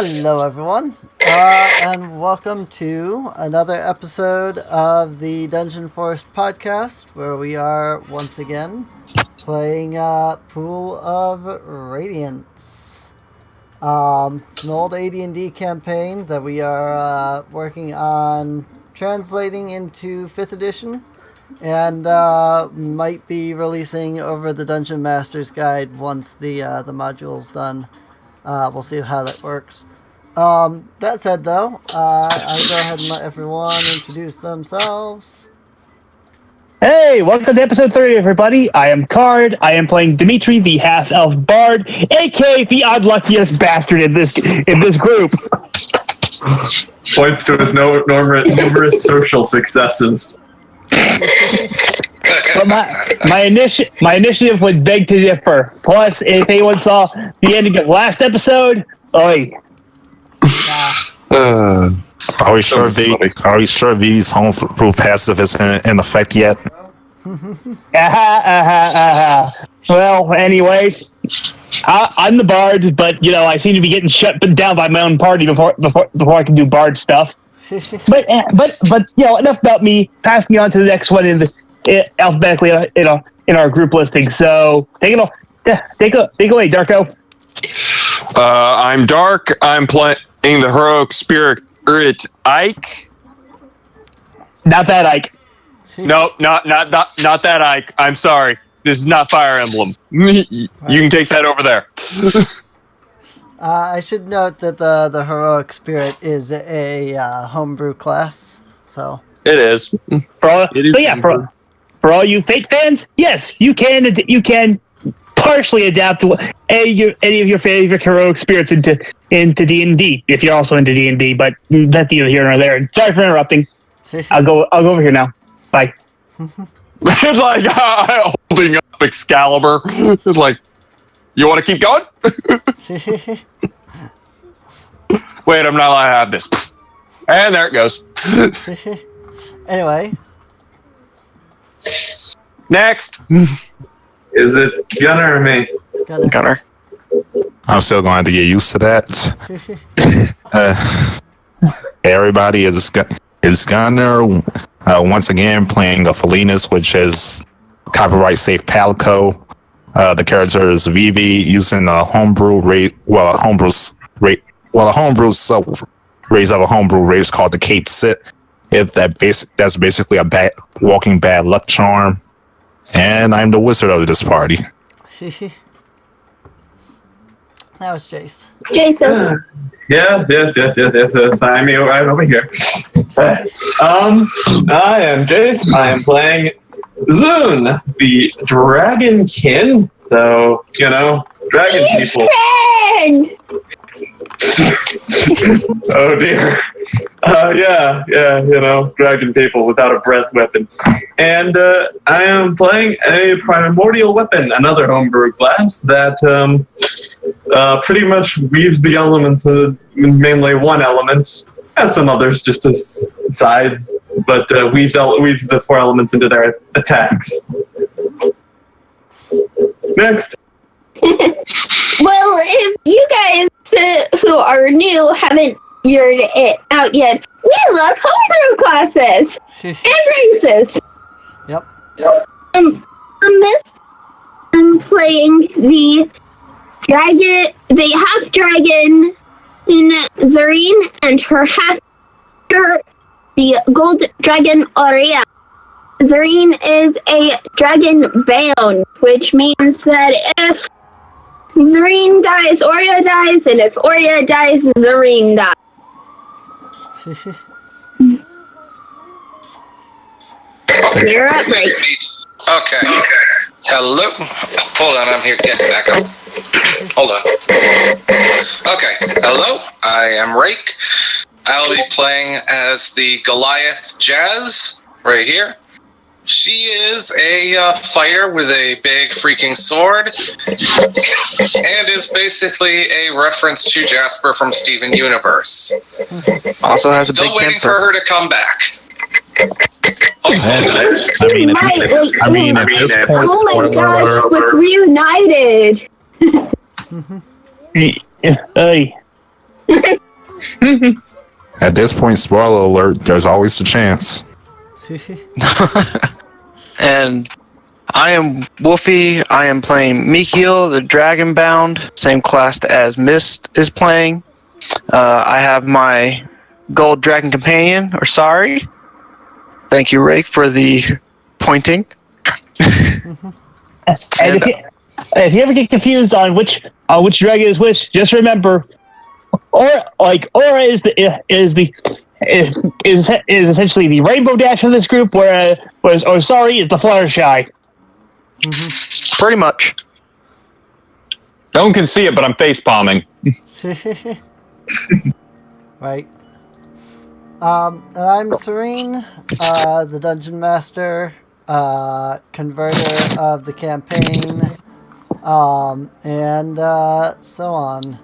Hello, everyone, and welcome to another episode of the Dungeon Forest podcast, where we are once again playing Pool of Radiance. It's an old AD&D campaign that we are working on translating into 5th edition, and might be releasing over the Dungeon Master's Guide once the module's done. We'll see how that works. That said, though, I'll go ahead and let everyone introduce themselves. Hey, welcome to episode 30, everybody. I am Card. I am playing Dimitri, the half-elf bard, aka the unluckiest bastard in this group. Points to his numerous social successes. But my initiative would beg to differ. Plus, if anyone saw the ending of last episode, oi. Are we sure these homebrew passive isn't in effect yet? Well, anyway, I'm the bard, but I seem to be getting shut down by my own party before I can do bard stuff. But enough about me. Pass me on to the next one alphabetically in our group listing. So take away, Darko. I'm Dark. I'm playing the heroic spirit Ike. Not that Ike. No, not that Ike. I'm sorry. This is not Fire Emblem. You can take that over there. I should note that the heroic spirit is a homebrew class, so it is. For all you Fate fans, yes, you can partially adapt any of your favorite heroic spirits into D&D if you're also into D&D. But that's neither here nor there. Sorry for interrupting. I'll go over here now. Bye. It's like holding up Excalibur. It's like, you want to keep going? Wait, I'm not allowed to have this. And there it goes. Anyway. Next. Is it Gunner or me? Gunner. I'm still going to get used to that. Everybody is Gunner. Once again, playing a Felinus, which is copyright safe Palico. The character is Vivi, using a homebrew race. A homebrew sub race of a homebrew race called the Kate Sit. That's basically a walking bad luck charm. And I'm the wizard of this party. That was Jace. Jason. Yes. I'm over here. I am Jace. I am playing Zune, the dragonkin. So, dragon people. Oh dear. Dragon people without a breath weapon. And I am playing a primordial weapon, another homebrew class that pretty much weaves the elements in mainly one element. Has some others just as sides, but weaves the 4 elements into their attacks. Next. Well, if you guys who are new haven't figured it out yet, we love homebrew classes and races. Yep. On this, I'm playing the half dragon in Zareen and her half the gold dragon Aurea. Zareen is a dragon bound, which means that if Zareen dies, Aurea dies, and if Aurea dies, Zareen dies. You're up, right? Okay. Hello. Hold on, I'm here getting back up. Hold on. Okay. Hello, I am Rake. I'll be playing as the Goliath Jazz right here. She is a fighter with a big freaking sword and is basically a reference to Jasper from Steven Universe. Also has a Still big waiting temper. for her to come back. At this point, Oh my gosh, with Reunited. Hey. At this point, spoiler alert, there's always the chance. And I am Wolfie. I am playing Mikiel, the Dragonbound, same class as Mist is playing. I have my gold dragon companion, or sorry. Thank you, Rake, for the pointing. And if you ever get confused on which dragon is which, just remember, Aura is essentially the Rainbow Dash of this group, whereas Osari is the Fluttershy. Pretty much. No one can see it, but I'm face palming. Right. And I'm Serene, the Dungeon Master, converter of the campaign, and so on.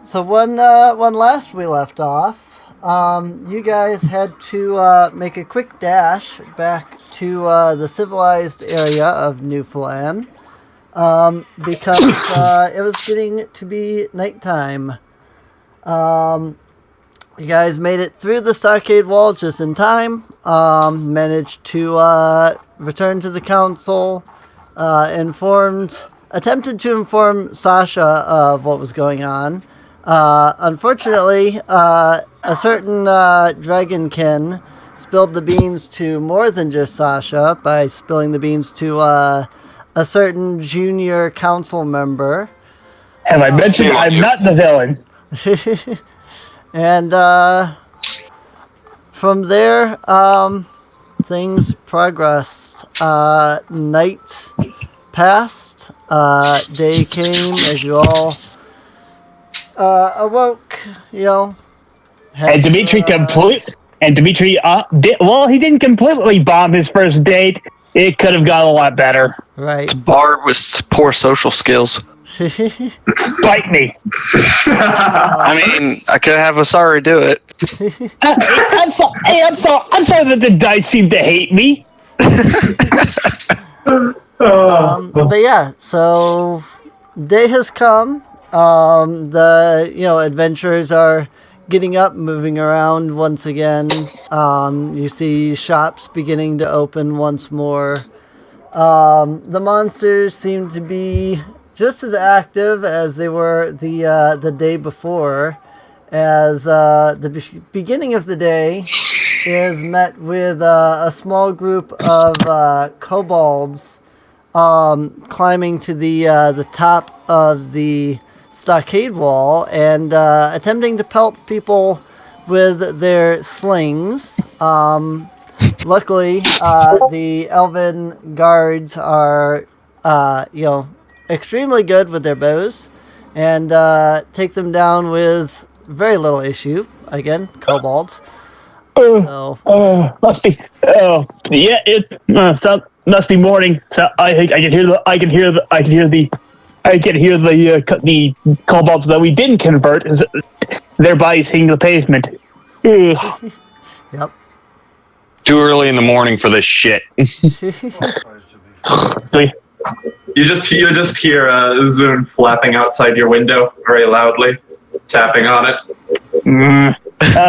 So when last we left off, you guys had to make a quick dash back to the civilized area of Newfoundland, because it was getting to be nighttime. You guys made it through the stockade wall just in time, managed to return to the council, attempted to inform Sasha of what was going on. Unfortunately, a certain dragonkin spilled the beans to more than just Sasha by spilling the beans to a certain junior council member. Have I mentioned I'm not the villain? And from there, things progressed. Night passed. Day came as you all awoke. And Dimitri he didn't completely bomb his first date. It could have got a lot better. Right. Bard with poor social skills. Bite me. I mean, I could have Osari do it. I'm sorry that the dice seem to hate me. But yeah, so day has come. The adventurers are getting up, moving around once again. You see shops beginning to open once more. The monsters seem to be just as active as they were the day before, as the beginning of the day is met with a small group of kobolds climbing to the top of the stockade wall and attempting to pelt people with their slings. Luckily, the elven guards are, extremely good with their bows and take them down with very little issue. Again, kobolds. Must be. Oh, yeah. It must be morning. So I think I can hear the kobolds that we didn't convert. Their bodies hitting the pavement. Ugh. Yep. Too early in the morning for this shit. You just hear Zune flapping outside your window very loudly, tapping on it.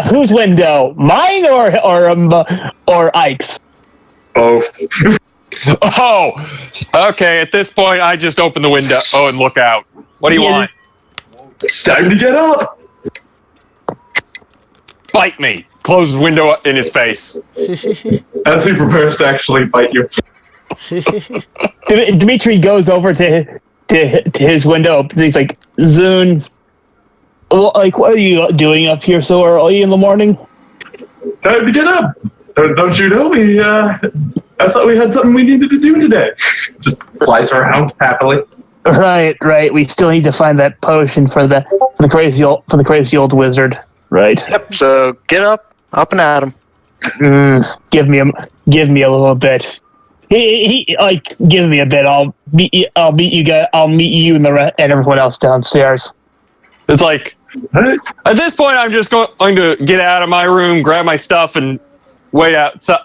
Whose window? Mine or Ike's? Both. Oh, okay. At this point, I just open the window. Oh, and look out. What do you want? Time to get up. Bite me. Close the window in his face. As he prepares to actually bite you. Dimitri goes over to his window. He's like, Zune, what are you doing up here so early in the morning? Time to get up. Don't you know me? I thought we had something we needed to do today. Just flies around happily. Right. We still need to find that potion for the crazy old wizard. Right. Yep. So get up and at him. Give me a little bit. He give me a bit. I'll meet you guys. I'll meet you and everyone else downstairs. It's like, at this point, I'm just going to get out of my room, grab my stuff, and wait outside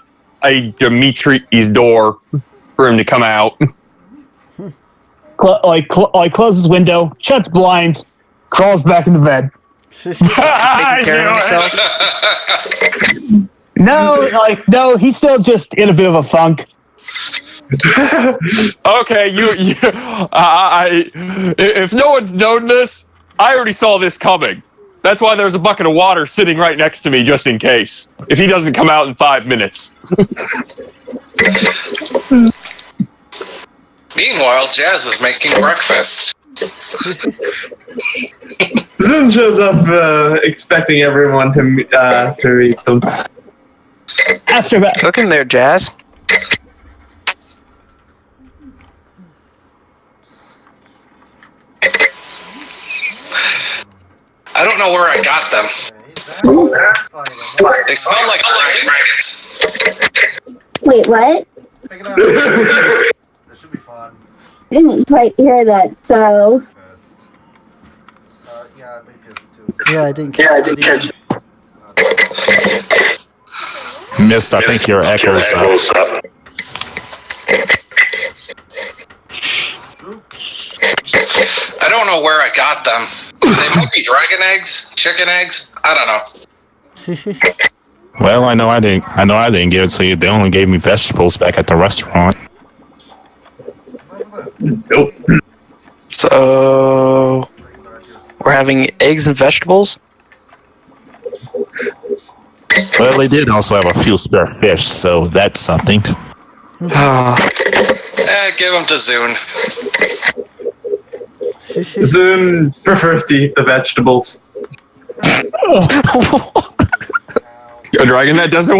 Dimitri's door for him to come out. Closes window, shuts blinds, crawls back into bed. Taking care of himself. No, he's still just in a bit of a funk. Okay, if no one's known this, I already saw this coming. That's why there's a bucket of water sitting right next to me, just in case. If he doesn't come out in 5 minutes. Meanwhile, Jazz is making breakfast. Zoom shows up, expecting everyone to eat them. After about Cooking there, Jazz. I don't know where I got them. They smell like dragons. Wait, what? Take it out. This should be fun. Didn't quite hear that, so. Best. Yeah, maybe it's too. Yeah, I didn't catch it. Missed, I think your echoes up. I don't know where I got them. They might be dragon eggs, chicken eggs. I don't know. Well, I know I didn't give it to you. They only gave me vegetables back at the restaurant. Nope. So we're having eggs and vegetables. Well, they did also have a few spare fish, so that's something. Give them to Zune. Zoom prefers to eat the vegetables. A dragon that doesn't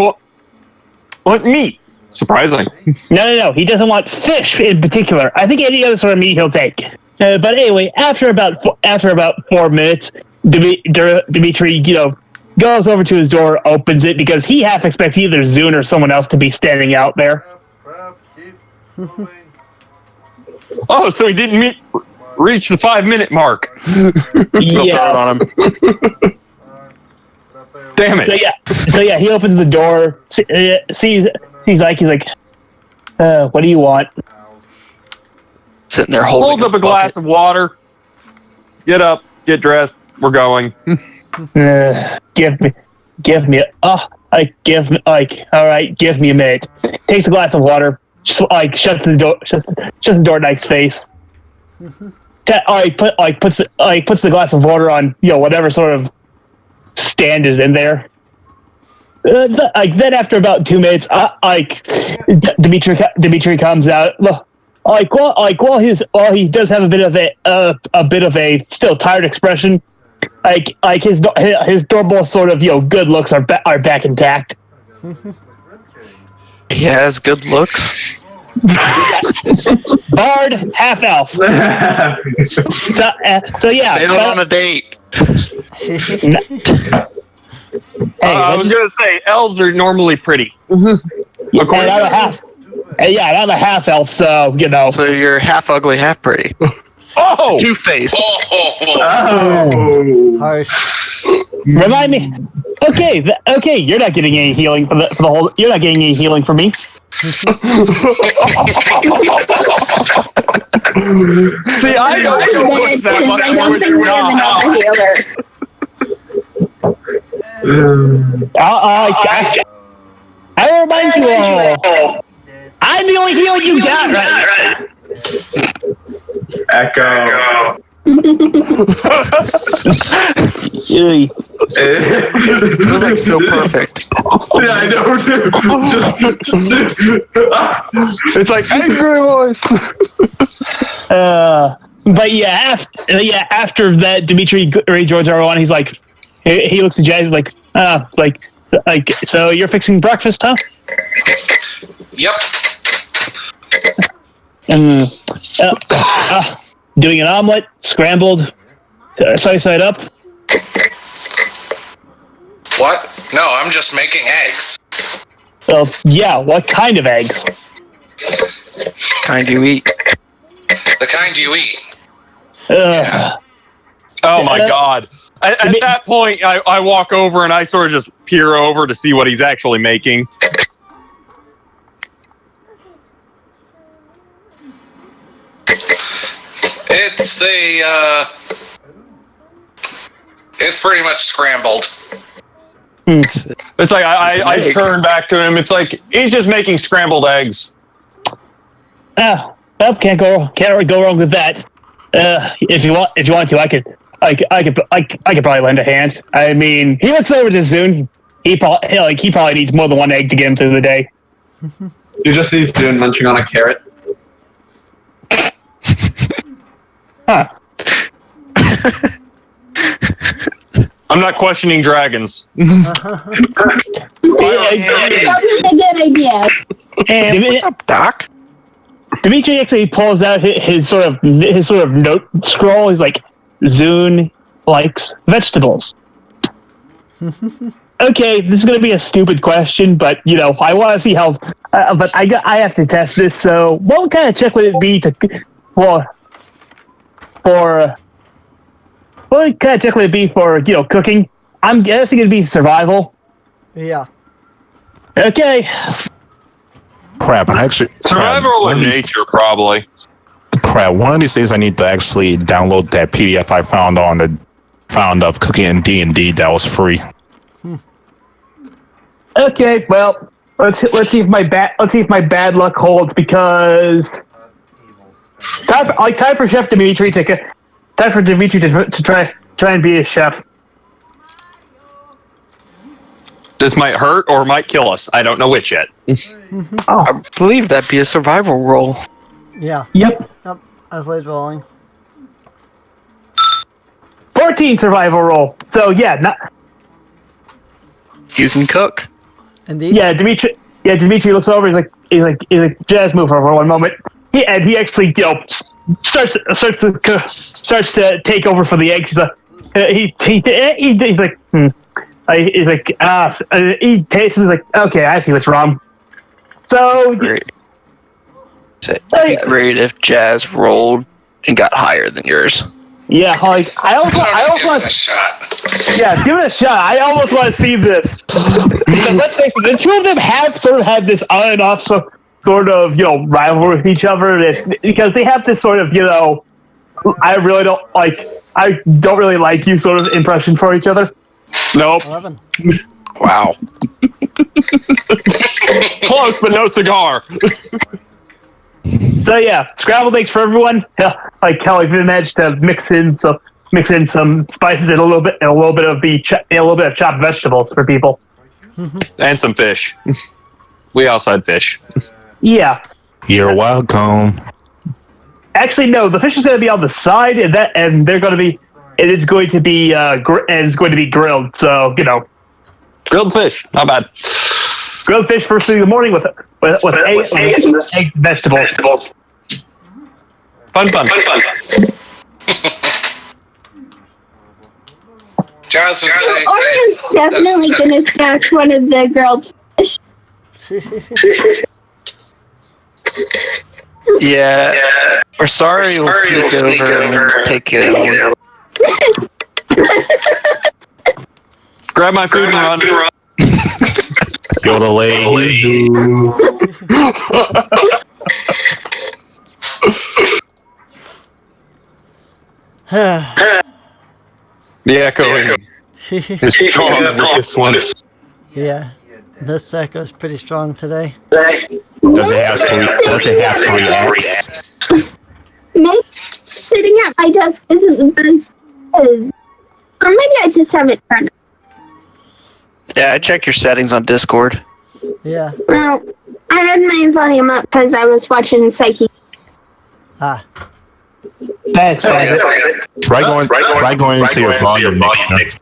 want meat. Surprising. No. He doesn't want fish in particular. I think any other sort of meat he'll take. But anyway, after about 4 minutes, Dimitri, goes over to his door, opens it because he half expects either Zune or someone else to be standing out there. Crap, keep moving. Oh, so he didn't reach the 5-minute mark. Still throw it on him. Damn it. So he opens the door. He's like, what do you want? Sitting there Hold holding up a glass bucket. of water. Get up, get dressed. We're going. Give me. All right, give me a minute. Takes a glass of water. Just shuts the door in Ike's face. Puts the glass of water on whatever sort of stand is in there. Then after about 2 minutes, Dimitri comes out. While he does have a bit of a still tired expression, his normal sort of good looks are back intact. He has good looks. Bard, half elf. So yeah. They on a date. I was going to say, elves are normally pretty. And I'm a half elf, so So you're half ugly, half pretty. Oh! Two-faced. Oh. Harsh. Remind me. Okay. You're not getting any healing for the whole. You're not getting any healing from me. See, I don't push that Because much. I don't think we have another healer. I remind you all. I'm the only healer you got, right? Echo. Really? It was like so perfect. Yeah, I know. It's like angry voice. But after that, Dimitri rejoins everyone. He's like, he looks at Jazz like, so you're fixing breakfast, huh? Yep. And doing an omelet, scrambled, side up. What? No, I'm just making eggs. Well, yeah. What kind of eggs? Kind you eat. The kind you eat. Uh, Oh my god. At that point, I walk over and I sort of just peer over to see what he's actually making. It's It's pretty much scrambled. It's like I turn back to him. It's like he's just making scrambled eggs. Well, can't go wrong with that. If you want to, I could probably lend a hand. I mean, he looks over to Zune. He probably needs more than one egg to get him through the day. You just see Zune munching on a carrot. Huh. I'm not questioning dragons. Probably a good idea. And What's up, Doc? Dimitri actually pulls out his sort of note scroll. He's like, Zune likes vegetables. Okay, this is going to be a stupid question, but I want to see how. But I have to test this. So, what kind of check would it be for what kind of check would it be for cooking? I'm guessing it'd be survival. Yeah. Okay. Crap, I actually... Survival in nature, probably. Crap, one of these days I need to actually download that PDF I found of cooking in D&D that was free. Okay, well, let's see if my bad luck holds, because time for Chef Dimitri to try and be a chef. This might hurt or might kill us. I don't know which yet. I believe that'd be a survival roll. Yeah. Yep. I played rolling. 14 survival roll. So yeah, You can cook. Indeed. yeah, Dimitri looks over. He's like, just move for one moment. He actually starts to take over for the eggs. He's like, he tastes. He's like, okay, I see what's wrong. So Great. It'd be great if Jazz rolled and got higher than yours. yeah, I also Give want it a shot. yeah, give it a shot. I almost want to see this. Because let's face it, the two of them have sort of had this on and off sort of rivalry with each other, because they have this sort of I don't really like you sort of impression for each other. Nope. 11. Wow. Close, but no cigar. So yeah, scrambled eggs for everyone. Yeah, like how I managed to mix in some spices and a little bit of chopped vegetables for people. And some fish. We also had fish. Yeah. You're welcome. Actually, no. The fish is going to be on the side, and they're going to be. It's going to be grilled. So Grilled fish. Not bad. grilled fish first thing in the morning with eggs and vegetables. Fun. Jazz would say, Orion's definitely gonna snatch one of the grilled fish. Yeah. Or sorry, we'll sneak over and take it. Grab my food and run. Yodelay. The echoing is strong with this one. Yeah. This echo's pretty strong today. Does it have three acts? Maybe sitting at my desk isn't the best. Or maybe I just have it turned. Yeah, I checked your settings on Discord. Yeah. Well, I had my volume up because I was watching Psyche. Ah. That's fine. Try going into your volume mixer.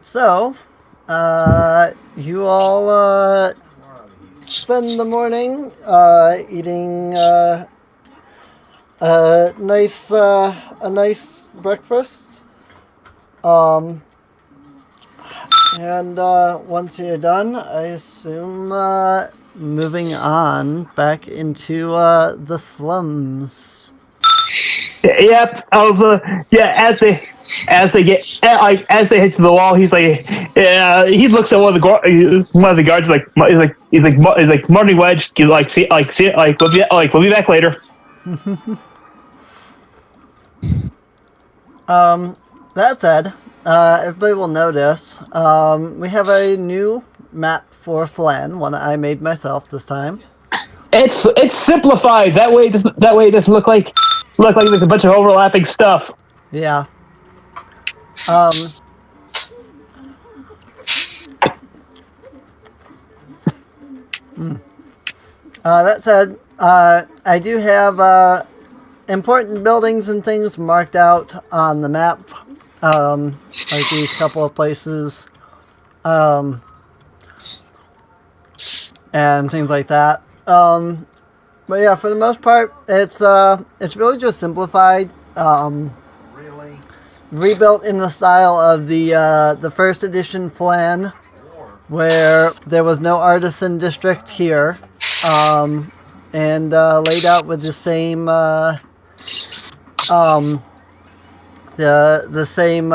So, you all spend the morning eating a nice breakfast. And once you're done, I assume moving on back into the slums. Yep. As they hit to the wall, he's like, he looks at one of the guards he's like morning wedge. We'll be back later. That said, everybody will notice we have a new map for Flan, one that I made myself this time. It's simplified. That way it doesn't look like there's a bunch of overlapping stuff. Yeah. That said, I do have important buildings and things marked out on the map, like these couple of places, and things like that. But yeah, for the most part, it's really just simplified. Really? Rebuilt in the style of the first edition Flan, where there was no artisan district here, and laid out with the same the same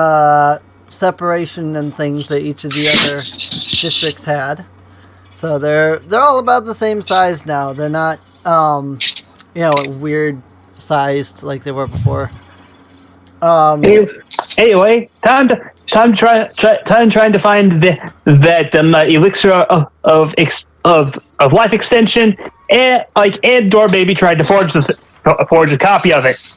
separation and things that each of the other districts had. So they're all about the same size now. They're not weird sized like they were before. Anyway, time trying to find that elixir of life extension, and Dor maybe tried to forge a copy of it.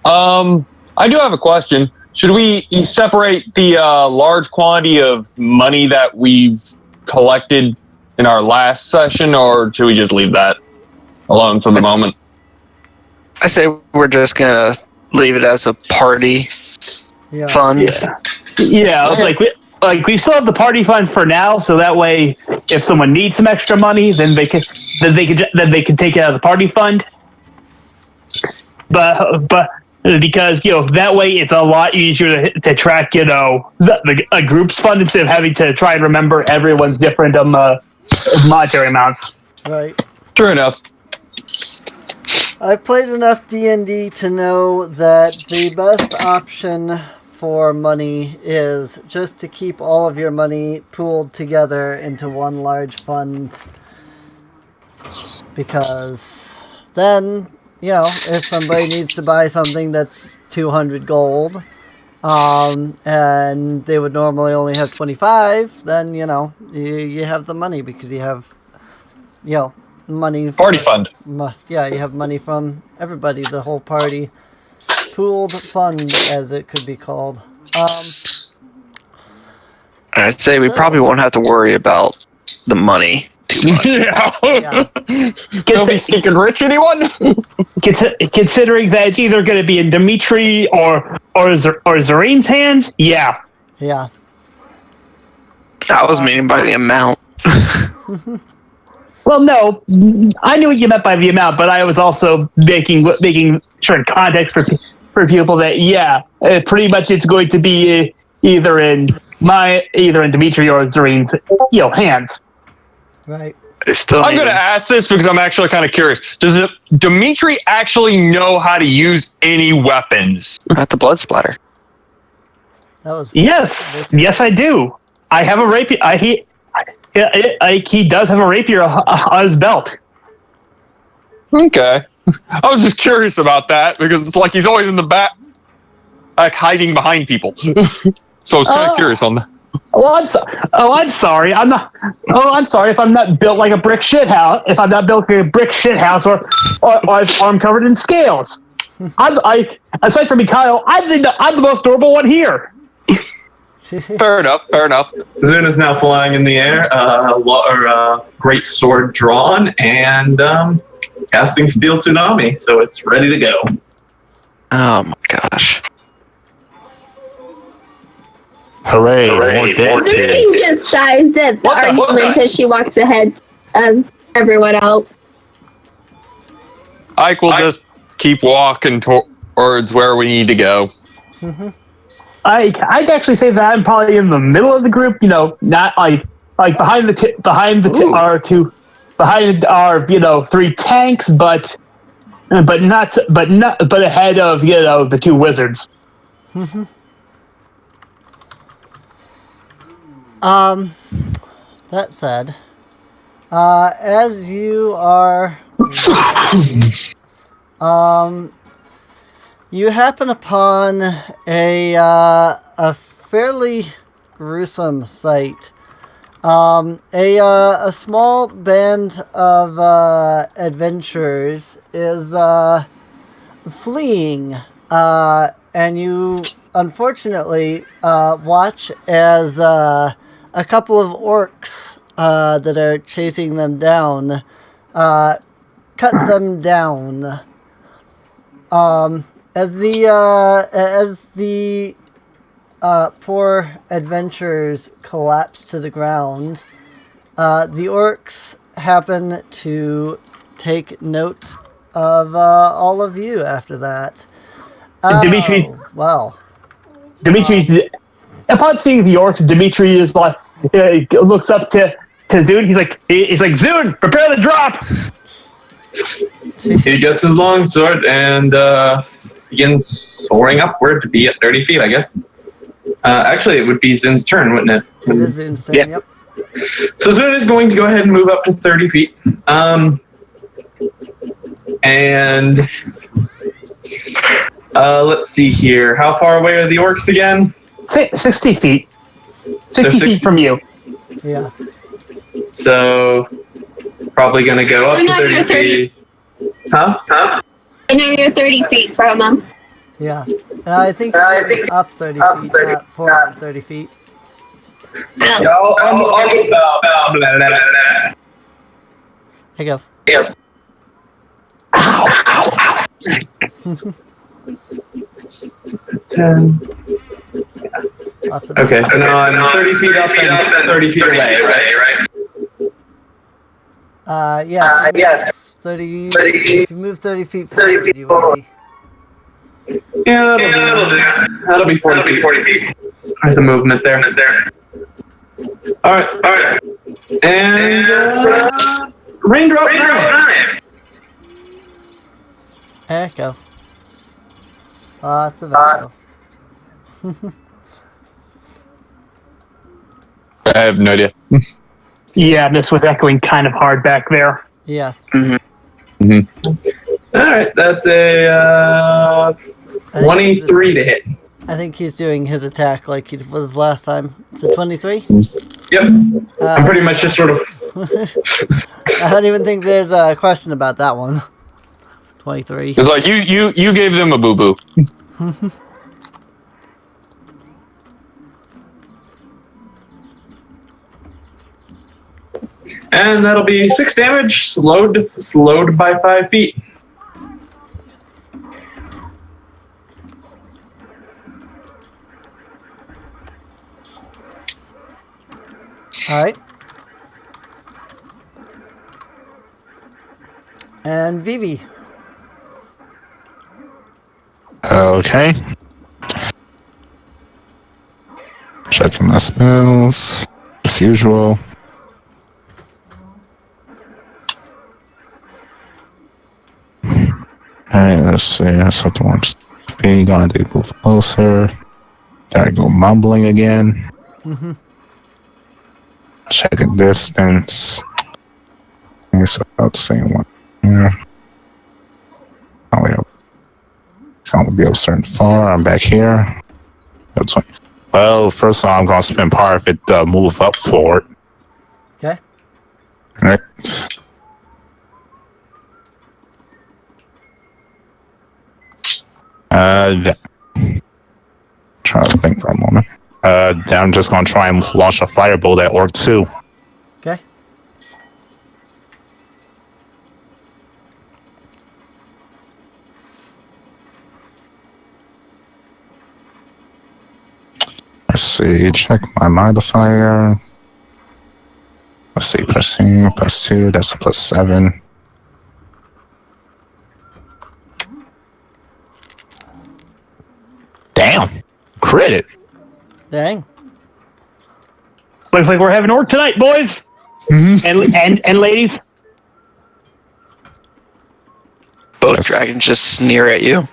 I do have a question. Should we separate the large quantity of money that we've collected in our last session, or should we just leave that alone for the moment? I say we're just gonna leave it as a party fund. Yeah. We still have the party fund for now, so that way, if someone needs some extra money, then they can take it out of the party fund. But because that way it's a lot easier to track a group's fund instead of having to try and remember everyone's different monetary amounts. Right. True enough. I've played enough D&D to know that the best option for money is just to keep all of your money pooled together into one large fund, because then, if somebody needs to buy something that's 200 gold, and they would normally only have 25, then, you have the money because you have, money. Party fund. You have money from everybody, the whole party. Pooled fund, as it could be called. I'd say we probably won't have to worry about the money too much. Yeah. Don't be stinking rich, anyone? Considering that it's either going to be in Dimitri or Zarine's hands, yeah. Yeah. I was meaning by the amount. Well, no, I knew what you meant by the amount, but I was also making sure context for people that pretty much it's going to be either in Dimitri or Zarine's hands. Right. I'm going to ask this because I'm actually kind of curious. Does Dimitri actually know how to use any weapons? Not the blood splatter. That was yes, I do. I have a rapier. He does have a rapier on his belt. Okay. I was just curious about that because it's like he's always in the back, like hiding behind people. So I was kind of curious on that. I'm sorry. I'm not. Oh, I'm sorry if I'm not built like a brick shit house. If I'm not built like a brick shit house, or I'm covered in scales. Aside from Mikhail, I think I'm the most durable one here. Fair enough. Zun is now flying in the air, great sword drawn, and casting Steel Tsunami, so it's ready to go. Oh my gosh. Hooray, more dead Zarine's kids. just sighs at the arguments as she walks ahead of everyone else. Ike will just keep walking towards where we need to go. Mm-hmm. I'd actually say that I'm probably in the middle of the group. Not like behind our three tanks, but but ahead of the two wizards. That said, as you are, you happen upon a fairly gruesome sight. A small band of adventurers is fleeing, and you unfortunately watch as a couple of orcs that are chasing them down cut them down. As the poor adventurers collapse to the ground, the orcs happen to take note of all of you after that. Dimitri. Well. Dimitri, upon seeing the orcs, Dimitri is like looks up to Zune. He's like, Zune, prepare the drop. He gets his longsword and begins soaring upward to be at 30 feet, I guess. Actually, it would be Zin's turn, wouldn't it? It is Zin's turn, yep. So Zin is going to go ahead and move up to 30 feet. And let's see here. How far away are the orcs again? 60 feet. 60 feet from you. Yeah. So probably going to go up to 30 feet. Huh? I know you're 30 feet from him. Yeah. I think up 30 feet, not forward 30 feet. Oh. Here you go. Yeah. Awesome. Okay, so now I'm 30 feet up and 30 feet away, right? Yeah. Yeah. 30. If you move 30 feet forward, you will be. Yeah, that'll be 40 feet. There's the movement there. All right. And raindrop. Echo. Lots of echo. I have no idea. Yeah, this was echoing kind of hard back there. Yeah. All right, that's a 23 to hit. I think he's doing his attack like he was last time. It's a 23? Yep. I'm pretty much just sort of... I don't even think there's a question about that one. 23. It's like you gave them a boo-boo. And that'll be 6 damage, slowed by 5 feet. Alright. And Vivi. Okay. Checking my spells as usual. Alright, let's see. That's what the one's being. Gonna do both closer. Gotta go mumbling again. Check a distance. It's about the same one. Yeah. Can't be up certain far. I'm back here. That's fine. Well, first of all, I'm gonna spend part of it to move up forward. Okay. Right. Try to think for a moment. Then I'm just gonna try and launch a firebolt at Orc 2. Okay. Let's see, check my modifier. Let's see, +2, that's a +7. Damn, credit. Dang. Looks like we're having orc tonight, boys. And ladies. Boom. both Yes. dragons just sneer at you.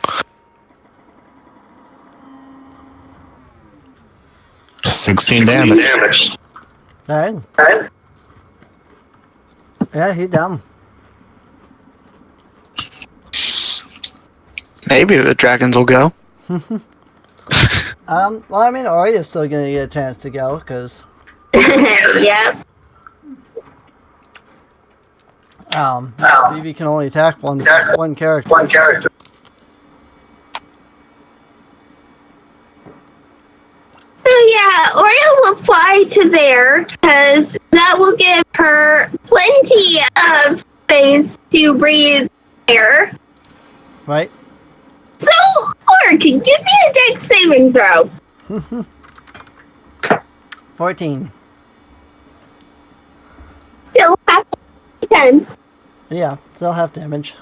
16 damage. Alright. Yeah, he's down. Maybe the dragons will go. Well, I mean, Oria's still gonna get a chance to go, because, Yep. Vivi can only attack one character. So yeah, Oreo will fly to there because that will give her plenty of space to breathe air. Right? So, Orc, give me a dex saving throw. 14. Still have 10. Yeah, still half damage.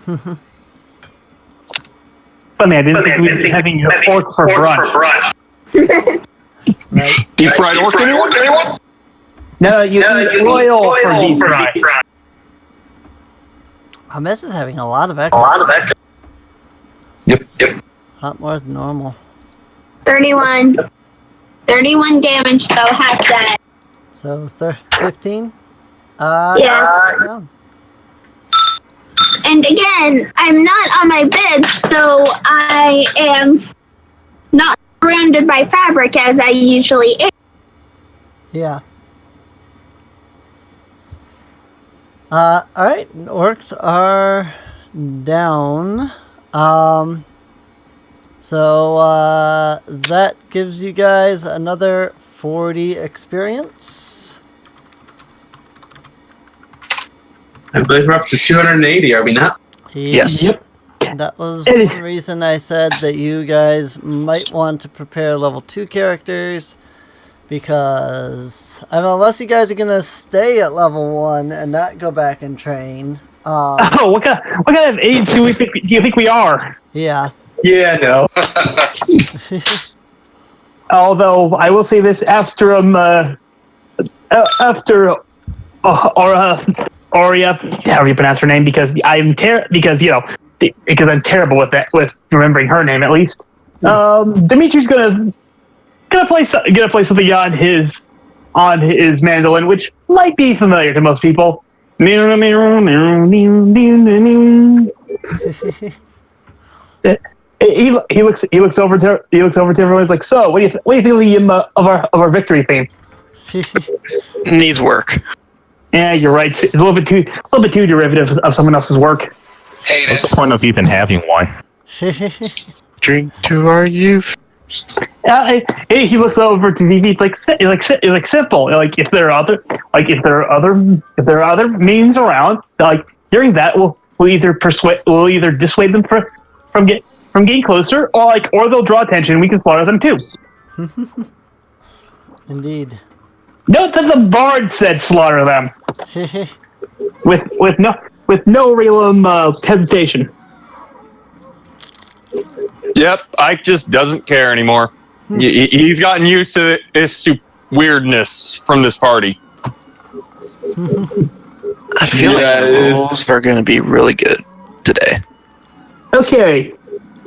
Funny, I didn't think we'd be having your pork for brunch. Right? Deep fried orc, anyone? No, you eat oil for deep fry. This is having a lot of echo. Yep. A lot more than normal. 31. 31 damage, so half that. So, 15? Yeah. Yeah. And again, I'm not on my bed, so I am not surrounded by fabric as I usually am. Yeah. Alright, orcs are down. So that gives you guys another 40 experience. I believe we're up to 280, are we not? Yes. Yep. That was one reason I said that you guys might want to prepare level 2 characters, because unless you guys are gonna stay at level 1 and not go back and train. Oh, what kind of aids do you think we are? Yeah. Yeah, no. Although I will say this after Oria, however you pronounce her name, because I'm terrible with remembering her name at least. Dimitri's gonna play something on his mandolin, which might be familiar to most people. He looks over to everyone. He's like, "So, what do you think of our victory theme?" Needs work. Yeah, you're right. It's a little bit too derivative of someone else's work. Hate What's it. the point of even having one? Drink to our youth. He looks over to Vivi. It's like simple. Like if there are other means around, like during that, we'll either dissuade them from getting closer, or they'll draw attention. We can slaughter them too. Indeed. Note that the bard said slaughter them with no real hesitation. Yep, Ike just doesn't care anymore. He's gotten used to this weirdness from this party. I feel like the rules are going to be really good today. Okay,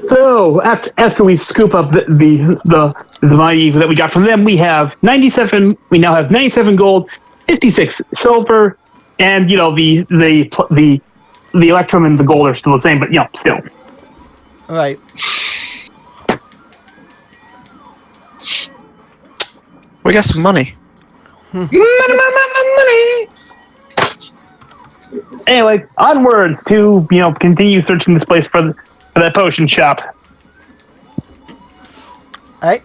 so after we scoop up the money that we got from them, we have 97. We now have 97 gold, 56 silver, and the electrum and the gold are still the same, but still. Right. We got some money. Money. Anyway, onwards to continue searching this place for that potion shop. Alright.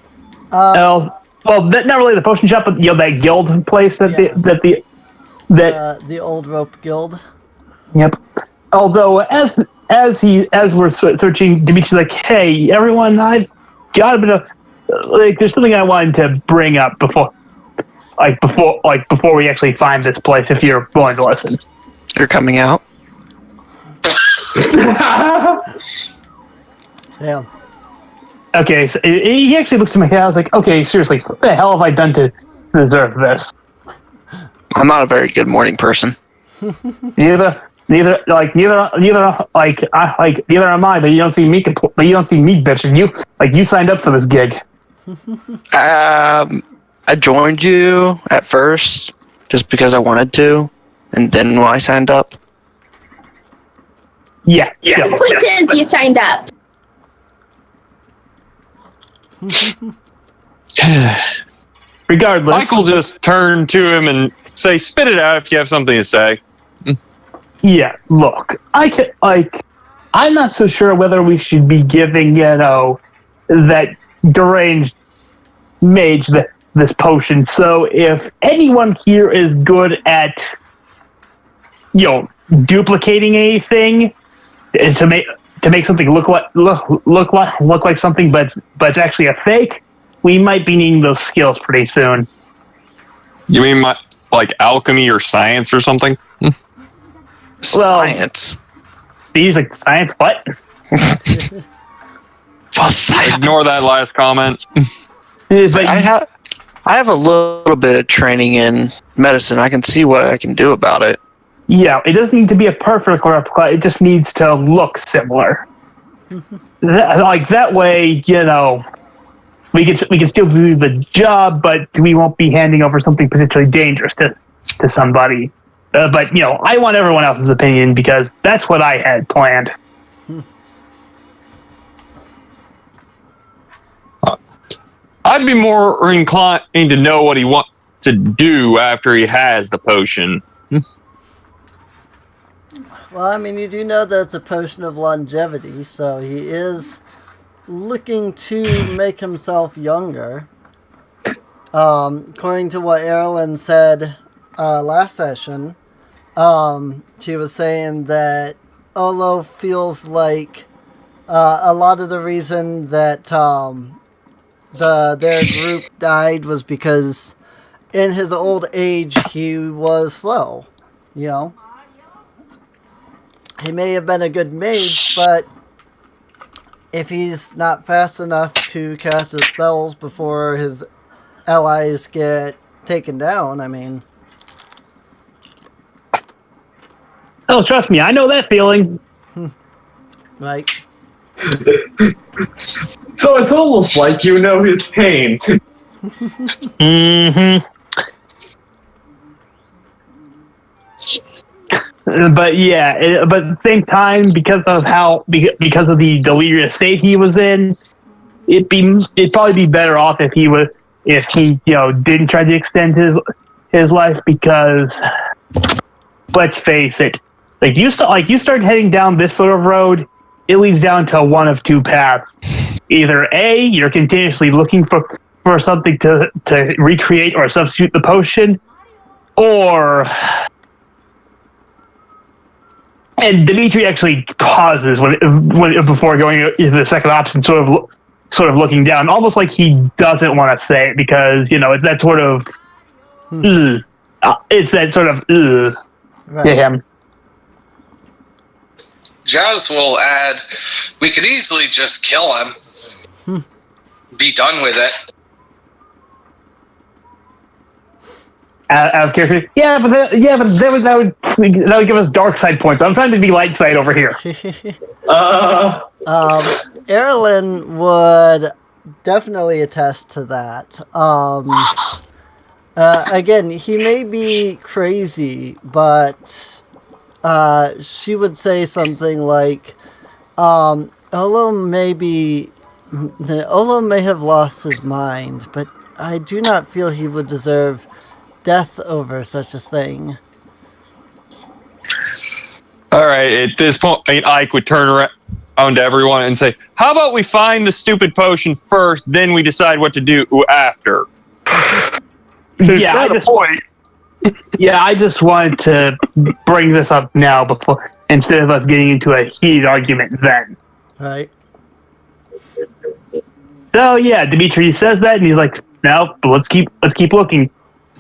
Not really the potion shop, but that guild place that The old rope guild. Yep. Although as we're searching, Dimitri's like, "Hey, everyone, I've got a bit of there's something I wanted to bring up before we actually find this place. If you're willing to listen." You're coming out. Damn. Okay, so he actually looks to my head. I was like, "Okay, seriously, what the hell have I done to deserve this?" I'm not a very good morning person. Neither am I. But you don't see me. But you don't see me bitching. You signed up for this gig. I joined you at first just because I wanted to, and then when I signed up. Yeah. Which is you signed up. Regardless, Michael just turned to him and say, "Spit it out if you have something to say." Yeah, look, I'm not so sure whether we should be giving, that deranged mage this potion. So if anyone here is good at, duplicating anything to make something look like something, but it's actually a fake, we might be needing those skills pretty soon. You mean like alchemy or science or something? Science. These like science what? Science. Ignore that last comment. But I have a little bit of training in medicine. I can see what I can do about it. yeah, it doesn't need to be a perfect replica. It just needs to look similar. That way, we can still do the job, but we won't be handing over something potentially dangerous to somebody. But I want everyone else's opinion because that's what I had planned. I'd be more inclined to know what he wants to do after he has the potion. Well, I mean, you do know that it's a potion of longevity, so he is looking to make himself younger. According to what Erilyn said last session, she was saying that Olo feels like a lot of the reason that their group died was because in his old age he was slow. He may have been a good mage, but if he's not fast enough to cast his spells before his allies get taken down, I mean... Oh, trust me, I know that feeling. Right. So it's almost like you know his pain. Mm-hmm. But yeah, but at the same time, because of the delirious state he was in, it'd probably be better off if he didn't try to extend his life, because let's face it, you start heading down this sort of road, it leads down to one of two paths. Either A, you're continuously looking for something to recreate or substitute the potion, or... And Dimitri actually pauses when before going into the second option, sort of looking down, almost like he doesn't want to say it, because it's that sort of it's that sort of Right. to him. Jazz will add, we could easily just kill him. Be done with it. Out of character, that would give us dark side points. I'm trying to be light side over here. Erilyn would definitely attest to that. Again, he may be crazy, but she would say something like, Olo may have lost his mind, but I do not feel he would deserve death over such a thing. All right, at this point, Ike would turn around to everyone and say, "How about we find the stupid potion first, then we decide what to do after?" Yeah, I just wanted to bring this up now before, instead of us getting into a heated argument then. Right. So yeah, Dimitri says that, and he's like, "No, but let's keep looking.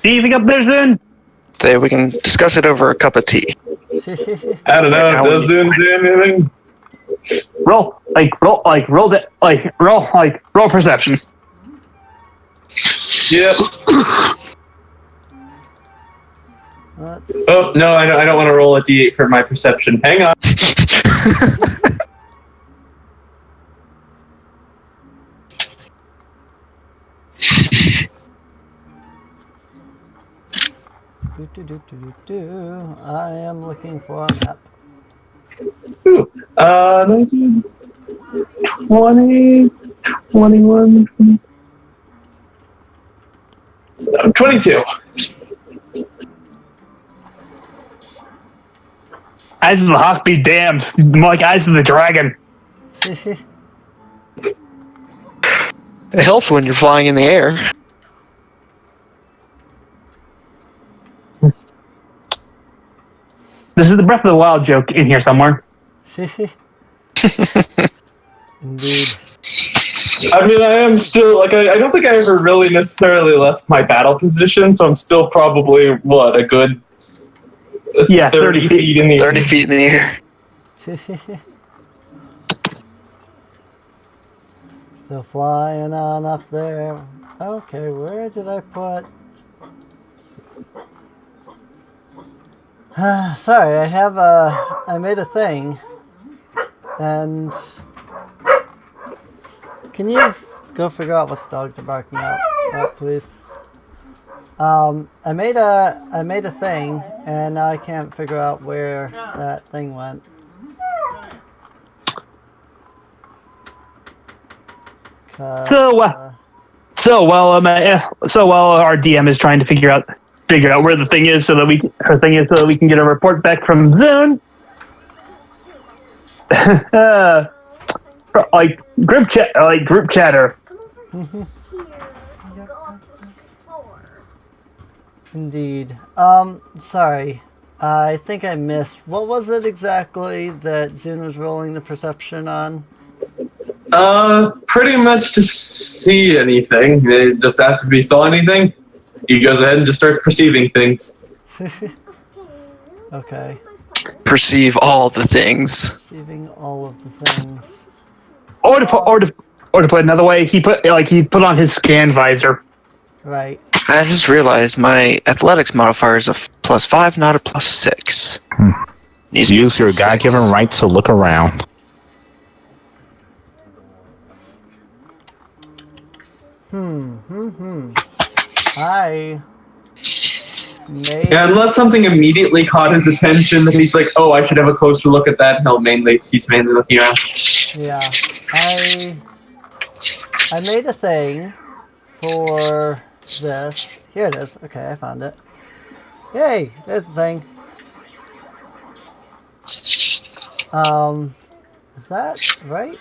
See anything up there soon?" So we can discuss it over a cup of tea. I don't know. Does it do anything? Roll perception. Yep. Oh no, I don't want to roll a d8 for my perception. Hang on. I am looking for a map. 19, 20, 21, 22. Eyes of the Hawk be damned. More like Eyes of the Dragon. It helps when you're flying in the air. This is the Breath of the Wild joke in here somewhere. Indeed. I mean, I am still, like, I don't think I ever really necessarily left my battle position, so I'm still probably, a good 30 feet in the air. 30 feet in the air. Still flying on up there. Okay, where did I put... Sorry, I made a thing. And... Can you go figure out what the dogs are barking at, please? I made a thing, and now I can't figure out where that thing went. So while our DM is trying to figure out where the thing is, so that we can get a report back from Zone. like group chatter. Indeed. Sorry. I think I missed. What was it exactly that Zune was rolling the perception on? Pretty much to see anything. It just asks if he saw anything. He goes ahead and just starts perceiving things. Okay. Perceive all the things. Perceiving all of the things. Or to put another way, he put on his scan visor. Right. I just realized my athletics modifier is a +5, not a +6. Use your God-given right to look around. Yeah, unless something immediately caught his attention that he's like, oh, I should have a closer look at that, he's mainly looking around. Yeah. I made a thing for this. Here it is. Okay, I found it. Yay! There's the thing. Is that right?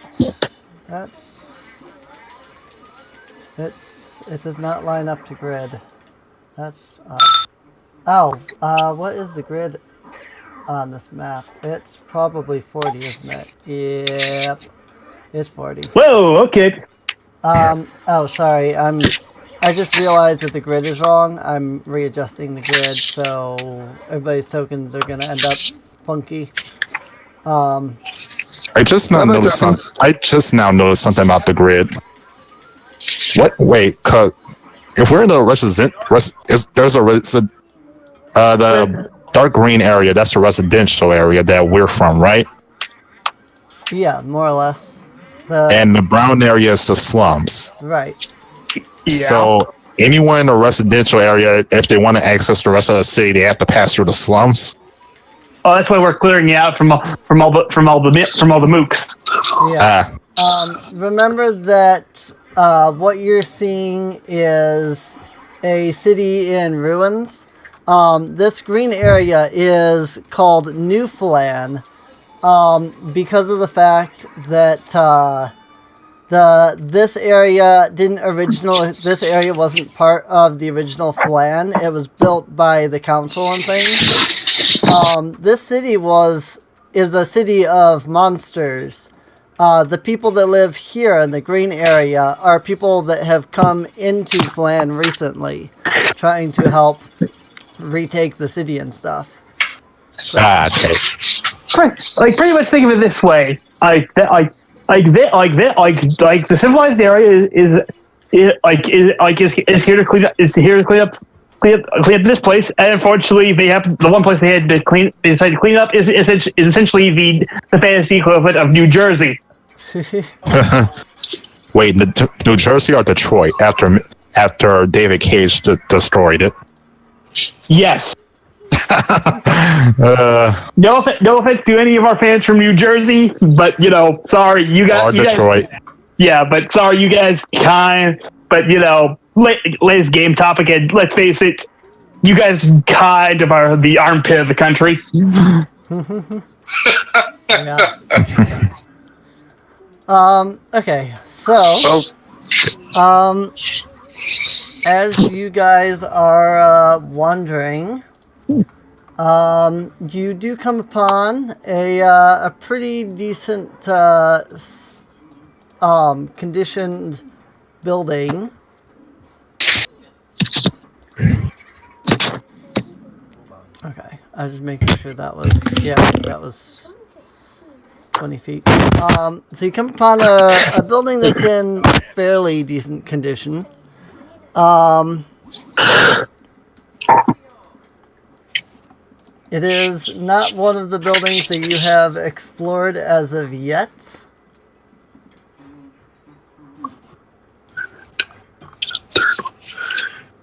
It does not line up to grid. That's what is the grid on this map? It's probably 40, isn't it? Yep. It's 40. Whoa, okay. Sorry. I just realized that the grid is wrong. I'm readjusting the grid, so everybody's tokens are gonna end up funky. I just now noticed something about the grid. What? Wait, cause if we're in the the dark green area, that's the residential area that we're from, right? Yeah, more or less. And the brown area is the slums. Right. Yeah. So anyone in the residential area, if they want to access the rest of the city, they have to pass through the slums. Oh, that's why we're clearing you out from all the mooks. Yeah. Remember that what you're seeing is a city in ruins. This green area is called Newfoundland because of the fact that this area wasn't part of the original Flan. It was built by the council and things. This city is a city of monsters. The people that live here in the green area are people that have come into Flan recently, trying to help retake the city and stuff. So, okay. Pretty much think of it this way: the civilized area is here to clean up clean up this place, and unfortunately, the one place they decided to clean up is essentially the fantasy equivalent of New Jersey. Wait, New Jersey or Detroit? After David Cage destroyed it. Yes. No offense to any of our fans from New Jersey, but sorry, you guys. Detroit. Yeah, but sorry, you guys But latest game topic, and let's face it, you guys kind of are the armpit of the country. Yeah. Okay, so as you guys are wondering, you do come upon a pretty decent conditioned building. Okay, I was just making sure that was 20 feet. So you come upon a building that's in fairly decent condition. It is not one of the buildings that you have explored as of yet.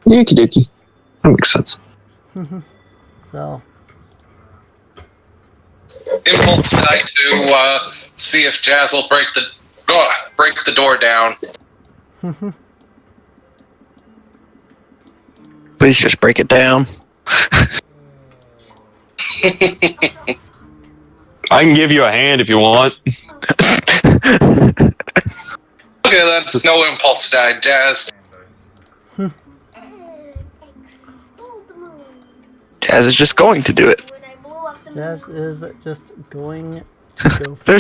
Okie dokie. That makes sense. So. Impulse die to see if Jazz will break the door down. Please just break it down. I can give you a hand if you want. Okay then, no impulse die, Jazz. Jazz is just going to do it. Jazz is just going to go for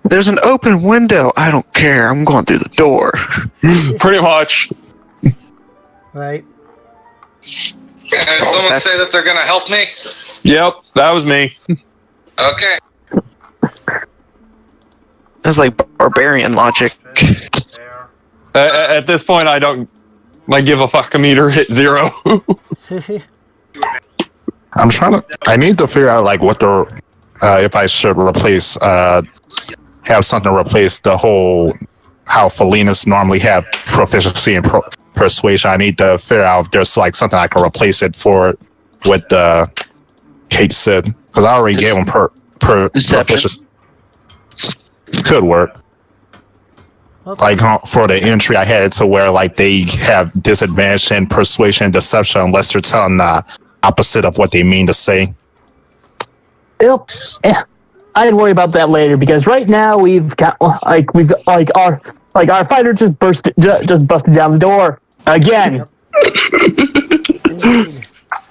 There's an open window. I don't care. I'm going through the door. Pretty much. Right. And someone say that they're gonna help me? Yep, that was me. Okay. That's like barbarian logic. At this point, I don't. My give a fuck meter hit 0. I need to figure out like what if I should replace have something replace the whole how Felinas normally have proficiency in persuasion. I need to figure out if there's like something I can replace it for with Kate said, because I already gave him proficiency. Could work. Like for the entry, I had it to where like they have disadvantage in persuasion and deception unless they're telling the opposite of what they mean to say. Yep. I'd worry about that later, because right now we've got our fighter just busted down the door again. Yep.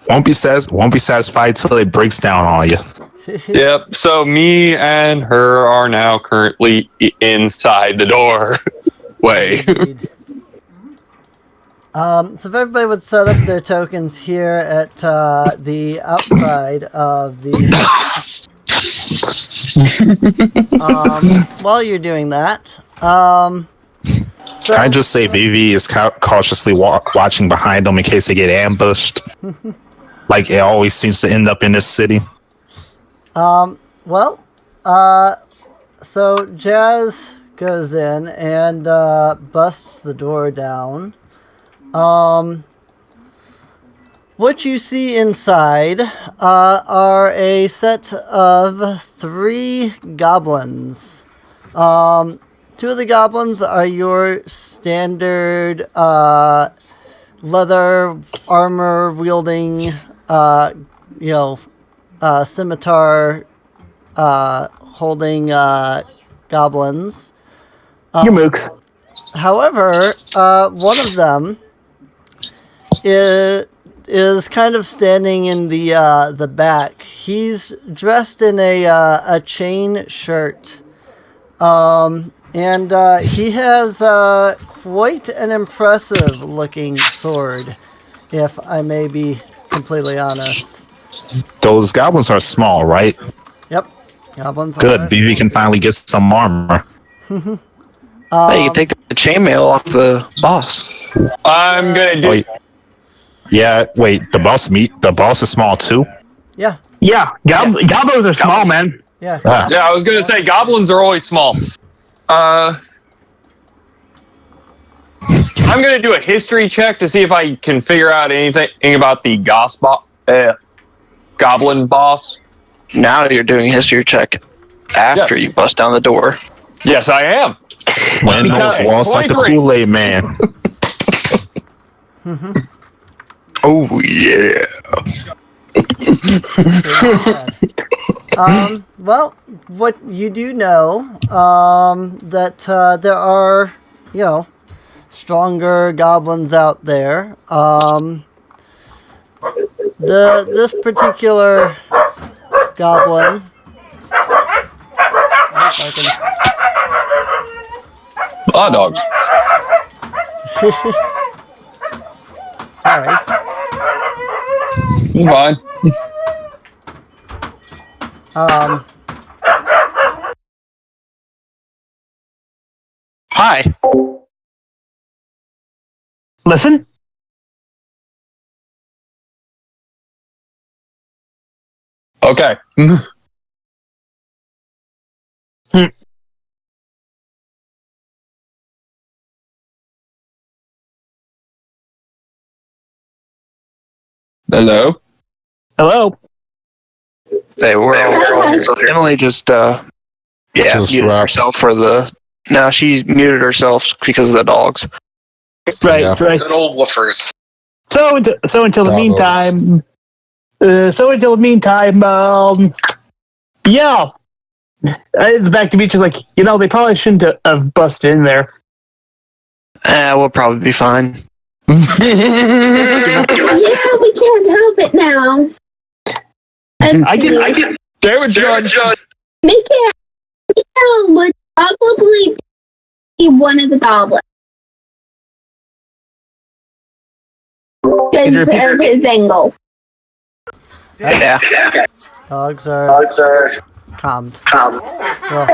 Won't be satisfied till it breaks down on you. Yep. So me and her are now currently inside the door. Way. So if everybody would set up their tokens here at the outside of the... while you're doing that, so, Can I just say Vivi is cautiously watching behind them in case they get ambushed? Like it always seems to end up in this city. Well, so Jazz goes in and busts the door down. What you see inside are a set of 3 goblins. 2 of the goblins are your standard leather armor wielding, scimitar holding goblins. Your mooks. However, one of them is kind of standing in the back. He's dressed in a chain shirt, and he has quite an impressive looking sword, if I may be completely honest. Those goblins are small, right? Yep, goblins. Good. Vivi can finally get some armor. Hey, you can take the chainmail off the boss. I'm gonna do. Yeah, wait, the boss is small too? Yeah, Yeah, goblins are small, man. yeah. Ah, Yeah, I was gonna say goblins are always small. I'm gonna do a history check to see if I can figure out anything about the goblin boss. Now you're doing a history check after you bust down the door. Yes, I am. when those walls like the 23. Kool-Aid man. Oh yeah. Well, what you do know, that there are, stronger goblins out there. This particular goblin. Ah, dogs. Sorry. You're fine. Hi. Listen. Okay. Hello. Hello. They were Emily just Just muted dropped. herself for the. No, she muted herself because of the dogs. Right, Yeah. right. Good old woofers. So until the meantime, yeah. Back to Beach is like, they probably shouldn't have busted in there. We'll probably be fine. Yeah, we can't help it now. I can. Damn it, Judge. Mikael would probably be one of the goblins. Because of his angle. Yeah. Dogs are calmed. Well,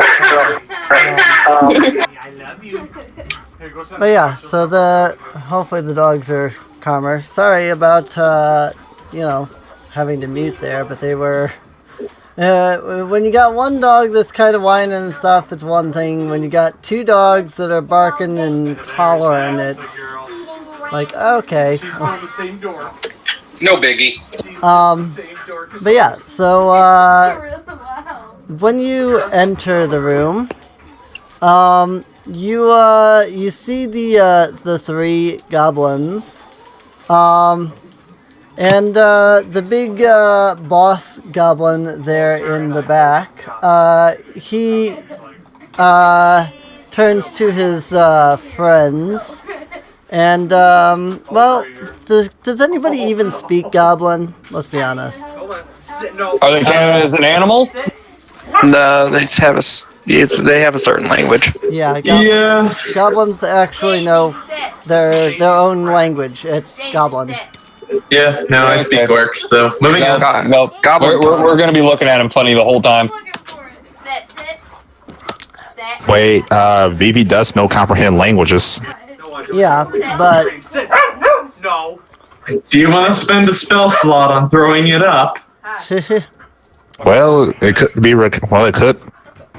but yeah, so hopefully the dogs are calmer. Sorry about having to mute there, but they were. When you got one dog that's kind of whining and stuff, it's one thing. When you got two dogs that are barking and hollering, it's like, okay. No biggie. But yeah, so when you enter the room, you see the three goblins, and the big boss goblin there in the back. He turns to his friends. And, does anybody even speak Goblin? Let's be honest. Are they counted as an animal? No, they just have they have a certain language. Yeah, Yeah. Goblins actually know their own language. It's Goblin. Yeah, no, I speak orc, so moving on. No, Goblin. we're going to be looking at him funny the whole time. Wait, Vivi does know comprehend languages. Yeah, but Do you want to spend a spell slot on throwing it up? Well, it could be. It could.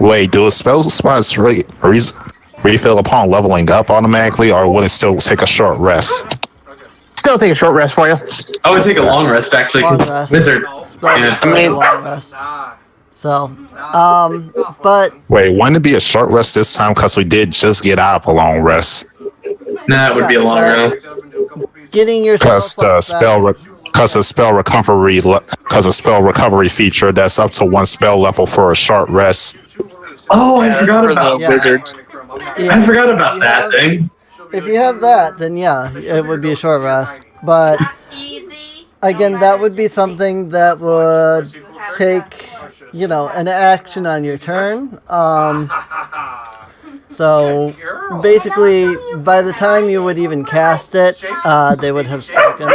Wait, do a spell spots refill upon leveling up automatically, or would it still take a short rest? Still take a short rest for you. I would take a long rest actually, Long because rest. wizard. Spell Yeah. for a long rest. So, but Wait, wouldn't it be a short rest this time? Because we did just get out of a long rest. Nah, it would be a long rest. getting your Because the spell recovery feature that's up to one spell level for a short rest. Oh, I forgot For about. the Yeah. wizards. I forgot about that thing. If you have that, then yeah, it would be a short rest. But again, that would be something that would take, an action on your turn. So basically, by the time you would even cast it, they would have spoken.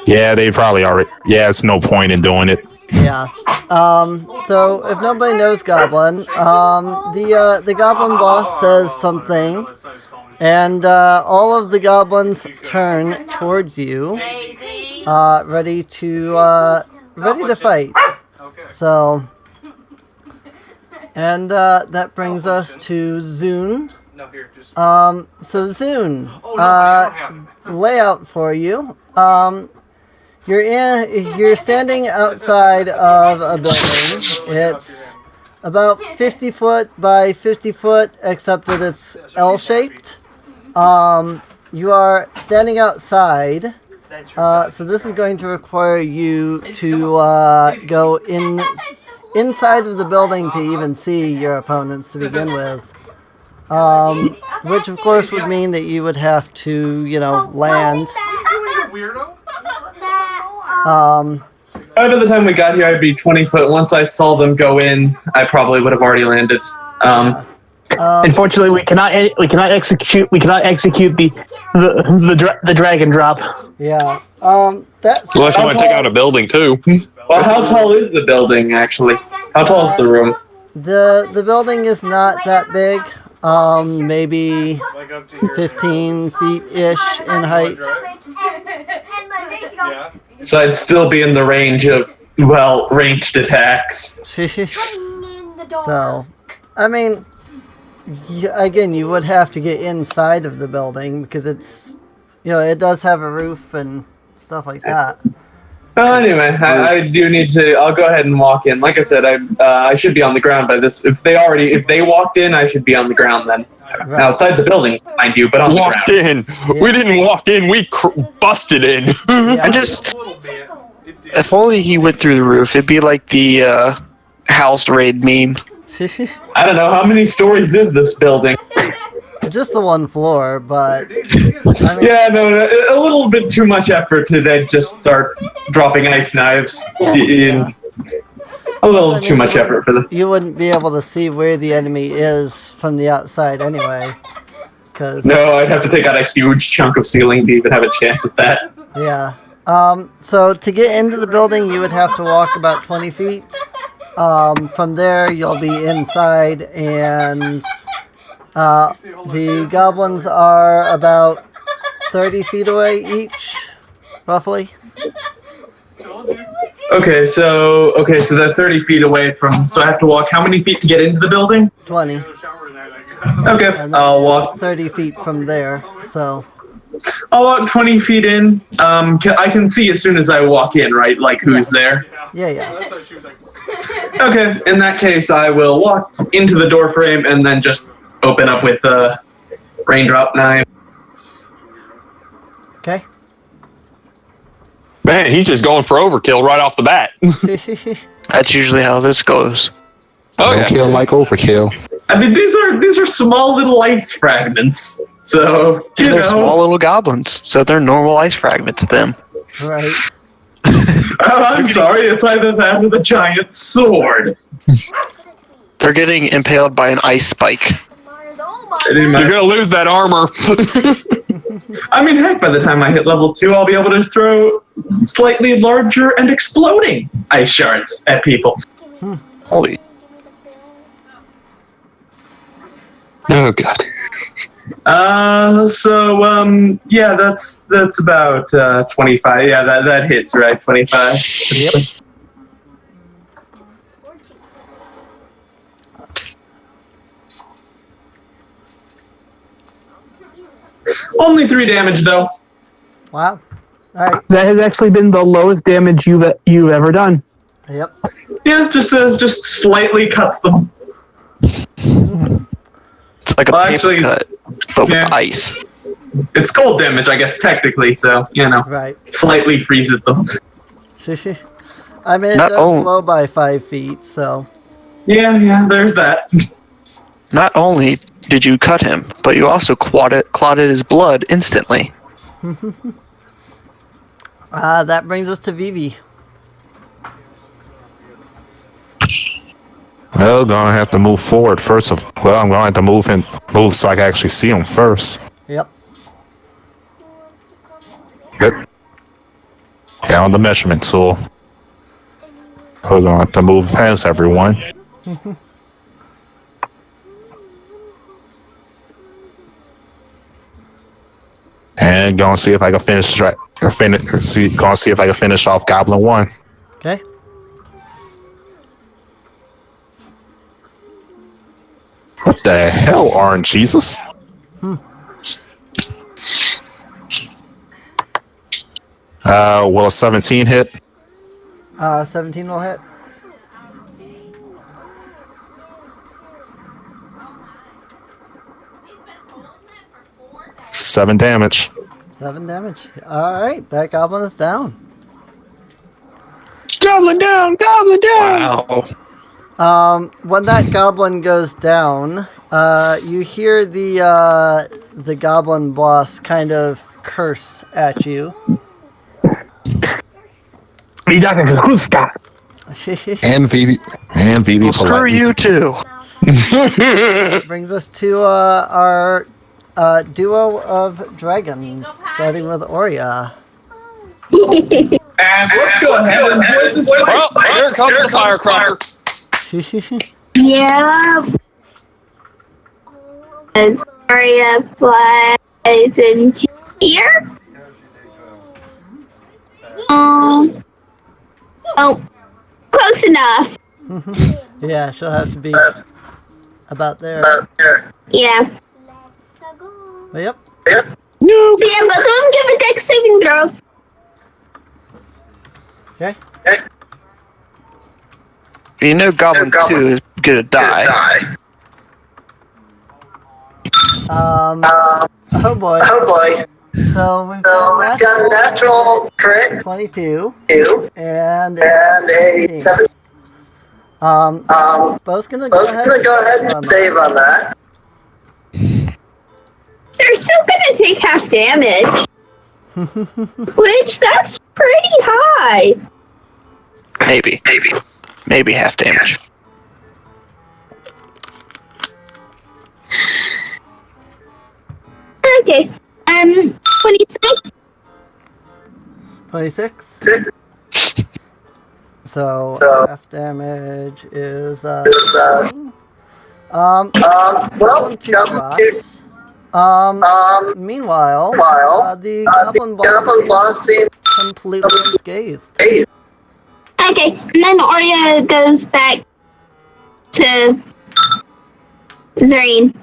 Yeah, they probably already. Yeah, it's no point in doing it. Yeah. So if nobody knows Goblin, the Goblin boss says something, and all of the goblins turn towards you, ready to fight. So, and that brings us to Zune. So Zune, layout for you. You're standing outside of a building. It's about 50 foot by 50 foot, except that it's L-shaped. You are standing outside. So this is going to require you to go inside of the building to even see your opponents to begin with. Which of course would mean that you would have to, land. By the time we got here, I'd be 20 foot. Once I saw them go in, I probably would have already landed. Unfortunately, we cannot execute the dragon drop. Yeah. That's Unless you want to take out a building too. Well, how tall is the building actually? How tall is the room? the building is not that big. Maybe 15 feet ish in height. So I'd still be in the range of ranged attacks. So, I mean, again, you would have to get inside of the building because it's, it does have a roof and stuff like that. Well, anyway, I do need to. I'll go ahead and walk in. Like I said, I should be on the ground by this. If they walked in, I should be on the ground then. Right. Outside the building, mind you, but on the ground. Walked in. Yeah. We didn't walk in. We busted in. I just, if only he went through the roof, it'd be like the house raid meme. I don't know how many stories is this building. Just the one floor, but I mean, Yeah, no, a little bit too much effort to then just start dropping ice knives. Yeah. A little too much effort for them. you wouldn't be able to see where the enemy is from the outside anyway. Cause, No, I'd have to take out a huge chunk of ceiling to even have a chance at that. yeah. So to get into the building, you would have to walk about 20 feet. From there, you'll be inside, and the goblins are about 30 feet away each, roughly. Okay, so they're 30 feet away from. So I have to walk how many feet to get into the building? 20. Okay, And then I'll walk. 30 feet from there, so. I'll walk 20 feet in. I can see as soon as I walk in, right? Like who's there. Yeah. Okay, in that case, I will walk into the door frame and then just open up with a raindrop knife. Okay. Man, he's just going for overkill right off the bat. That's usually how this goes. Oh, Don't yeah. kill like overkill. I mean, these are small little ice fragments. So you They're know, small little goblins, so they're normal ice fragments to them. Right. I'm sorry, it's either that or the giant sword. They're getting impaled by an ice spike. You're gonna lose that armor. I mean, heck, by the time I hit level 2, I'll be able to throw slightly larger and exploding ice shards at people. Holy. Oh god. Yeah, that's about 25. Yeah, that hits, right? 25. Yep. Only 3 damage though. Wow. Alright. That has actually been the lowest damage you've ever done. Yep. Yeah, just slightly cuts them. It's like a Well, paper actually, cut, but yeah. with ice. It's cold damage, I guess, technically. So Right. slightly freezes them. I mean, it Not does only- slow by 5 feet, so. Yeah, there's that. Not only did you cut him, but you also clotted his blood instantly. That brings us to Vivi. Well, gonna have to move forward first. I'm gonna have to move so I can actually see him first. Yep. Get on the measurement tool. We're gonna have to move past everyone. And and gonna see if I can finish off Goblin 1. Okay. What the hell, Orange Jesus? Will a 17 hit? 17 will hit. Seven damage. 7 damage. Alright, that goblin is down. Goblin down! Goblin down! Wow. When that goblin goes down, you hear the goblin boss kind of curse at you. And VB Screw politely. you too. Brings us to our duo of dragons, starting with Oria. And let's go ahead and Well, here comes the firecracker. Yeah. As Arya flies into here. Oh, close enough. Yeah, she'll have to be about there. Yeah. But yep. So yeah, both of them give a dex saving throw. Okay. You know Goblin 2 is gonna die. Oh boy. So we've got a natural crit 22 and a 17. Bo's gonna go ahead and save on that. They're still gonna take half damage. Which, that's pretty high. Maybe half damage. Okay. 26. 26. So half damage is well, 2 drops. Meanwhile, the goblin boss seems completely unscathed. Okay, and then Arya goes back to Zareen.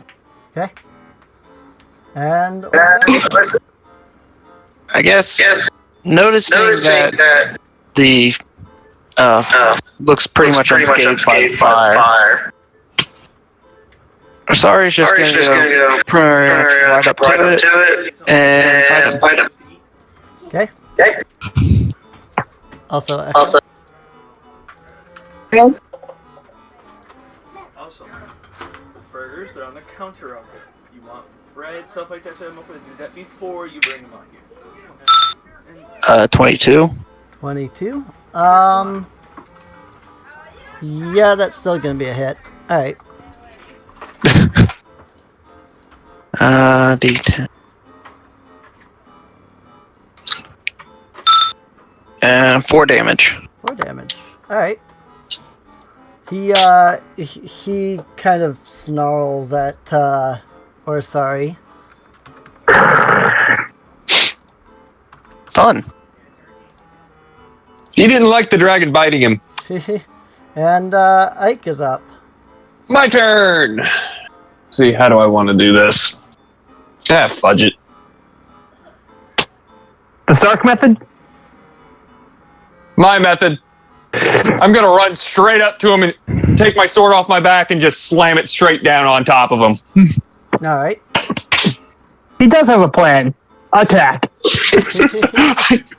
Okay. And I guess noticing that the looks pretty much unscathed by fire. Sorry's just gonna go right up to it and fight him. okay. Also. Also, burgers, they're on the counter out there. You want bread, stuff like that, set them up and do that before you bring them out here. 22. 22. Yeah, that's still gonna be a hit. Alright. D10. And 4 damage. 4 damage. Alright. He kind of snarls at, or sorry. Fun. He didn't like the dragon biting him. And, Ike is up. My turn. See, how do I want to do this? Fudge it. The Stark method? My method. I'm gonna run straight up to him and take my sword off my back and just slam it straight down on top of him. Alright. He does have a plan. Attack.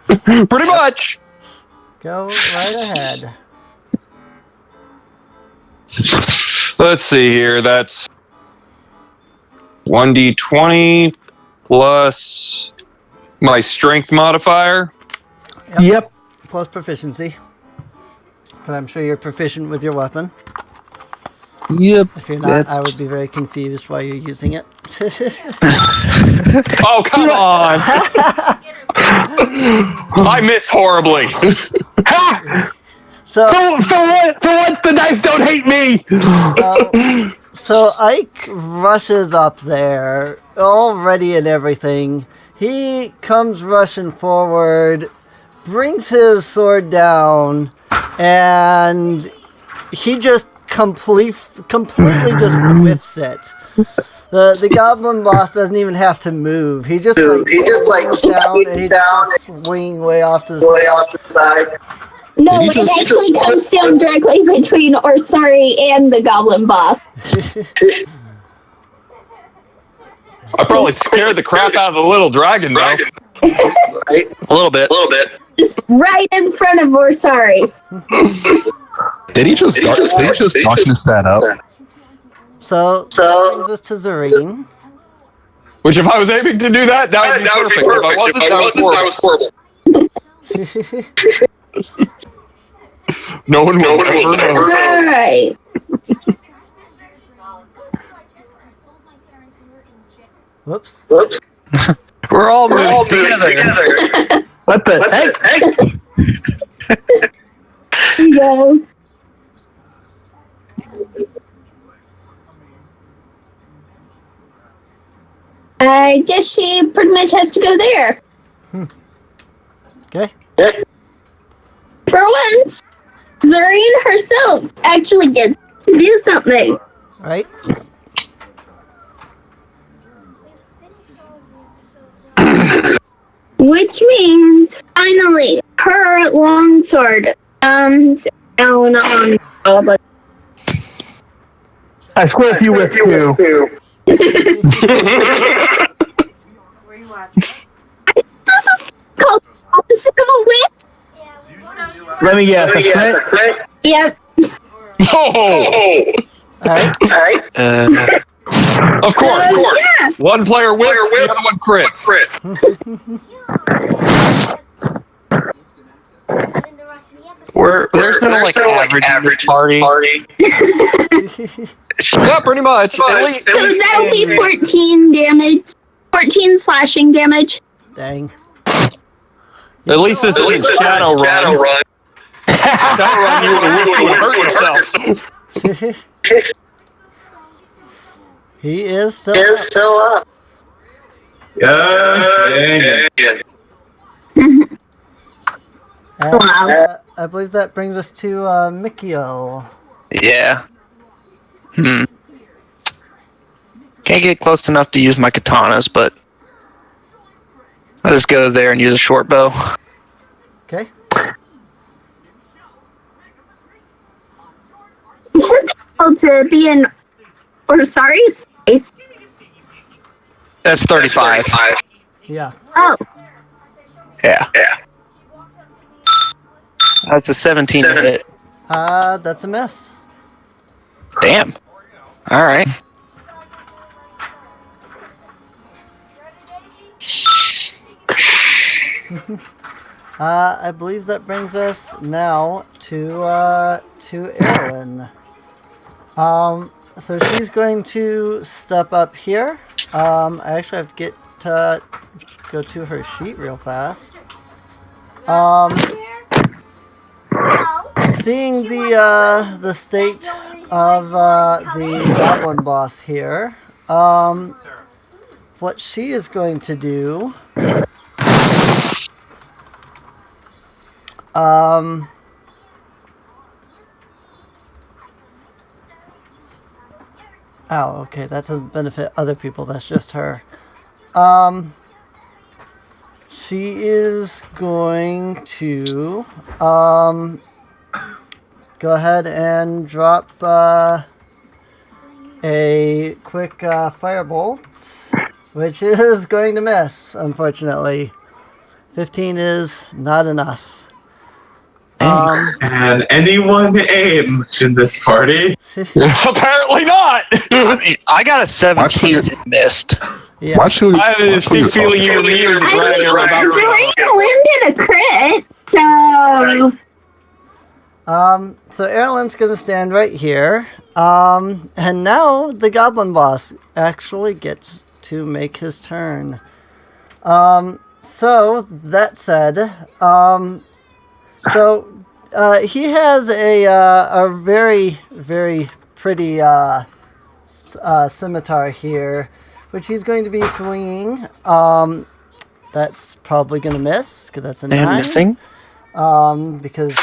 Pretty much. Go right ahead. Let's see here. That's 1d20 plus my strength modifier. Yep. Plus proficiency. But I'm sure you're proficient with your weapon. Yep. If you're not, I would be very confused why you're using it. Oh, come on. I miss horribly. So, For once, the dice don't hate me. so Ike rushes up there, all ready and everything. he comes rushing forward, brings his sword down, and he just completely just whiffs it. The goblin boss doesn't even have to move. He just swings down and he just swing way off to the side. No, it actually comes down directly between Orsari and the goblin boss. I probably scared the crap out of the little dragon, though. Right? A little bit. Just right in front of Orsari. Did he just darkness that up? So that brings us to Zareen. Which, if I was aiming to do that, that would be perfect. If I wasn't, that was horrible. No one will ever know. Alright. Whoops. We're all moving together. What the heck? There you go. I guess she pretty much has to go there. Okay. For once, Zareen herself actually gets to do something. Right. Which means, finally, her longsword comes down on all of I swear if you whip too. This is called opposite of a whip. Let me guess. A crit? Yep. Oh! Alright. Of course. Yeah. One player whips, the other one crits. There's no like average in this party. Yeah, pretty much. So that'll be 14 damage. 14 slashing damage. Dang. At least this isn't Shadowrun. Shadowrun, you would hurt yourself. He is still up. Yeah. And, I believe that brings us to Mikio. Yeah. Can't get close enough to use my katanas, but I'll just go there and use a short bow. Okay. You should be able to be in Orsari's space. That's 35. Yeah. Oh, Yeah. That's a 17 to hit. That's a miss. Damn. Alright. I believe that brings us now to Erilyn. So she's going to step up here. I actually have to get to go to her sheet real fast. Seeing the state of the goblin boss here, what she is going to do. Oh, okay, that doesn't benefit other people, that's just her. She is going to go ahead and drop a quick firebolt, which is going to miss, unfortunately. 15 is not enough. Can anyone aim in this party? Apparently not. I mean, I got a 17 and missed. Yeah. Why should I have a distinct feeling you're weird. Zareen landed a crit, so... So Erilyn's gonna stand right here. And now the goblin boss actually gets to make his turn. So that said, he has a very, very pretty scimitar here, which he's going to be swinging that's probably going to miss, because that's a And 9. missing. Because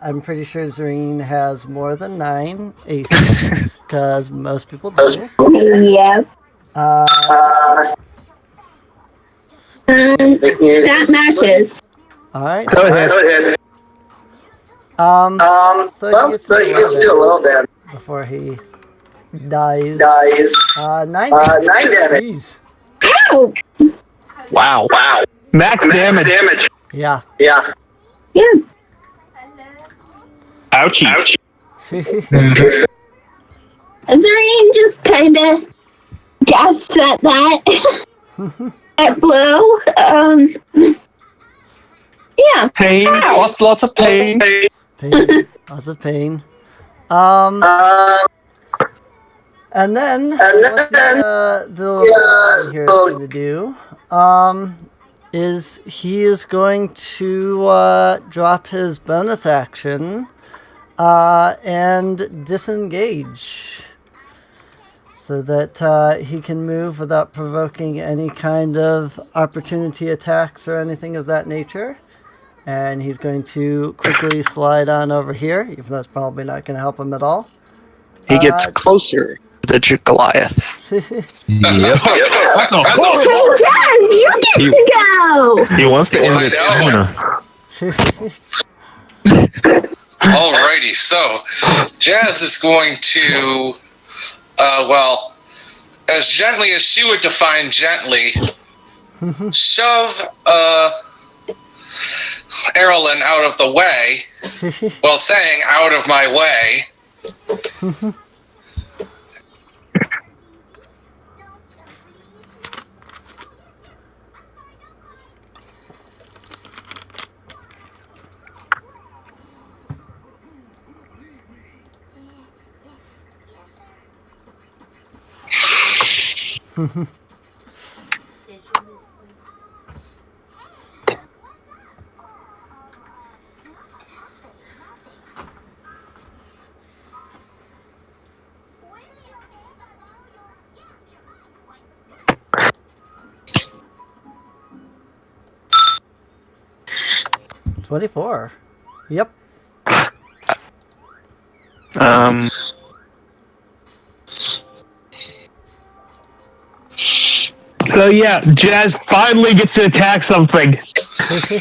I'm pretty sure Zareen has more than 9 AC, because most people do. Yep. That matches. Alright. Go ahead. So he gets to do a little damage before he dies. 9 damage. Jeez. Ow! Wow. Max damage. Yeah. Yeah. Ouchie. Zareen just kind of gasps at that. At Blue. Yeah. Pain. Lots of pain. Pain. Lots of pain. And then what the little here is going to do is he is going to drop his bonus action and disengage so that he can move without provoking any kind of opportunity attacks or anything of that nature. And he's going to quickly slide on over here, even though it's probably not going to help him at all. He gets closer to the Goliath. Yep. Hey, Jazz, you get to go! He wants to end it sooner. Alrighty, so Jazz is going to, as gently as she would define gently, shove Erlen out of the way, while saying out of my way. $24. Yep. So yeah, Jazz finally gets to attack something.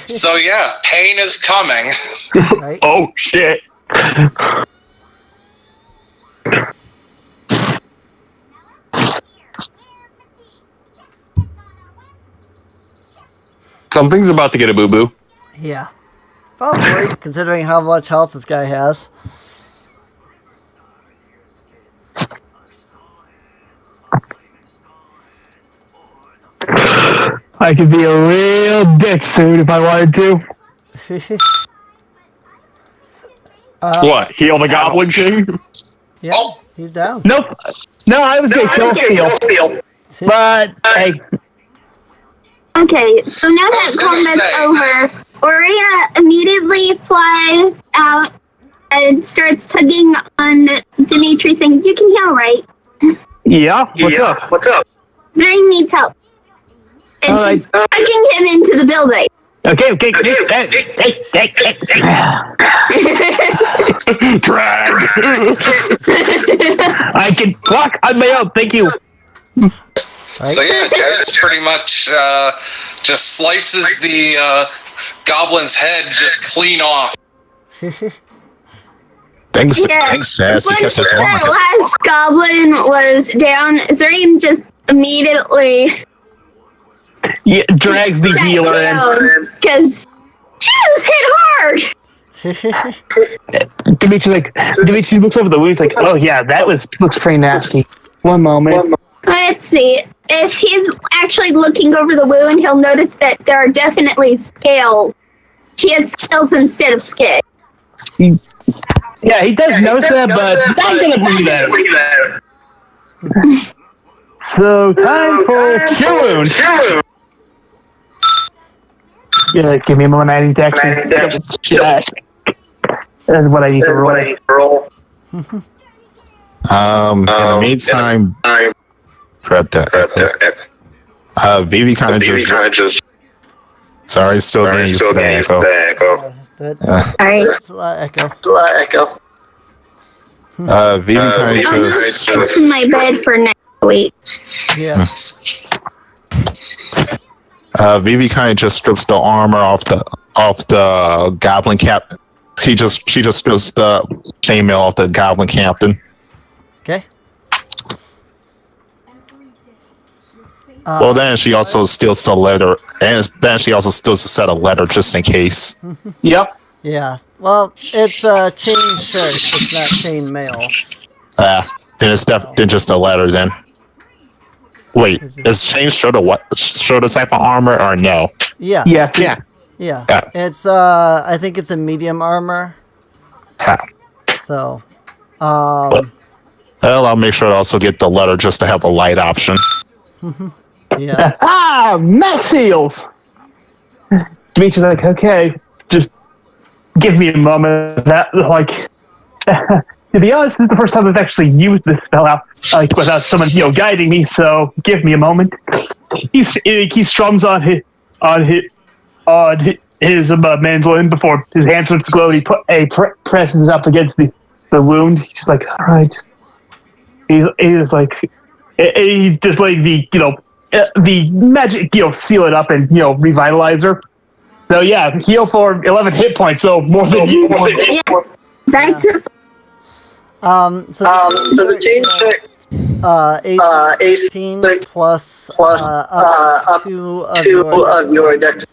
So yeah, pain is coming. Right. Oh shit. Something's about to get a boo-boo. Yeah. Probably, considering how much health this guy has. I could be a real dick soon if I wanted to. What? Heal the goblin king? Yeah, he's down. Nope. No, I was gonna kill Steel. But hey. Okay, so now that combat's over, Aurea immediately flies out and starts tugging on Dimitri, saying, "You can heal, right?" Yeah. What's up? Zareen needs help. And she's tugging him into the building. Okay. Drag. I can walk on my own. Thank you. So yeah, Jazz pretty much just slices the goblin's head just clean off. Thanks, Jazz. You kept us warm. That last goblin was down. Zareen just immediately drags the healer in. Because she was hit hard. Dimitri looks over the wound. He's like, oh yeah, looks pretty nasty. One moment. Let's see. If he's actually looking over the wound, he'll notice that there are definitely scales. She has scales instead of skin. Yeah, he does notice that, but not gonna bring that. So, time for Cure Wound. Yeah, give me a moment. I need to actually check. That's what I need to roll. In the meantime, Vivi kind of just Sorry, still getting used to the echo. Alright. That's a lot of echo. Vivi kind I'll of just fix my bed for next week. Yeah. Vivi kind of just strips the armor off the goblin cap. She just strips the chainmail off the goblin captain. Okay. Well, then she also steals the letter, and then she also steals a set of letter just in case. Yep. Yeah. Well, it's a chain shirt. It's not chain mail. Then it's then just a letter then. Wait, is chain shirt a type of armor or no? Yeah. Yes. Yeah. Yeah. Yeah. It's I think it's a medium armor. So, Well, I'll make sure to also get the letter just to have a light option. yeah. Max seals. Dimitri's like, okay, just give me a moment. That to be honest, this is the first time I've actually used this spell out without someone guiding me. So give me a moment. He strums on his mandolin before his hands start to glow. He presses up against the wound. He's like, all right. He's like, he just like the magic seal it up and revitalize her. So yeah, heal for 11 hit points. So more than you. Yeah. That's So the chain shirt. AC 16 plus up 2 of your dex.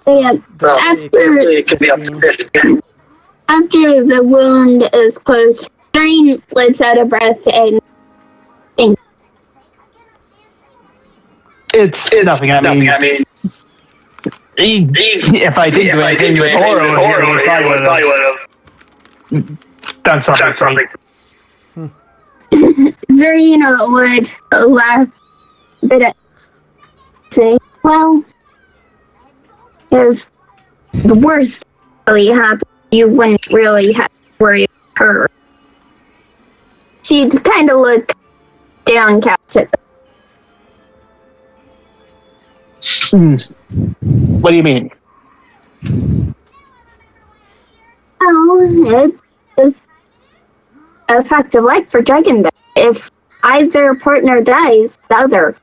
So yeah, It could be up to 50. after the wound is closed, Drain lets out a breath and It's nothing. I mean, if I did do anything with Oro here, I probably would have done something. Zarina would laugh a bit at say, well, if the worst really happened, you wouldn't really have to worry about her. She'd kind of look downcast at What do you mean? well, it's just a fact of life for Dragonbait. If either partner dies, the other.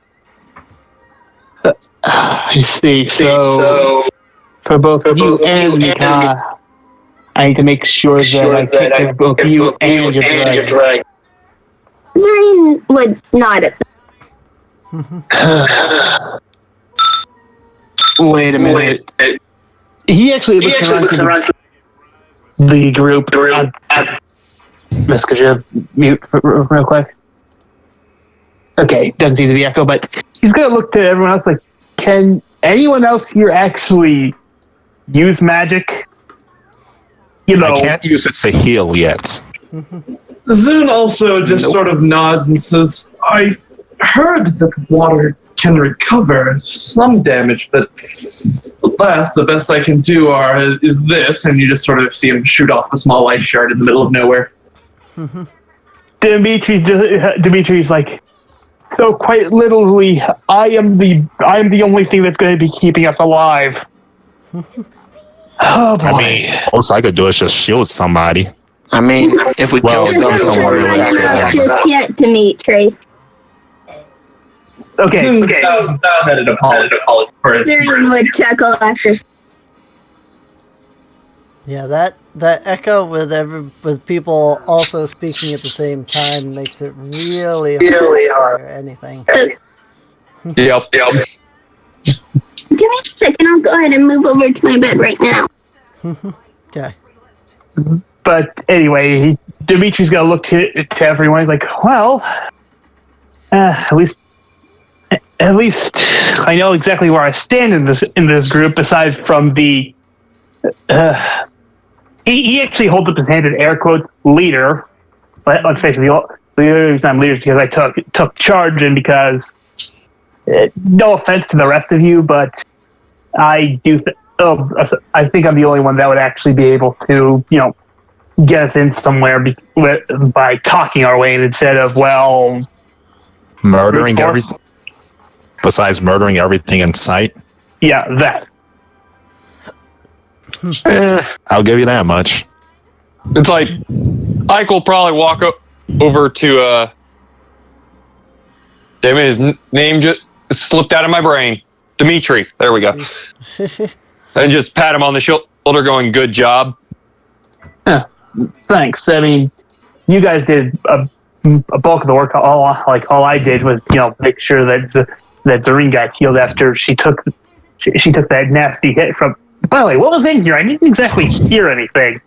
I see. So for both you and Mika, I need to make sure that I take care of both you and your dragon. Zareen would nod at them. Wait a minute. He actually looks around the group. Miss, could you mute real quick? Okay, doesn't seem to be echo, but he's gonna look to everyone else like, can anyone else here actually use magic? I can't use it to heal yet. Zune also just sort of nods and says, I heard that water can recover some damage, but alas, the best I can do is this, and you just sort of see him shoot off a small light shard in the middle of nowhere. Dimitri's like, so quite literally, I am the only thing that's going to be keeping us alive. Oh boy. I mean, all I could do is just shield somebody. I mean, if we kill someone, Not just yet, Dimitri. Okay. Zareen would chuckle after. Yeah, that echo with people also speaking at the same time makes it really hard to hear anything. Yep. Give me a second, I'll go ahead and move over to my bed right now. Okay. But anyway, Dimitri's gonna look to everyone. He's like, well, at least I know exactly where I stand in this group. Aside from the, he actually holds up his hand in air quotes, leader. But let's face it, the reason I'm leader is because I took charge, and because no offense to the rest of you, but I do. I think I'm the only one that would actually be able to, get us in somewhere by talking our way in instead of murdering everything. Besides murdering everything in sight. yeah, that. I'll give you that much. It's like Ike will probably walk over to damn it, his name just slipped out of my brain. Dimitri. There we go. And just pat him on the shoulder, going, "Good job." Yeah, thanks. I mean, you guys did a bulk of the work. All I did was, make sure that Doreen got healed after she took that nasty hit from. By the way, what was in here? I didn't exactly hear anything.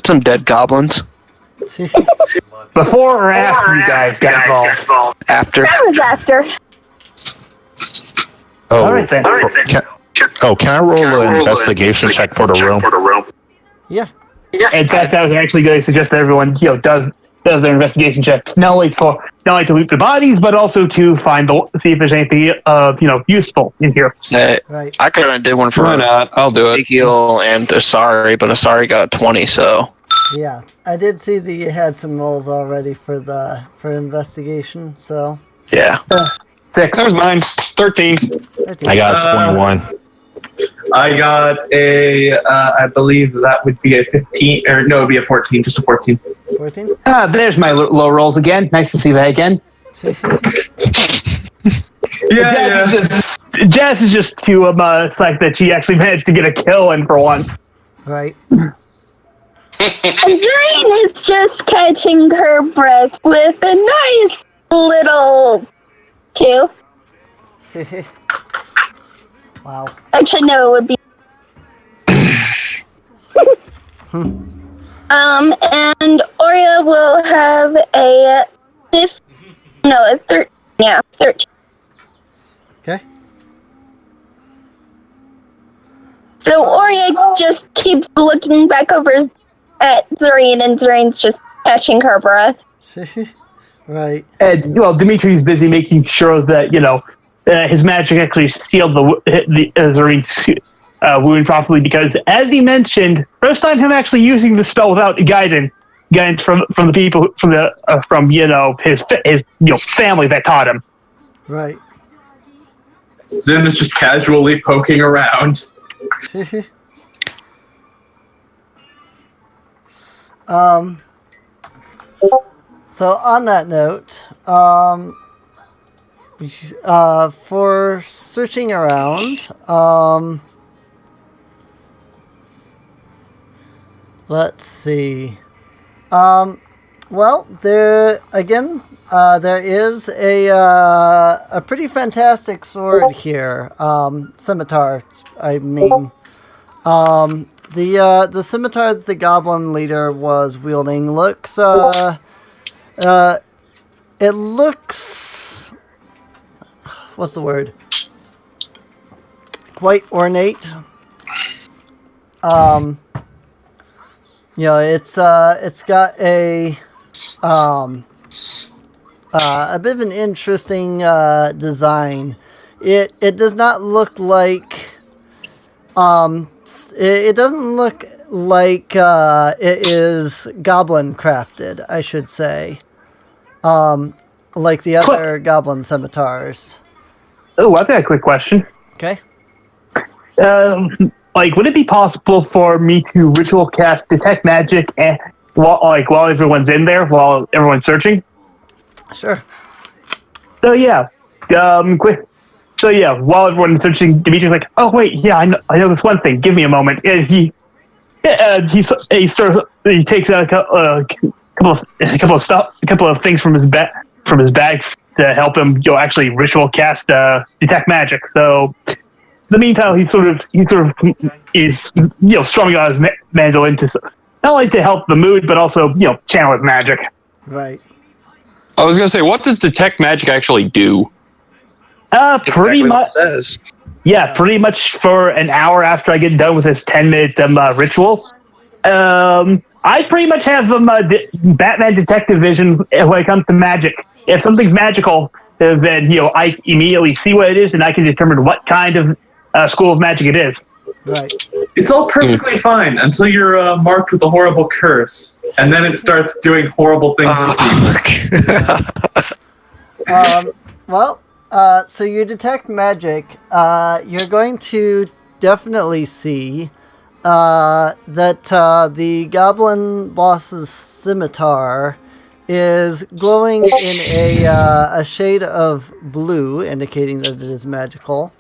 Some dead goblins. Before or after you guys got involved? After. That was after. Oh, All right, then. Can I roll an investigation check for the room? Yeah. In fact, I was actually going to suggest that everyone, does their investigation check, not only to loot the bodies, but also to see if there's anything, useful in here. Right. I kind of did one for Why not? I'll do it. Ezekiel and Asari, but Asari got a 20, so. Yeah, I did see that you had some rolls already for investigation, so. Yeah. 6. That was mine. 13. I got 21. I got I believe that would be a 15, or no, it would be a 14, just a 14. 14? There's my low rolls again. Nice to see that again. Jazz is just too psyched that she actually managed to get a kill in for once. Right. And Doreen is just catching her breath with a nice little 2. Wow. Actually, no, it would be. And Oria will have a 13. Yeah, 13. Okay. So Oria just keeps looking back over at Zareen, and Zareen's just catching her breath. Right. And Dimitri's busy making sure that his magic actually sealed the Zareen's wound properly, because, as he mentioned, first time him actually using the spell without guidance from the people from his family that taught him. Right. Zin is just casually poking around. So on that note, for searching around, let's see. Well, there is a pretty fantastic sword here. Scimitar, I mean. The scimitar that the goblin leader was wielding looks, it looks, what's the word? Quite ornate. It's got a bit of an interesting design. It does not look like it doesn't look like it is goblin crafted, I should say. Like the other goblin scimitars. Oh, I've got a quick question. Okay. Would it be possible for me to ritual cast detect magic while everyone's in there, while everyone's searching? Sure. So yeah, while everyone's searching, Dimitri's like, "Oh wait, yeah, I know this one thing. Give me a moment." And he takes out a couple of things from his bag to help him actually ritual cast detect magic. So in the meantime, he sort of is strumming on his mandolin to not only to help the mood, but also channel his magic. Right. I was gonna say, what does detect magic actually do? Pretty much. Says. Yeah, pretty much for an hour after I get done with this 10-minute ritual. I pretty much have Batman detective vision when it comes to magic. If something's magical, then I immediately see what it is, and I can determine what kind of school of magic it is. Right. It's all perfectly fine until you're marked with a horrible curse, and then it starts doing horrible things to you. Well, So you detect magic. You're going to definitely see that the goblin boss's scimitar is glowing in a shade of blue, indicating that it is magical.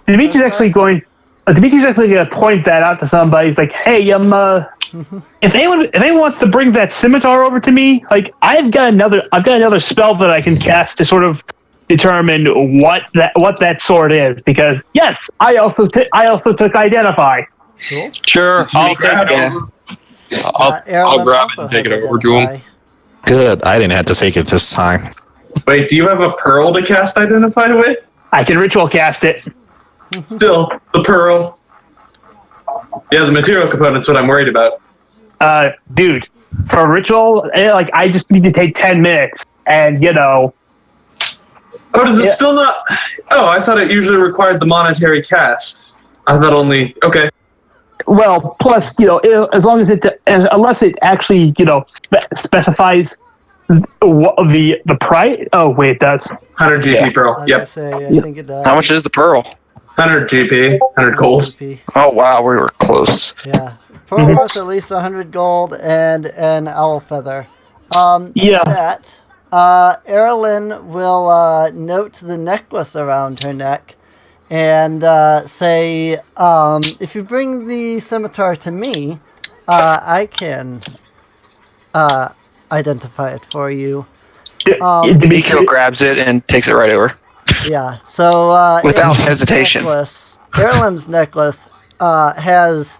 Dimitri's actually going to point that out to somebody. He's like, "Hey, if anyone wants to bring that scimitar over to me, like I've got another spell that I can cast to sort of determine what that sword is. Because yes, I also took identify. Cool. Sure, I'll take it over. I'll grab it and take it over to him. Good. I didn't have to take it this time. Wait, do you have a pearl to cast Identify with? I can ritual cast it. Still, the pearl. Yeah, the material component's what I'm worried about. Dude, for a ritual, like I just need to take 10 minutes, and Oh, does it still not? Oh, I thought it usually required the monetary cast. I thought only. Okay. Well, plus, as long as unless it actually, specifies the price. Oh, wait, it does. 100 GP pearl. Yep. I think it does. How much is the pearl? 100 GP, 100 gold. GP. Oh wow, we were close. Yeah. Pearl worth at least 100 gold and an owl feather. Yeah. That, Erilyn will note the necklace around her neck and say, if you bring the scimitar to me, I can identify it for you. Mikio grabs it and takes it right over. Yeah, so without hesitation. Erilyn's necklace has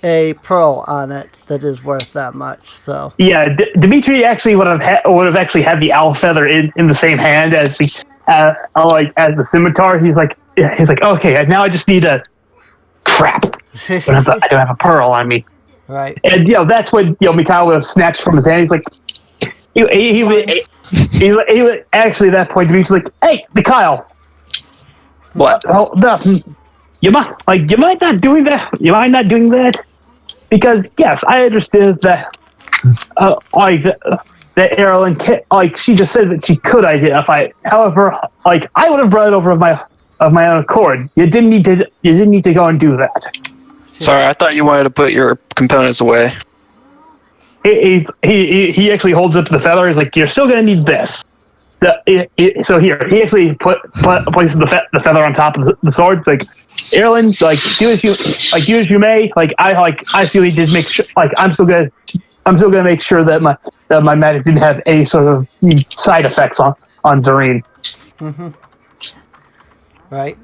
a pearl on it that is worth that much. So yeah, Dimitri actually would have actually had the owl feather in the same hand as the as the scimitar. He's like, okay, now I just need a crap. I don't have a pearl on me. Right. And that's when Mikhail would have snatched from his hand. He's like, he would actually at that point Dimitri's like, hey, Mikhail. What? Oh, you might not doing that. You might not doing that because yes, I understand that. That Erilyn, she just said that she could identify it. However, I would have brought it over of my own accord. You didn't need to go and do that. Sorry, I thought you wanted to put your components away. He actually holds up the feather. He's like, you're still gonna need this. So here, he actually places the feather on top of the sword. It's like, Erilyn, do as you may. I feel he did make sure. I'm still gonna make sure that my magic didn't have any sort of side effects on Zareen. Mm-hmm. Right.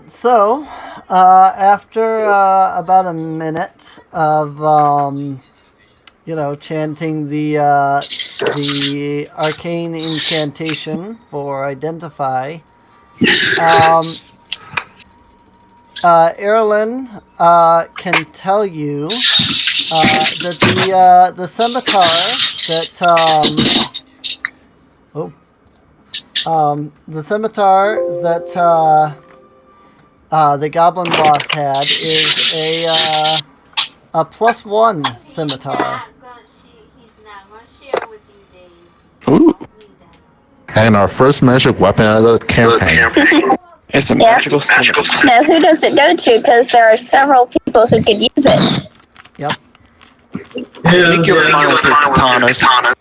So, after about a minute of chanting the arcane incantation for identify, Erilyn can tell you that the scimitar that the goblin boss had is a +1 scimitar. Ooh. And our first magic weapon of the campaign. It's a magical scimitar. Now, who does it go to? Because there are several people who could use it. Yep. Mikio's fine with his katana.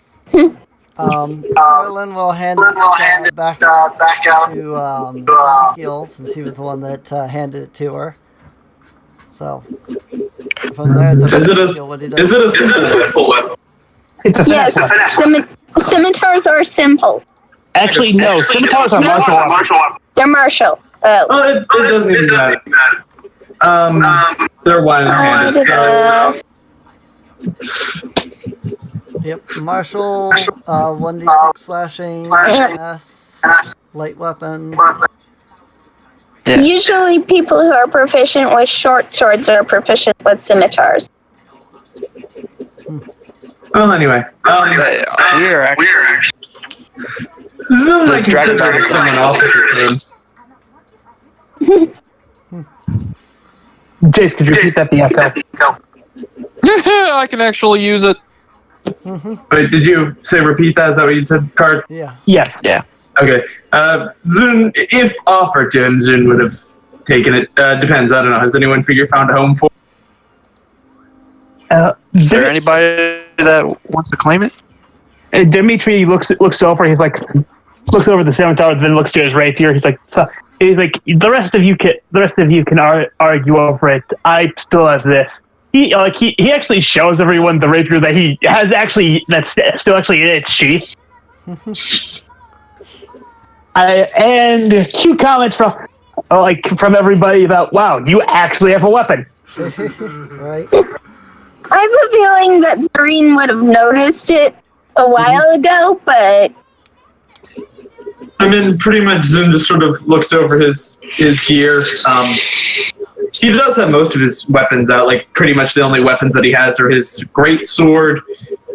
Erilyn will hand it back out to Gil, since he was the one that handed it to her. So, from there, it's up to Gil what he does. Is it a simple weapon? It's a Yes, finesse weapon. scimitars are simple. Actually, no. Scimitars are martial weapons. They're martial. Oh, it doesn't even matter. They're one-handed, so... Yep, martial, 1d6 slashing, finesse, light weapon. Yeah. Usually people who are proficient with short swords are proficient with scimitars. Well, anyway. We are actually... This is The like dragon considered dog. someone officer thing. Jace, could you repeat that? The echo. I can actually use it. Wait, did you say repeat that? Is that what you said, Card? Yeah. Yes. Yeah. Okay. Zun, if offered to him, Zun would have taken it. Depends. I don't know. Has anyone found a home for? Is there anybody that wants to claim it? Dimitri looks over. He's like, looks over the scimitar, then looks to his rapier. He's like, the rest of you can argue over it. I still have this. He actually shows everyone the rapier that he has that's still actually in its sheath. And cue comments from everybody about, wow, you actually have a weapon. Right. I have a feeling that Zareen would have noticed it a while ago, but I mean, pretty much Zun just sort of looks over his gear. He does have most of his weapons out. Like, pretty much the only weapons that he has are his great sword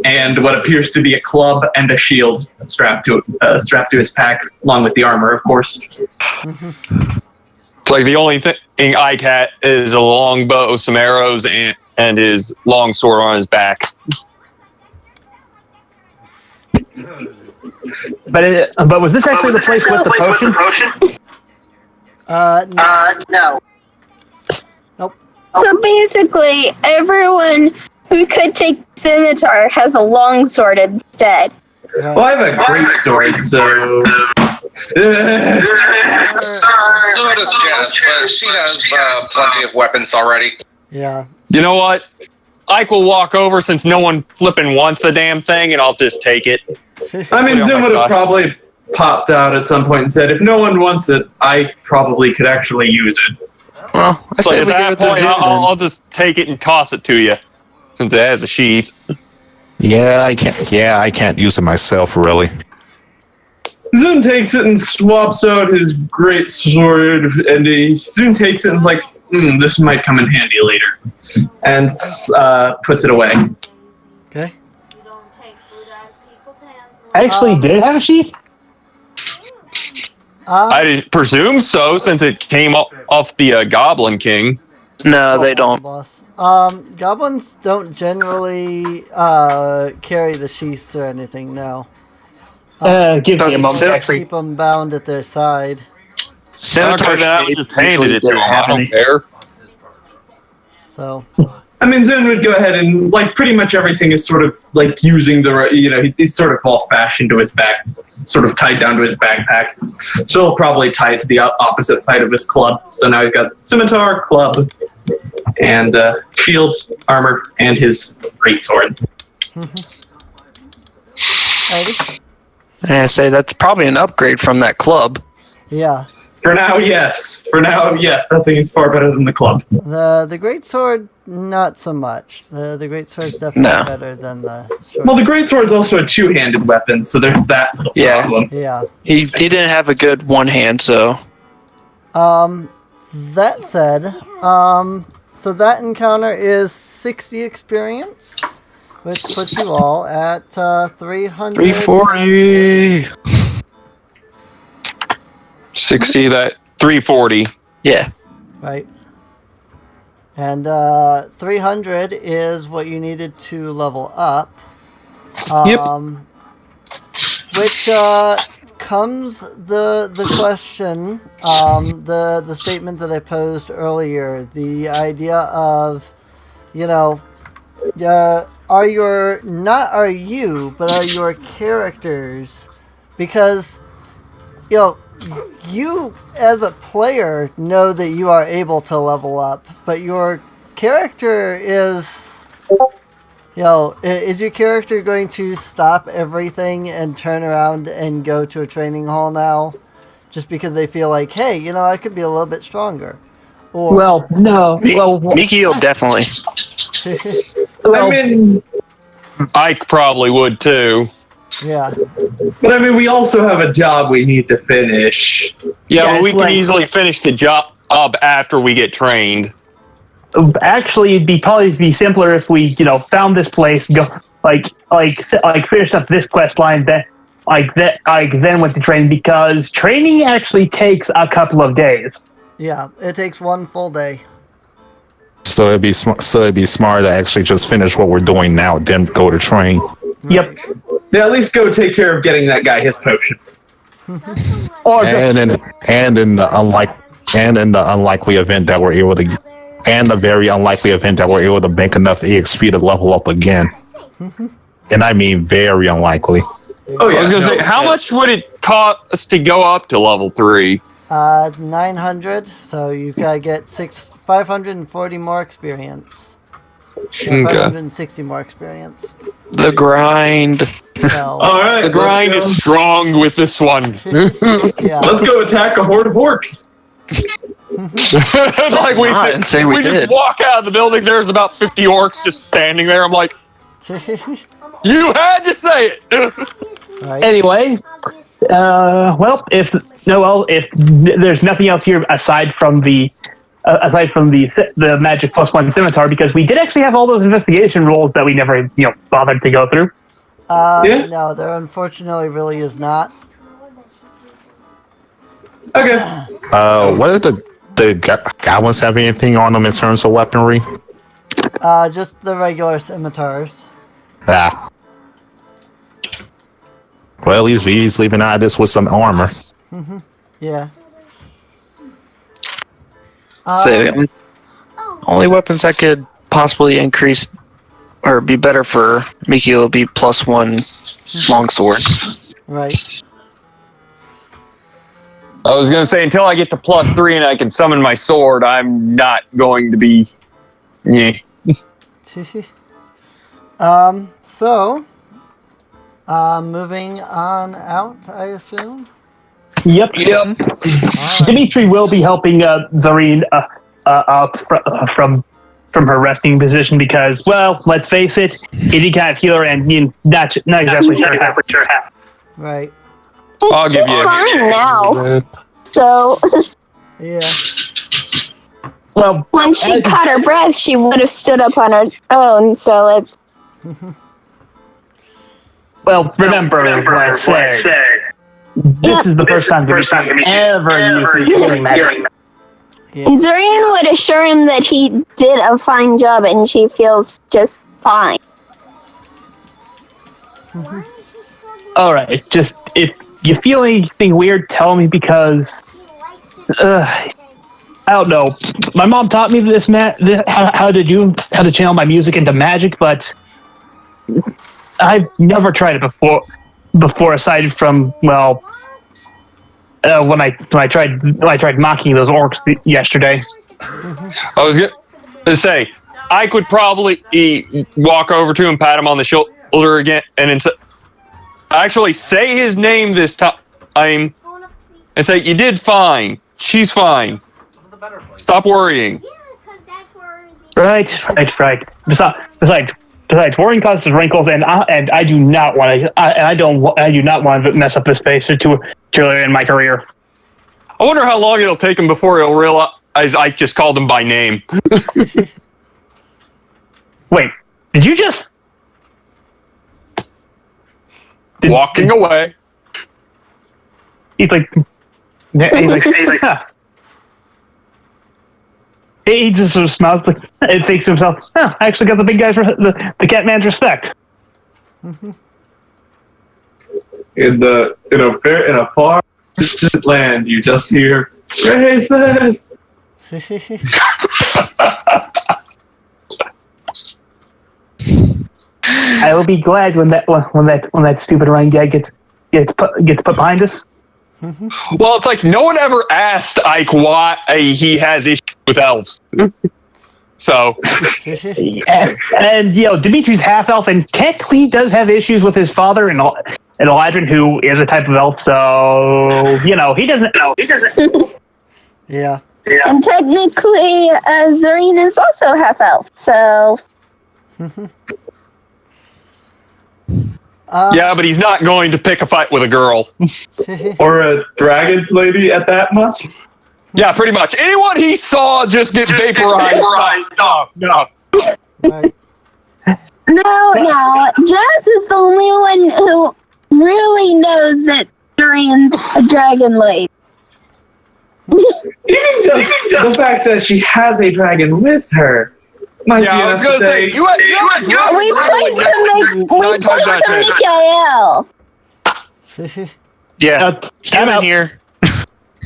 and what appears to be a club and a shield strapped to his pack, along with the armor, of course. It's like the only thing I got is a long bow, some arrows, and his long sword on his back. But was this actually the place with the potion? no. Nope. So basically, everyone who could take scimitar has a longsword instead. Well, I have a great sword, so... So does Jazz, but she has plenty of weapons already. Yeah. You know what? Ike will walk over since no one flipping wants the damn thing, and I'll just take it. I mean, Zim would have probably popped out at some point and said, if no one wants it, I probably could actually use it. Well, I So say at we give that it to point, Zoom I'll just take it and toss it to you, since it has a sheath. Yeah, I can't use it myself, really. Zun takes it and swaps out his great sword, and Zun takes it and is like, this might come in handy later, and puts it away. Okay. I actually did have a sheath. I presume so, since it came off the Goblin King. No, they don't. Boss. Goblins don't generally carry the sheaths or anything. No. Give me a moment. Actually, Keep them bound at their side. Scimitar I shape just handed usually it to him. didn't have I don't any. care. So. I mean, Zun would go ahead and, like, pretty much everything is sort of, like, using the, it's sort of all fashioned to his back, sort of tied down to his backpack. So he'll probably tie it to the opposite side of his club. So now he's got scimitar, club, and shield, armor, and his greatsword. And I say that's probably an upgrade from that club. Yeah. For now, yes. That thing is far better than the club. The greatsword, not so much. The greatsword's definitely better than the short. Well, the greatsword is also a two-handed weapon, so there's that little problem. Yeah. He didn't have a good one hand, so. That said, so that encounter is 60 experience, which puts you all at 300. 340. 60, that 340. Yeah. Right. And 300 is what you needed to level up. Which comes the question, the statement that I posed earlier, the idea of, are your characters, because, you as a player know that you are able to level up, but your character is your character going to stop everything and turn around and go to a training hall now just because they feel like, hey, I could be a little bit stronger? Or, well, no. Mikio definitely. I mean, Ike probably would too. Yeah. But I mean, we also have a job we need to finish. Yeah, but we can easily finish the job after we get trained. Actually, it'd probably be simpler if we, found this place, go finished up this quest line, then then went to training, because training actually takes a couple of days. Yeah, it takes one full day. So it'd be smart to actually just finish what we're doing now, then go to train. Yep. Yeah, at least go take care of getting that guy his potion. Or And in the unlikely event that we're able to, and the very unlikely event that we're able to bank enough EXP to level up again. And I mean very unlikely. Oh yeah. I was gonna say, how much would it cost to go up to level 3? 900. So you gotta get 540 more experience. Yeah, 560 more experience. The grind. So, All right. The grind let's go. is strong with this one. yeah. Let's go attack a horde of orcs. Like we I didn't say we just did. walk out of the building. There's about 50 orcs just standing there. I'm like, you had to say it. right. anyway, if there's nothing else here aside from the magic +1 scimitar, because we did actually have all those investigation rolls that we never bothered to go through. Yeah. No, there unfortunately really is not. Okay. What did the goblins have anything on them in terms of weaponry? Just the regular scimitars. Ah. Well, at least V's leaving out of this with some armor. Yeah. So the only weapons that could possibly increase or be better for Mikio will be +1 longswords. Right. I was gonna say, until I get to +3 and I can summon my sword, I'm not going to be. Yeah. So, moving on out, I assume. Yep. Dimitri will be helping Zareen up from her resting position because, well, let's face it, he kind of healer and not exactly sure how. Right. I'll give you. Fine now. So Yeah. Well, when she caught her breath, she would have stood up on her own. So it's remember what I said. This is the first time Dimitri ever used his healing magic. Yeah. Zurian would assure him that he did a fine job, and she feels just fine. All right, just if you feel anything weird, tell me because I don't know. My mom taught me how to channel my music into magic, but I've never tried it before. Aside from when I tried mocking those orcs yesterday. I was gonna say, I could probably walk over to him, pat him on the shoulder again, and actually say his name this time, and say, "You did fine. She's fine. Stop worrying." Right. Besides, worrying causes wrinkles, and I do not want to. I do not want to mess up this space too early in my career. I wonder how long it'll take him before he'll realize I just called him by name. Wait, did you just? Walking away. He's like, huh. He just sort of smiles and thinks to himself, "Oh, I actually got the big guy's the cat man's respect." In a far distant land, you just hear praises. I will be glad when that stupid Ryan gag gets put behind us. Well, it's like no one ever asked Ike why he has issues with elves. So, and Dimitri's half elf, and technically he does have issues with his father and Eladrin, who is a type of elf. So he doesn't. Yeah. And technically, Zureen is also half elf. So yeah, but he's not going to pick a fight with a girl. Or a dragon lady at that much? Yeah, pretty much. Anyone he saw just get vaporized. No. Right. no, Jazz is the only one who really knows that Zurian's a dragon lady. Even just the fact that she has a dragon with her Might Yeah, be I was enough gonna to say you had We point to Mikael. Yeah, I'm out here.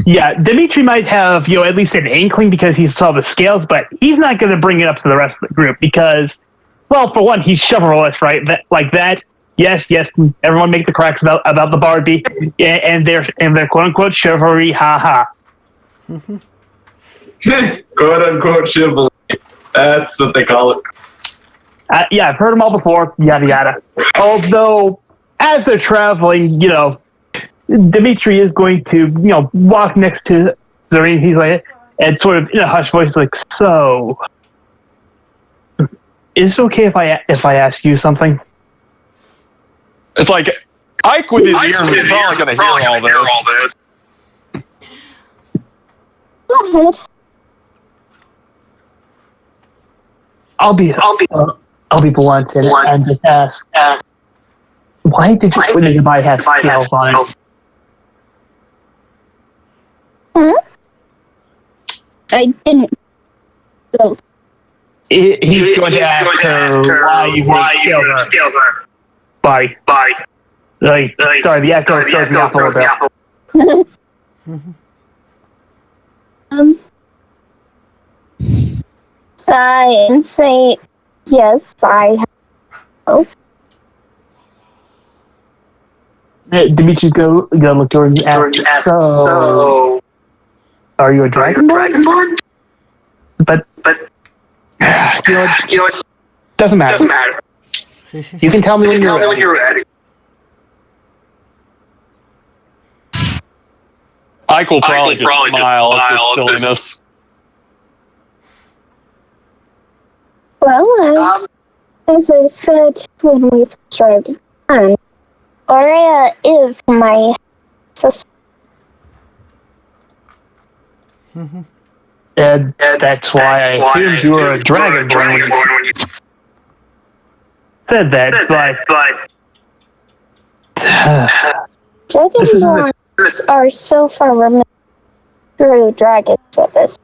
Yeah, Dimitri might have, at least an inkling because he saw the scales, but he's not going to bring it up to the rest of the group because, well, for one, he's chivalrous, right? Like that. Yes, everyone make the cracks about the Barbie and their quote unquote chivalry, haha. Quote unquote chivalry. That's what they call it. Yeah, I've heard them all before. Yada yada. Although, as they're traveling, Dimitri is going to, walk next to Zareen. He's like, and sort of in a hushed voice, like, so, is it okay if I ask you something? It's like Ike with his ears is probably gonna hear all this. Go ahead. I'll be blunt and just ask, why did you put anybody have scales on it? I didn't go. He's going to ask her why you killed her. Bye. Like, sorry, the echo throws me off a little bit. And say yes, I have. Dimitri's gonna look over and ask, so, are you a dragonborn? But doesn't matter. You can tell me when you're ready. Ike will probably just smile at this silliness. Well, as I said when we started, Aurea is my sister. And that's why I assumed you were a dragonborn when you said that, but Dragonborns are so far removed through dragons at this.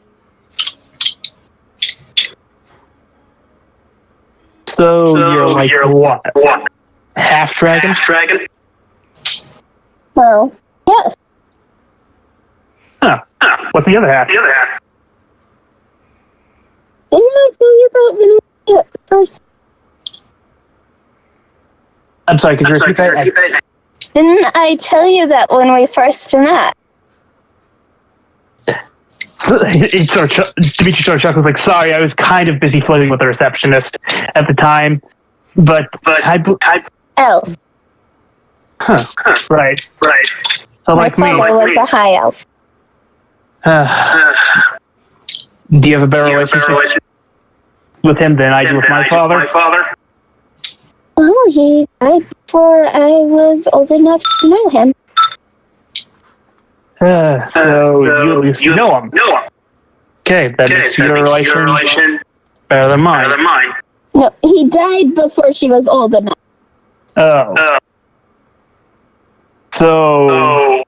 So you're like what? Half dragon? Well, yes. Huh. What's the other half? Didn't I tell you that when we first? I'm sorry, could you repeat that? Didn't I tell you that when we first met? Dimitri sort of chuckles like, sorry, I was kind of busy flirting with the receptionist at the time, but I Elf. Right. So My like me. father was a high elf. Do you have a better relationship with him than I do with my father? Well, he died before I was old enough to know him. So you at least know him. Okay, that makes your relation better than mine. No, he died before she was old enough. Oh. So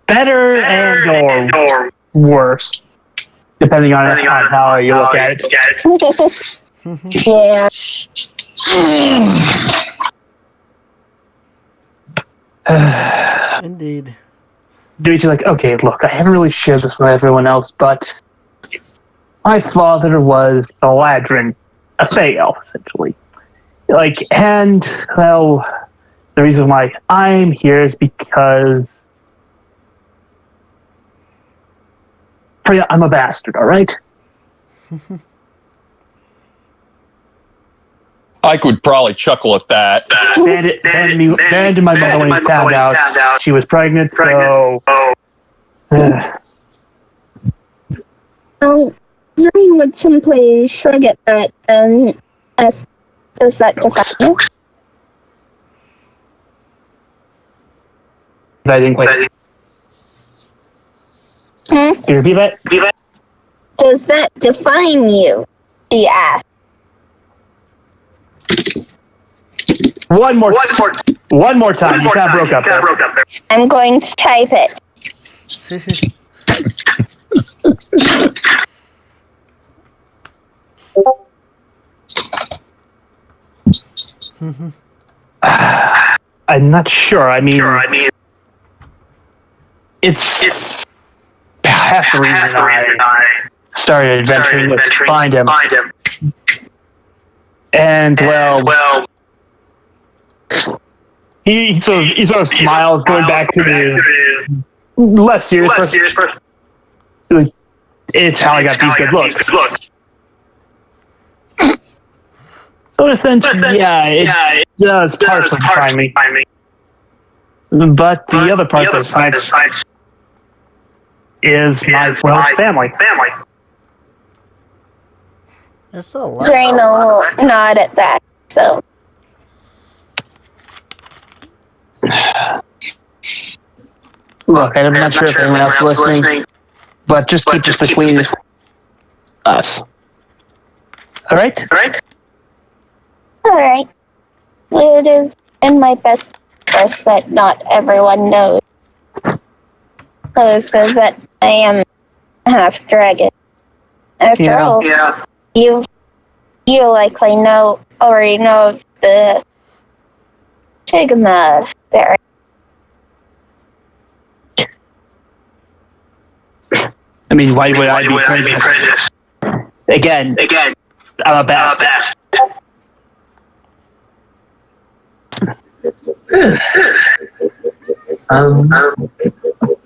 better and or worse, depending on how you look at it. Yeah. Indeed. Dimitri's like, okay, look, I haven't really shared this with everyone else, but my father was a ladrin, a fey elf, essentially. And the reason why I'm here is because I'm a bastard, alright? Ike would probably chuckle at that. And my mother when he found out she was pregnant, so... Zuri would simply shrug at that and ask, does that define you? I didn't quite... Can you repeat that? Does that define you? Yeah. One more time. You kind of broke up there. I'm going to type it. I'm not sure. I mean, it's half the reason I started adventuring was to find him. And well, he sort of smiles, going back to the less serious person. Like, it's how I got these good looks. So essentially, yeah, it does partially find me. But the other part that finds is my family. That's a lot. Serena will nod at that, so. Look, I'm not sure if anyone else is listening, but just keep this between us. All right? Alright. It is in my best interest that not everyone knows. So that I am half dragon. After all, you likely already know of the stigma there. I mean, why would I be prejudiced? Again, I'm a bastard.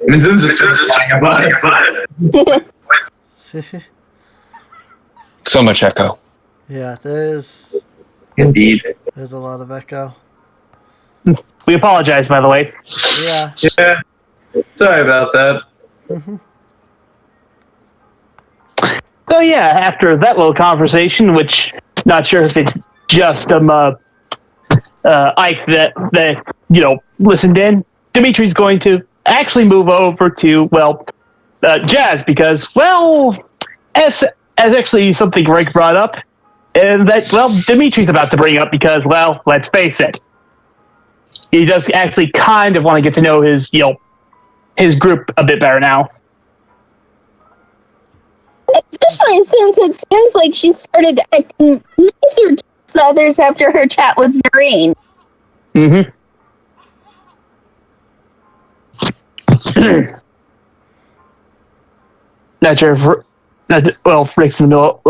Minton's just lying about it. So much echo. Yeah, there's Indeed. a lot of echo. We apologize, by the way. Yeah. Yeah. Sorry about that. So yeah, after that little conversation, which not sure if it's just Ike that listened in, Dimitri's going to actually move over to Jazz because as actually something Rick brought up, and that Dimitri's about to bring up because let's face it, he does actually kind of want to get to know his group a bit better now. Especially since it seems like she started acting nicer to the others after her chat with Doreen. Mm-hmm. Not sure if Rick's in the middle.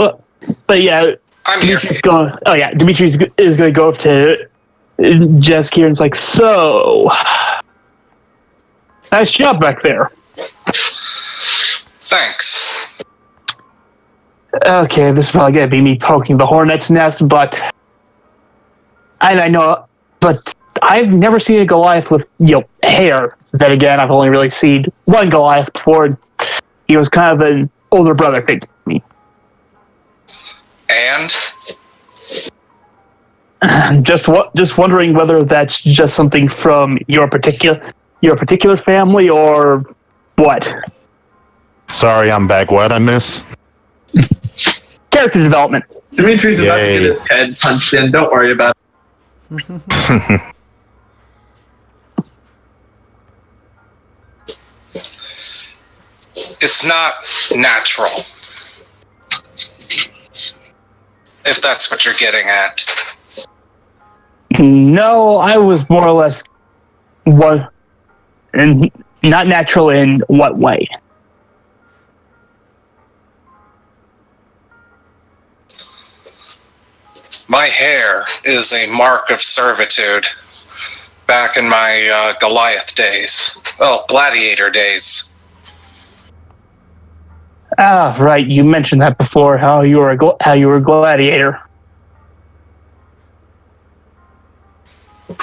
But yeah, I'm here. Dimitri's is going to go up to Jess Kieran's like, so nice job back there. Thanks. Okay, this is probably going to be me poking the hornet's nest, but I know, but I've never seen a Goliath with hair. Then again, I've only really seen one Goliath before. He was kind of an older brother figure to me. And just wondering whether that's just something from your particular family or what. Sorry, I'm back. What I miss? Character development. Dimitri's about to get his head punched in. Don't worry about it. it's not natural. If that's what you're getting at. No, I was more or less and not natural in what way? My hair is a mark of servitude back in my Goliath days. Well, gladiator days. Ah, right. You mentioned that before. How you were a gladiator.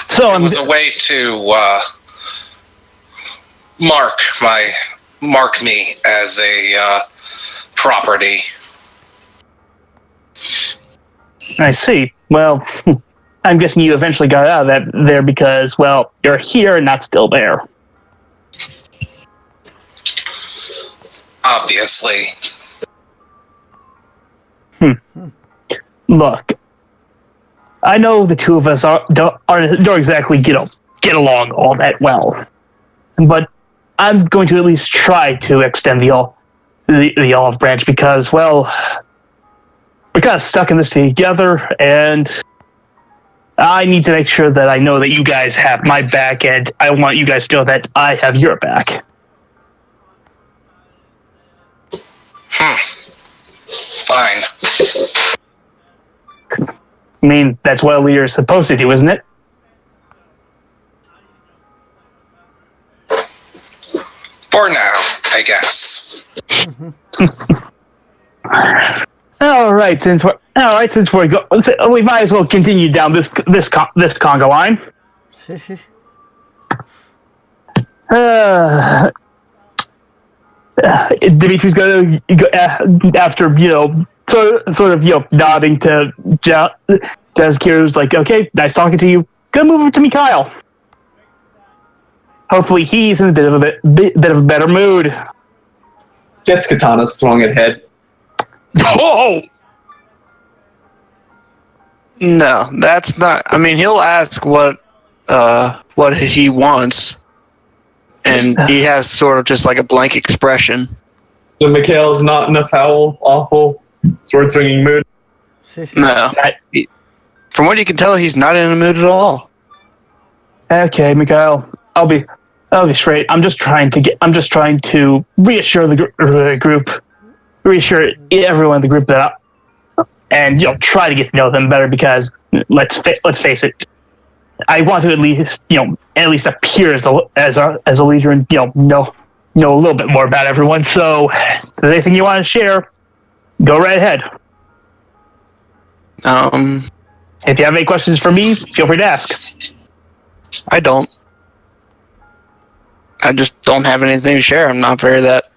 So it was a way to mark me as a property. I see. Well, I'm guessing you eventually got out of that there because, you're here and not still there. Obviously. Look, I know the two of us don't exactly get along all that well, but I'm going to at least try to extend the olive branch because, we're kind of stuck in this together, and I need to make sure that I know that you guys have my back, and I want you guys to know that I have your back. Fine. I mean, that's what a leader is supposed to do, isn't it? For now, I guess. All right, since we're we might as well continue down this conga line. Dimitri's going to go after sort of nodding to Jazkir's like, okay, nice talking to you. Gonna move over to Mikhail. Hopefully he's in a bit of a better mood. Gets katana swung at head. Oh! No, that's not. I mean, he'll ask what he wants, and he has sort of just like a blank expression. So Mikhail's not in a foul, awful, sword-swinging mood. No. From what you can tell, he's not in a mood at all. Okay, Mikhail, I'll be straight. I'm just trying to reassure the group, reassure everyone in the group that, and try to get to know them better, because let's face it, I want to at least appear as a leader and know a little bit more about everyone. So, if there's anything you want to share, go right ahead. If you have any questions for me, feel free to ask. I don't. I just don't have anything to share. I'm not very that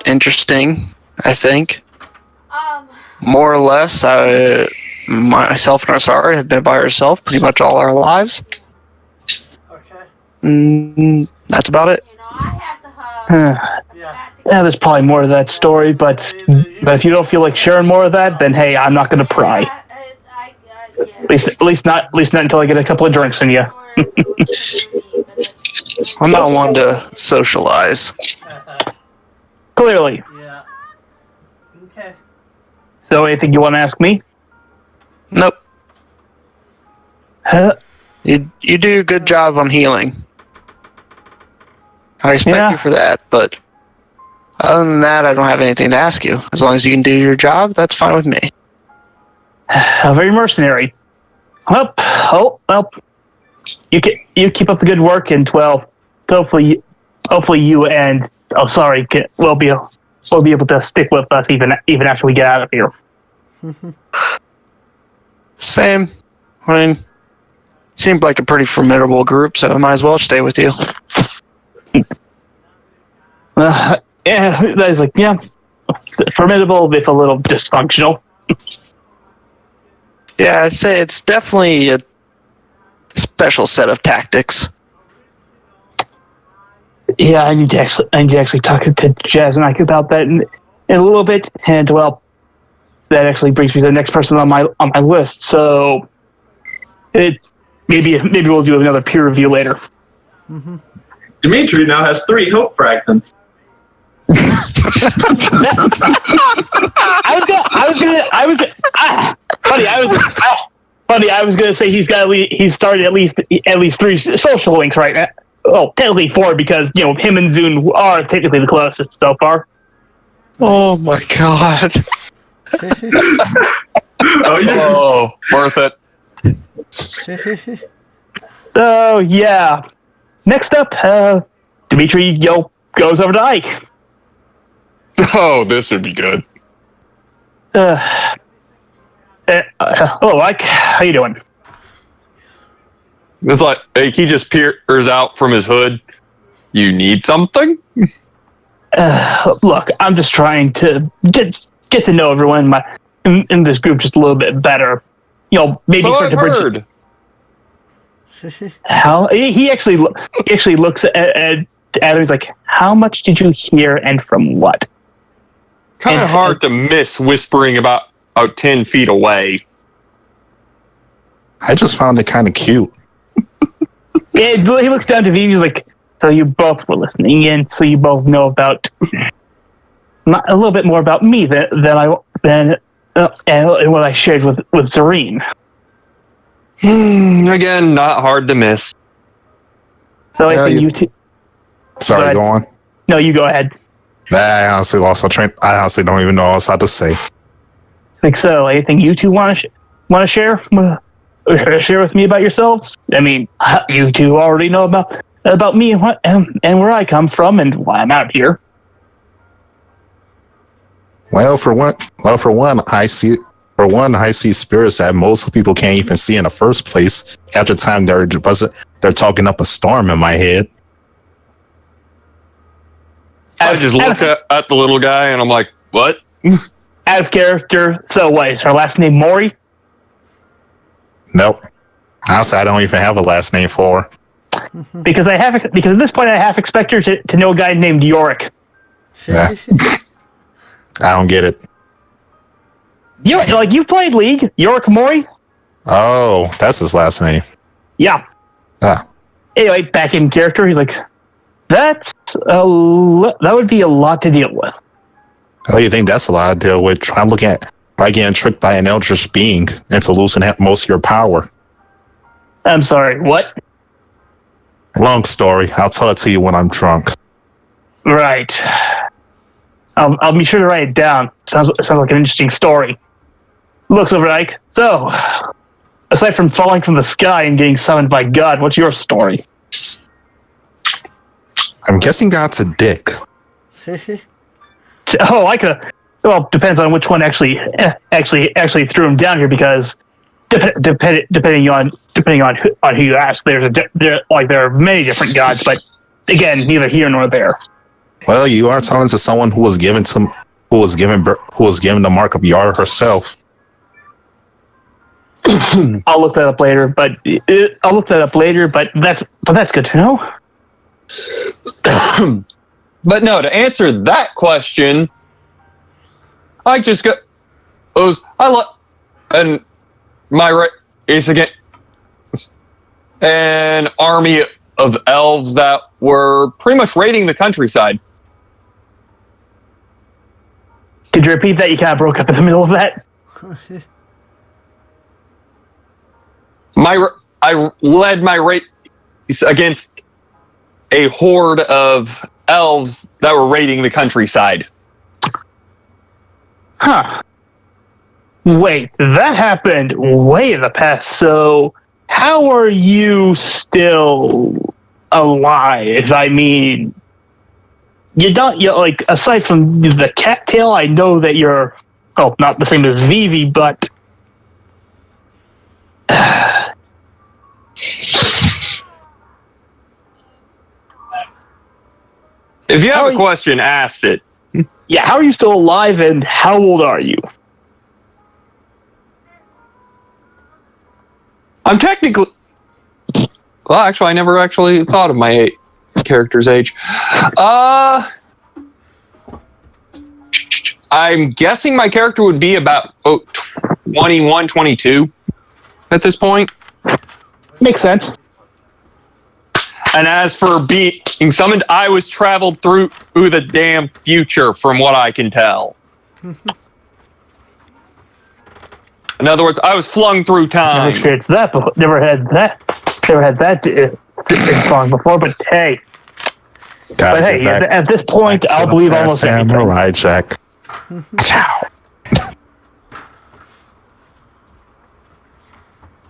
interesting, I think. More or less, myself and Asari have been by ourselves pretty much all our lives. Okay. That's about it. Yeah, there's probably more to that story, but if you don't feel like sharing more of that, then hey, I'm not going to pry. At least not until I get a couple of drinks in you. I'm not one to socialize. Clearly. Yeah. Okay. So, anything you want to ask me? Nope. You do a good job on healing. I respect you for that, but other than that, I don't have anything to ask you. As long as you can do your job, that's fine with me. Very mercenary. Well, you keep up the good work, and hopefully you and we'll be able to stick with us even after we get out of here. Same. I mean, seemed like a pretty formidable group, so I might as well stay with you. That's formidable if a little dysfunctional. Yeah, I'd say it's definitely a special set of tactics. Yeah, I need to actually talk to Jazz and Ike about that in a little bit, and that actually brings me to the next person on my list. So, maybe we'll do another peer review later. Mm-hmm. Dimitri now has 3 hope fragments. I was gonna say he's started at least 3 social links right now. Oh, technically 4, because him and Zune are technically the closest so far. Oh my god. Oh, worth it. So yeah. Next up, Dimitri goes over to Ike. Oh, this would be good. Hello, Ike. How you doing? It's like he just peers out from his hood. You need something? Look, I'm just trying to get to know everyone in this group just a little bit better. Maybe so start I've to bridge. heard. How he actually looks at Adam. He's like, "How much did you hear, and from what?" Kind of hard to miss whispering about 10 feet away. I just found it kind of cute. Yeah, he looks down to V and he's like, "So you both were listening in, so you both know about a little bit more about me than and what I shared with Zareen. Again, not hard to miss. So I think you two. Sorry, go on. No, you go ahead. I honestly lost my train. I honestly don't even know what else I had to say. Think so. Anything you two want to share? Share with me about yourselves? I mean, you two already know about me and where I come from and why I'm out here. Well, for one, I see spirits that most people can't even see in the first place. After time, they're talking up a storm in my head. I just look at the little guy and I'm like, what? Out of character. So what, is her last name Maury? Nope. Honestly, I don't even have a last name for her. Because at this point I half expect her to know a guy named Yorick. Yeah. I don't get it. You played League, Yorick Maury? Oh, that's his last name. Yeah. Anyway, back in character, he's like, that would be a lot to deal with. Oh, you think that's a lot to deal with? Try getting tricked by an eldritch being into losing most of your power. I'm sorry, what? Long story. I'll tell it to you when I'm drunk. Right. I'll be sure to write it down. Sounds like an interesting story. Looks over like, so, aside from falling from the sky and getting summoned by God, what's your story? I'm guessing God's a dick. Oh, well, depends on which one actually threw him down here, because depending on who you ask, there are many different gods, but again, neither here nor there. Well, you are talking to someone who was given the mark of Yar herself. I'll look that up later, but that's good to know. But no, to answer that question, I just got and my right is again an army of elves that were pretty much raiding the countryside. Could you repeat that? You kind of broke up in the middle of that. I led my raid against a horde of elves that were raiding the countryside. Huh. Wait, that happened way in the past, so how are you still alive? I mean, aside from the cattail, I know that you're, not the same as Vivi, but... If you have a question, ask it. Yeah, how are you still alive and how old are you? I'm technically... Well, actually, I never actually thought of my character's age. I'm guessing my character would be about 21, 22 at this point. Makes sense. And as for being summoned, I was traveled through the damn future, from what I can tell. In other words, I was flung through time. Never experienced that before. Never had that song before, but hey. At this point, I'll believe almost anything. Samurai Jack. Ciao.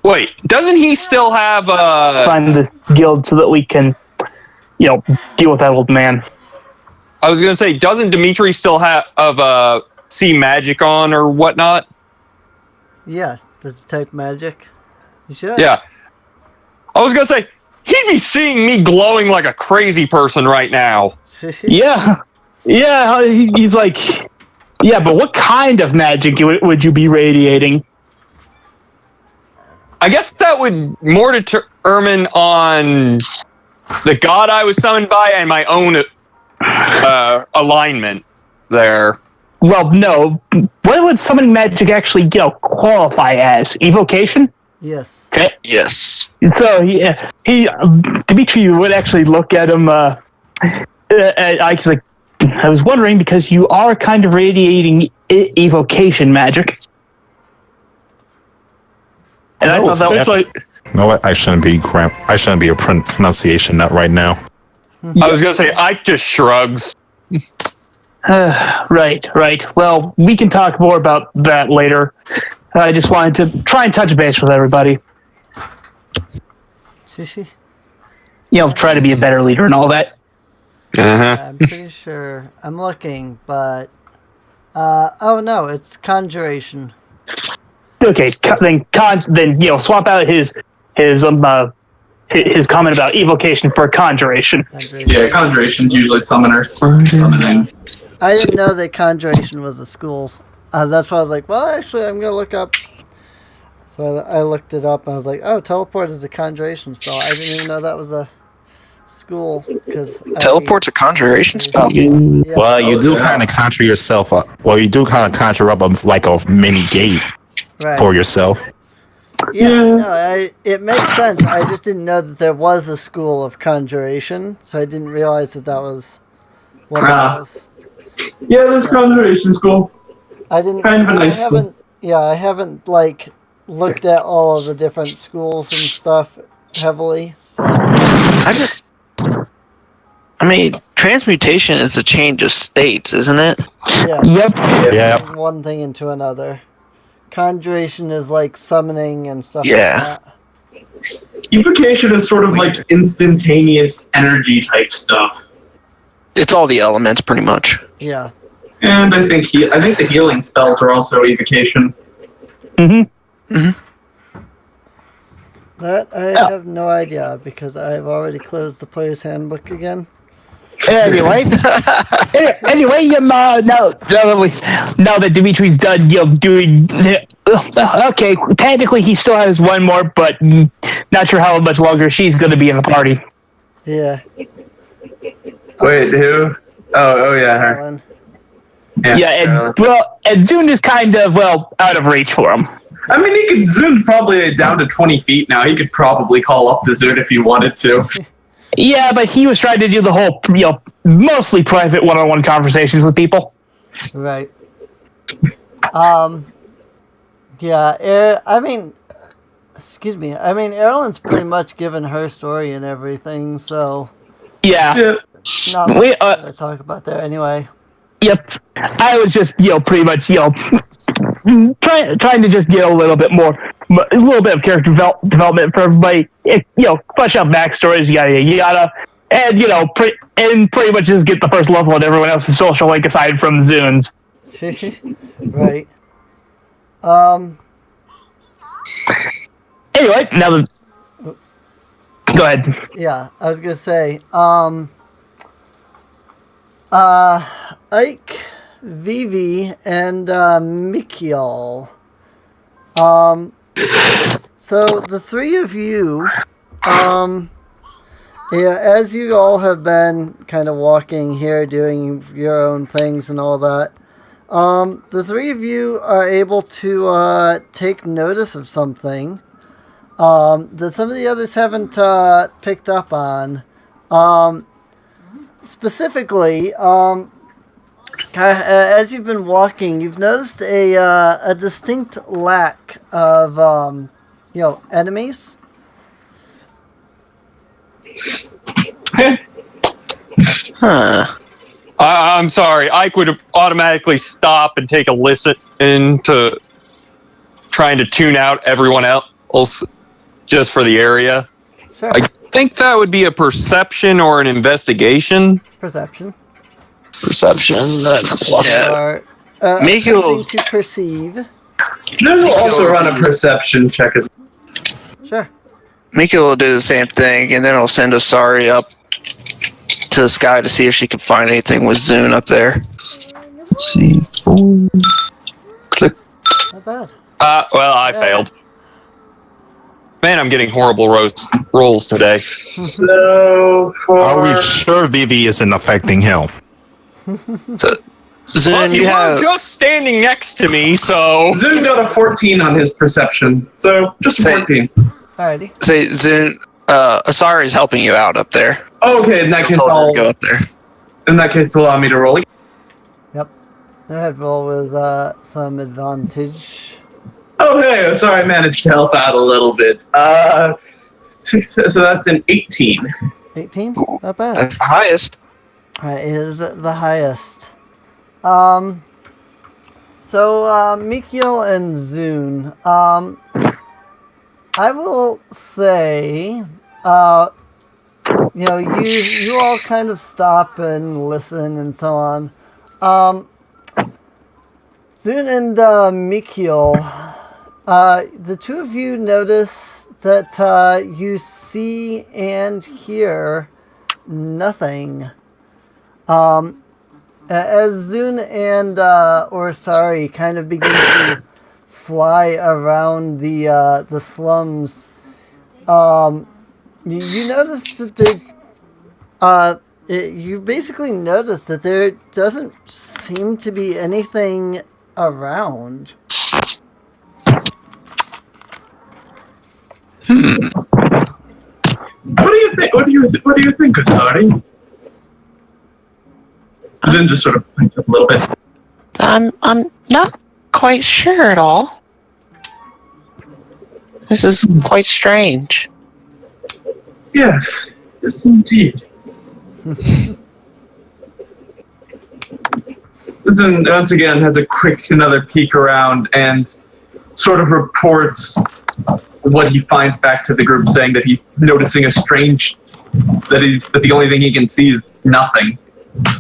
Wait, doesn't he still have find this guild so that we can, deal with that old man. I was gonna say, doesn't Dimitri still have see magic on or whatnot? Yeah, that's type magic. You should. Yeah. I was gonna say, he'd be seeing me glowing like a crazy person right now. Yeah. Yeah, he's like, yeah, but what kind of magic would you be radiating? I guess that would more determine on the god I was summoned by and my own alignment there. Well, no. What would summoning magic actually, qualify as? Evocation? Yes. Okay. Yes. So he Dimitri would actually look at him. I was wondering, because you are kind of radiating evocation magic. And I thought that was like... You know what? I shouldn't be a pronunciation nut right now. I was gonna say Ike just shrugs. Right. Well, we can talk more about that later. I just wanted to try and touch base with everybody. Try to be a better leader and all that. I'm pretty sure. I'm looking, but oh no, it's conjuration. Okay, then swap out his comment about evocation for conjuration. Yeah, conjuration's usually summoners. Summoning. I didn't know that conjuration was a school. That's why I was like, well, actually, I'm gonna look up. So I looked it up and I was like, oh, teleport is a conjuration spell. I didn't even know that was a school because Teleport's a conjuration spell. Yeah. Well, you do kind of conjure yourself up. Well, you do kind of conjure up like a mini gate for yourself. Yeah, no, it makes sense. I just didn't know that there was a school of conjuration, so I didn't realize that was what it was. Yeah, this conjuration school. I didn't. Kind of a nice school. Yeah, I haven't looked at all of the different schools and stuff heavily. So transmutation is the change of states, isn't it? Yeah. Yep. One thing into another. Conjuration is like summoning and stuff like that. Evocation is sort of like instantaneous energy type stuff. It's all the elements, pretty much. Yeah. And I think the healing spells are also evocation. That I have no idea because I've already closed the player's handbook again. Anyway, now that Dimitri's done, doing. Okay, technically he still has one more, but not sure how much longer she's going to be in the party. Yeah. Wait, who? Oh yeah, her. Ellen. And Zune is kind of out of reach for him. I mean, Zune's probably down to 20 feet now. He could probably call up to Zune if he wanted to. Yeah, but he was trying to do the whole, mostly private one-on-one conversations with people. Right. Yeah, excuse me. Erlen's pretty much given her story and everything, so... Yeah. Not much to talk about there anyway. Yep. I was just, pretty much, trying to just get a little bit of character development for everybody. Flesh out backstories, yada, and pretty much just get the first level on everyone else's social link aside from Zune's. Right. Anyway, now go ahead. Yeah, I was gonna say, Ike, Vivi, and Mikiel. So the three of you, as you all have been kind of walking here, doing your own things and all that, the three of you are able to take notice of something that some of the others haven't picked up on. Specifically, as you've been walking, you've noticed a distinct lack of enemies. I'm sorry. Ike would automatically stop and take a listen into trying to tune out everyone else just for the area. Sure. I think that would be a perception or an investigation. Perception. That's a plus. Yeah. Attempting to perceive. Zune will also run a perception check as well. Sure. Mika will do the same thing, and then I'll send Osari up to the sky to see if she can find anything with Zune up there. Let's see. Click. Not bad. I failed. Man, I'm getting horrible rolls today. So, are we sure Vivi isn't affecting him? Zune, you were just standing next to me, so... Zune got a 14 on his perception, so just a 14. Alrighty. Say, Zune, Osari's helping you out up there. Oh, okay, in that case, I'll go up there. In that case, allow me to roll again. Yep. I had roll with some advantage. Oh, hey, sorry, I managed to help out a little bit. So that's an 18. 18? Not bad. That's the highest. That is the highest. So, Mikhail and Zune, I will say, you all kind of stop and listen and so on. Zune and Mikhail, the two of you notice that you see and hear nothing. As Zune and Orsari kind of begin to fly around the slums, you notice that you basically notice that there doesn't seem to be anything around. What do you think? What do you think, Orsari? Zin just sort of picked up a little bit. I'm not quite sure at all. This is quite strange. Yes, indeed. Zin once again has another peek around and sort of reports what he finds back to the group, saying that he's noticing that the only thing he can see is nothing.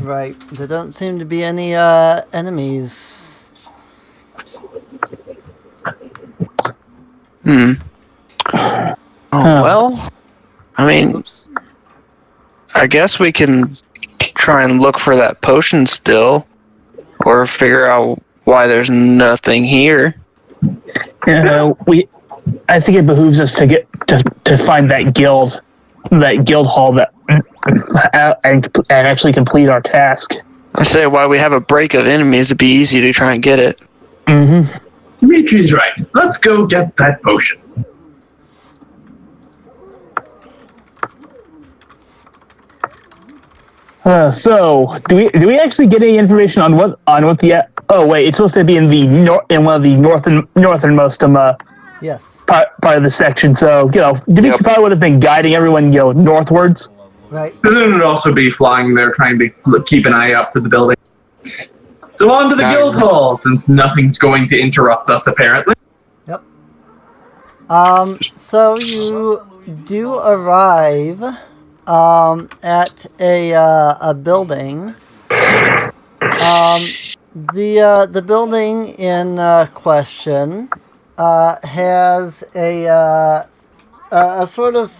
Right. There don't seem to be any enemies. Well, I mean, Oops. I guess we can try and look for that potion still, or figure out why there's nothing here. I think it behooves us to get to find that guild hall that and actually complete our task. I say, while we have a break of enemies, it'd be easy to try and get it. Mm-hmm. Dimitri's right. Let's go get that potion. So do we actually get any information on what the oh wait, it's supposed to be in one of the northernmost Yes. part of the section. So Dimitri probably would have been guiding everyone northwards. Right. Zin would also be flying there, trying to keep an eye out for the building. So on to the guild hall, since nothing's going to interrupt us, apparently. Yep. So you do arrive at a building. The building in question has a sort of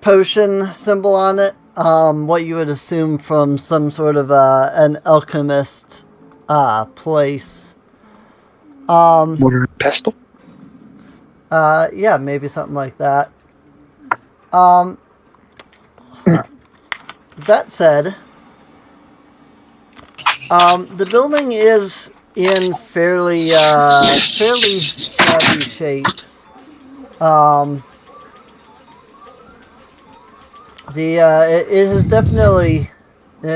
potion symbol on it. What you would assume from some sort of an alchemist place. Mortar and pestle? Yeah, maybe something like that. That said, the building is in fairly shabby shape. It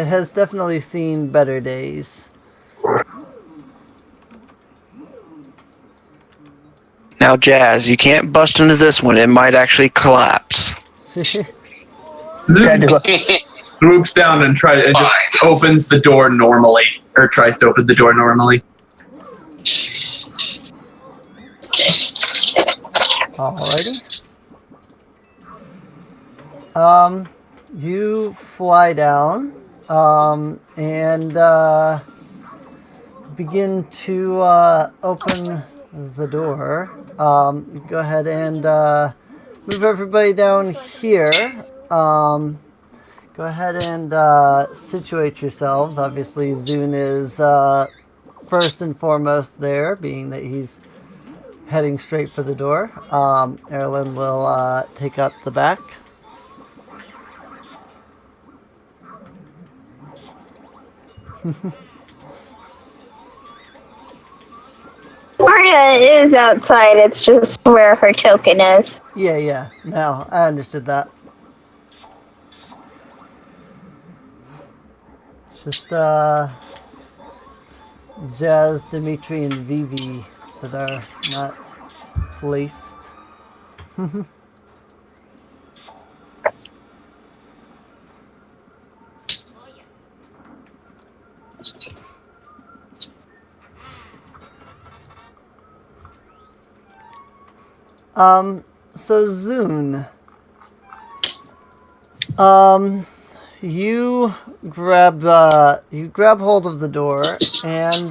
has definitely seen better days. Now, Jazz, you can't bust into this one. It might actually collapse. Zin swoops down and just opens the door normally, or tries to open the door normally. Alrighty. You fly down, and begin to open the door. Go ahead and move everybody down here. Go ahead and situate yourselves. Obviously, Zune is first and foremost there, being that he's heading straight for the door. Erlen will take up the back. Maria is outside. It's just where her token is. Yeah. No, I understood that. Just Jazz, Dimitri, and Vivi that are not placed. So Zune, you grab hold of the door and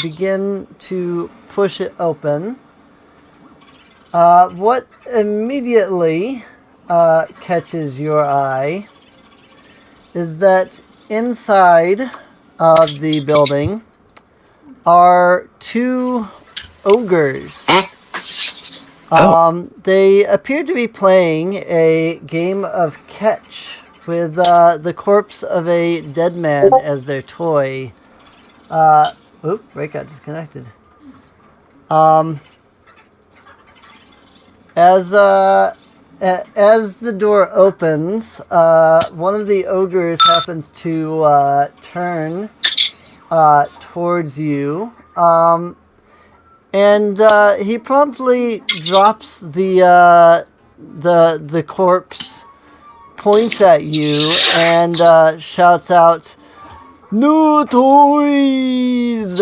begin to push it open. What immediately catches your eye is that inside of the building are two ogres. They appear to be playing a game of catch with the corpse of a dead man as their toy. Ray got disconnected. As the door opens, one of the ogres happens to turn towards you. And he promptly drops the corpse, points at you, and shouts out, "New toys!"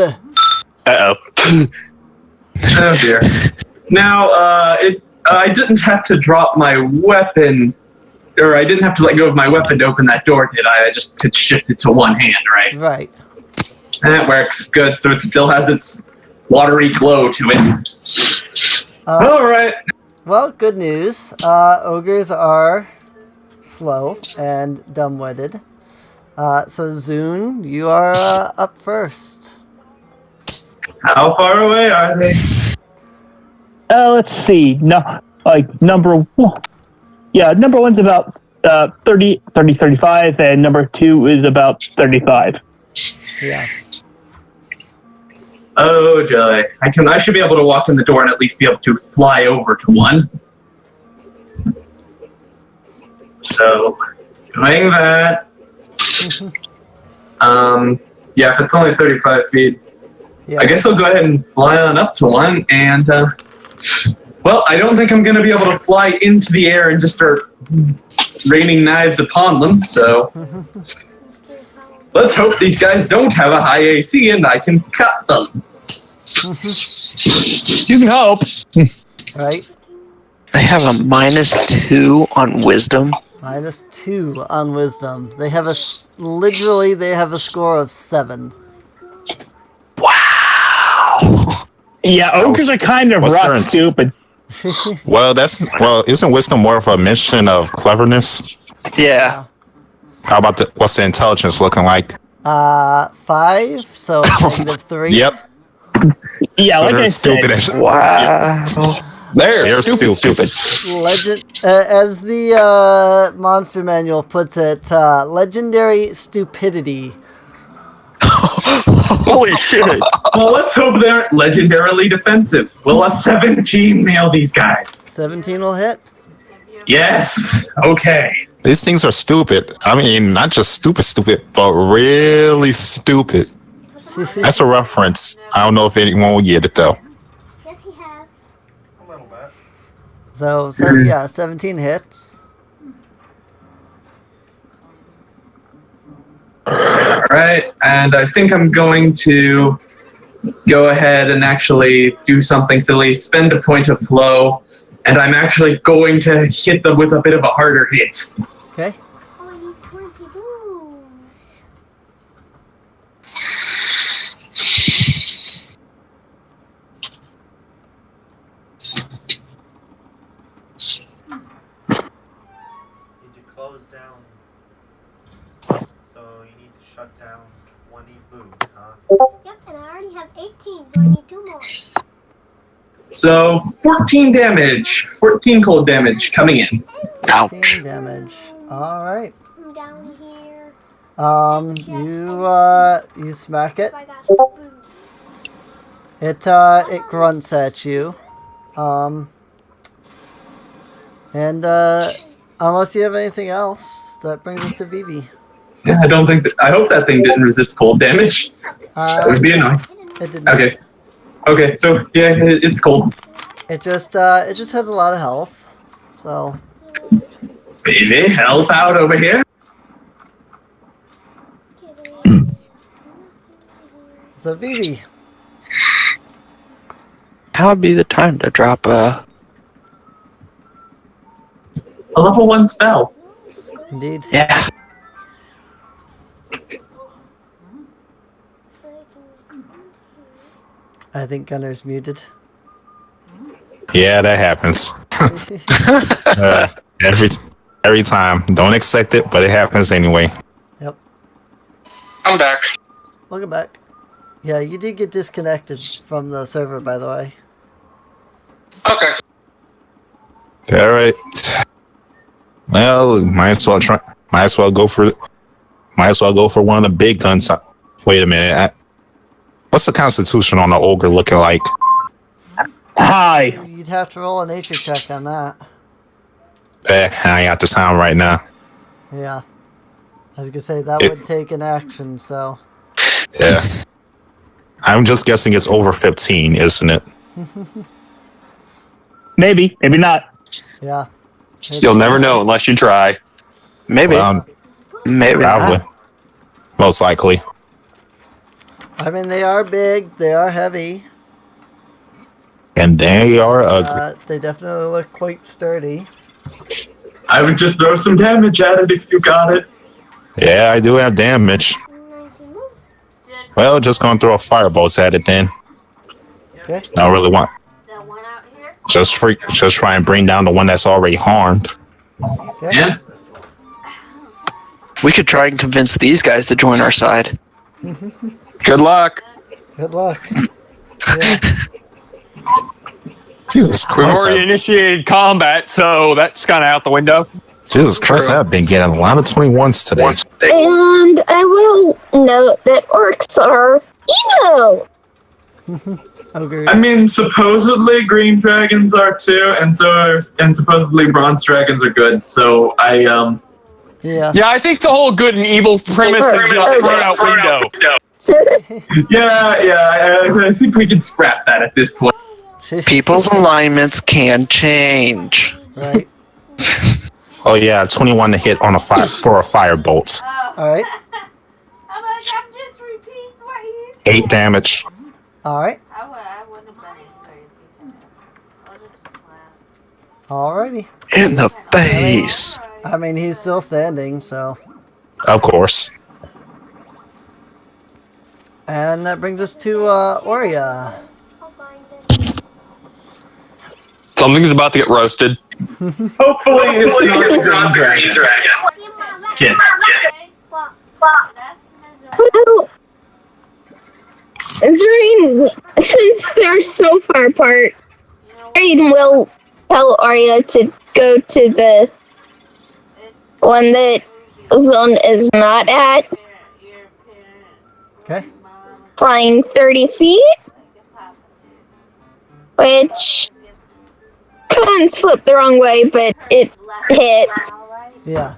Uh-oh. Oh, dear. Now, I didn't have to drop my weapon, or I didn't have to let go of my weapon to open that door, did I? I just could shift it to one hand, right? Right. That works. Good. So it still has its watery glow to it. All right. Well, good news. Ogres are slow and dumb-witted. So Zune, you are up first. How far away are they? Let's see. No, number one. Yeah, number one's about 30, 35, and number two is about 35. Yeah. Oh joy! I should be able to walk in the door and at least be able to fly over to one. So, doing that. Yeah, if it's only 35 feet, Yeah. I guess I'll go ahead and fly on up to one. And well, I don't think I'm going to be able to fly into the air and just start raining knives upon them. So. Let's hope these guys don't have a high AC and I can cut them. You can hope. Right. They have a -2 on wisdom. -2 on wisdom. They have they have a score of 7. Wow. Yeah, ogres are kind of rough, stupid. Well, isn't wisdom more of a mission of cleverness? Yeah. How about what's the intelligence looking like? 5, so -3. Yep. Yeah, So like they're I stupid. said. Wow. They're stupid. Legend, as the monster manual puts it, legendary stupidity. Holy shit. Well, let's hope they're legendarily defensive. Will a 17 nail these guys? 17 will hit. Yes. Okay. These things are stupid. I mean, not just stupid, but really stupid. That's a reference. I don't know if anyone will get it, though. Yes, he has. A little bit. So yeah, 17 hits. All right, and I think I'm going to go ahead and actually do something silly, spend a point of flow, and I'm actually going to hit them with a bit of a harder hit. Okay. Oh, I need 20 booze. Need to close down. So you need to shut down 20 booths, huh? Yep, and I already have 18, so I need 2 more. So 14 damage, 14 cold damage coming in. 14 damage. All right. I'm down here. You smack it. So I got booze. It grunts at you. And unless you have anything else, that brings us to Vivi. Yeah, I hope that thing didn't resist cold damage. That would be annoying. It did not. Okay. Okay, so yeah, it's cold. It just has a lot of health. So Baby, help out over here. so Vivi. How would be the time to drop A level 1 spell. Indeed. Yeah. I think Gunner's muted. Yeah, that happens. Every time. Don't expect it, but it happens anyway. Yep. I'm back. Welcome back. Yeah, you did get disconnected from the server, by the way. Okay. All right. Well, might as well go for one of the big guns. Wait a minute. What's the constitution on the ogre looking like? Hi. You'd have to roll a nature check on that. I got the sound right now. Yeah. I was gonna say that would take an action, so. Yeah. I'm just guessing it's over 15, isn't it? Maybe not. Yeah. You'll never know unless you try. Maybe. Maybe Probably. not. Most likely. I mean, they are big, they are heavy. And they are ugly. They definitely look quite sturdy. I would just throw some damage at it if you got it. Yeah, I do have damage. Well, just gonna throw a firebolt at it then. Okay. I don't really want. Just try and bring down the one that's already harmed. Okay. Yeah. We could try and convince these guys to join our side. Good luck. Good luck. Yeah. Jesus We've Christ. already initiated combat, so that's kind of out the window. Jesus Christ, I've been getting a lot of 21s today. And I will note that orcs are evil. Ogre. I mean, supposedly green dragons are too, and supposedly bronze dragons are good. So Yeah. Yeah, I think the whole good and evil premise is just thrown out window. I think we can scrap that at this point. People's alignments can change. Right. Oh yeah, 21 to hit on for a firebolt. Alright. I'm like, I'm just repeating what you said. 8 damage. Alright. I wouldn't have been angry if you did that. I would have just laughed. Alrighty. In the face. I mean, he's still standing, so. Of course. And that brings us to Oria. I'll find it. Something's about to get roasted. Hopefully, it's not a green dragon. Kid. Well, Zerine, since they're so far apart, Zerine will tell Arya to go to the one that Zone is not at, Okay. flying 30 feet, which cones flip the wrong way, but it hits. Yeah.